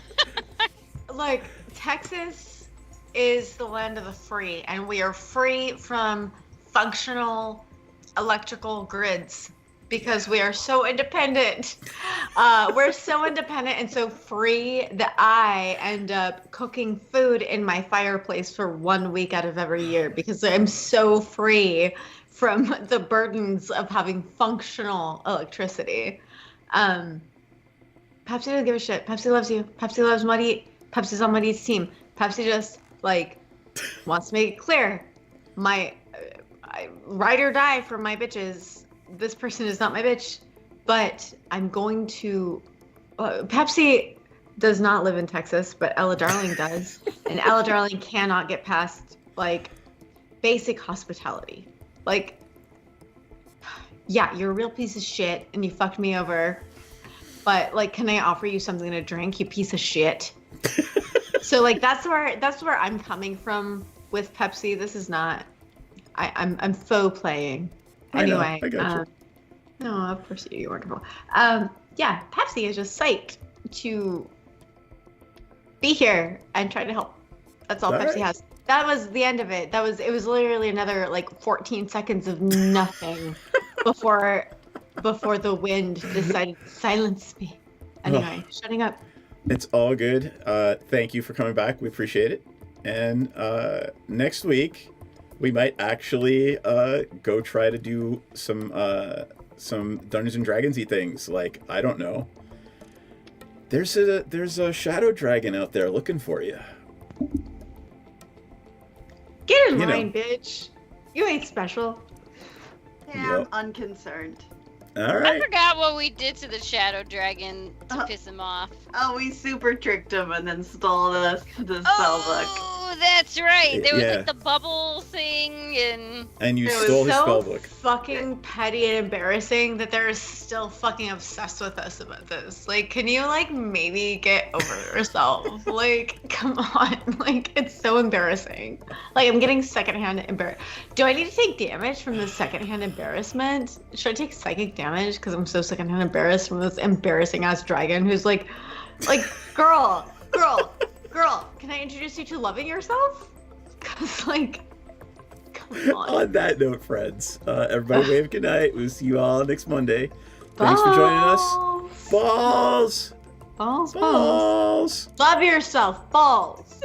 S15: like Texas is the land of the free, and we are free from functional electrical grids because we are so independent. We're so independent and so free that I end up cooking food in my fireplace for 1 week out of every year because I'm so free from the burdens of having functional electricity. Pepsi doesn't give a shit. Pepsi loves you. Pepsi loves Muddy. Pepsi's on Muddy's team. Pepsi just wants to make it clear. I ride or die for my bitches. This person is not my bitch, but I'm going to. Pepsi does not live in Texas, but Ella Darling does, and Ella Darling cannot get past basic hospitality. Yeah, you're a real piece of shit, and you fucked me over. But can I offer you something to drink, you piece of shit? So that's where I'm coming from with Pepsi. This is not. I'm faux playing. Anyway,
S3: I got you.
S15: No, of course you're wonderful. Yeah, Pepsi is just psyched to be here and try to help. That's all Pepsi has. That was the end of it. It was literally another 14 seconds of nothing before the wind decided to silence me. Anyway, shutting up.
S3: It's all good. Thank you for coming back. We appreciate it. And next week, we might actually go try to do some Dungeons and Dragons-y things. I don't know. There's a shadow dragon out there looking for you.
S15: Get in line, bitch. You ain't special.
S4: Yeah, I'm unconcerned.
S3: All right.
S6: I forgot what we did to the shadow dragon to piss him off.
S4: Oh, we super tricked him and then stole the spellbook.
S6: Oh, that's right. There was
S3: Yeah.
S6: the bubble thing
S3: And you
S15: It
S3: stole
S15: was
S3: his
S15: so
S3: spellbook.
S15: fucking petty and embarrassing that they're still fucking obsessed with us about this. Can you maybe get over yourself? Come on. It's so embarrassing. I'm getting secondhand embarrassed. Do I need to take damage from this secondhand embarrassment? Should I take psychic damage because I'm so secondhand embarrassed from this embarrassing ass dragon who's girl, can I introduce you to loving yourself? Because come on.
S3: On that note, friends, everybody wave good night. We'll see you all next Monday. Thanks for joining us. Balls.
S15: Balls. Love yourself. Balls.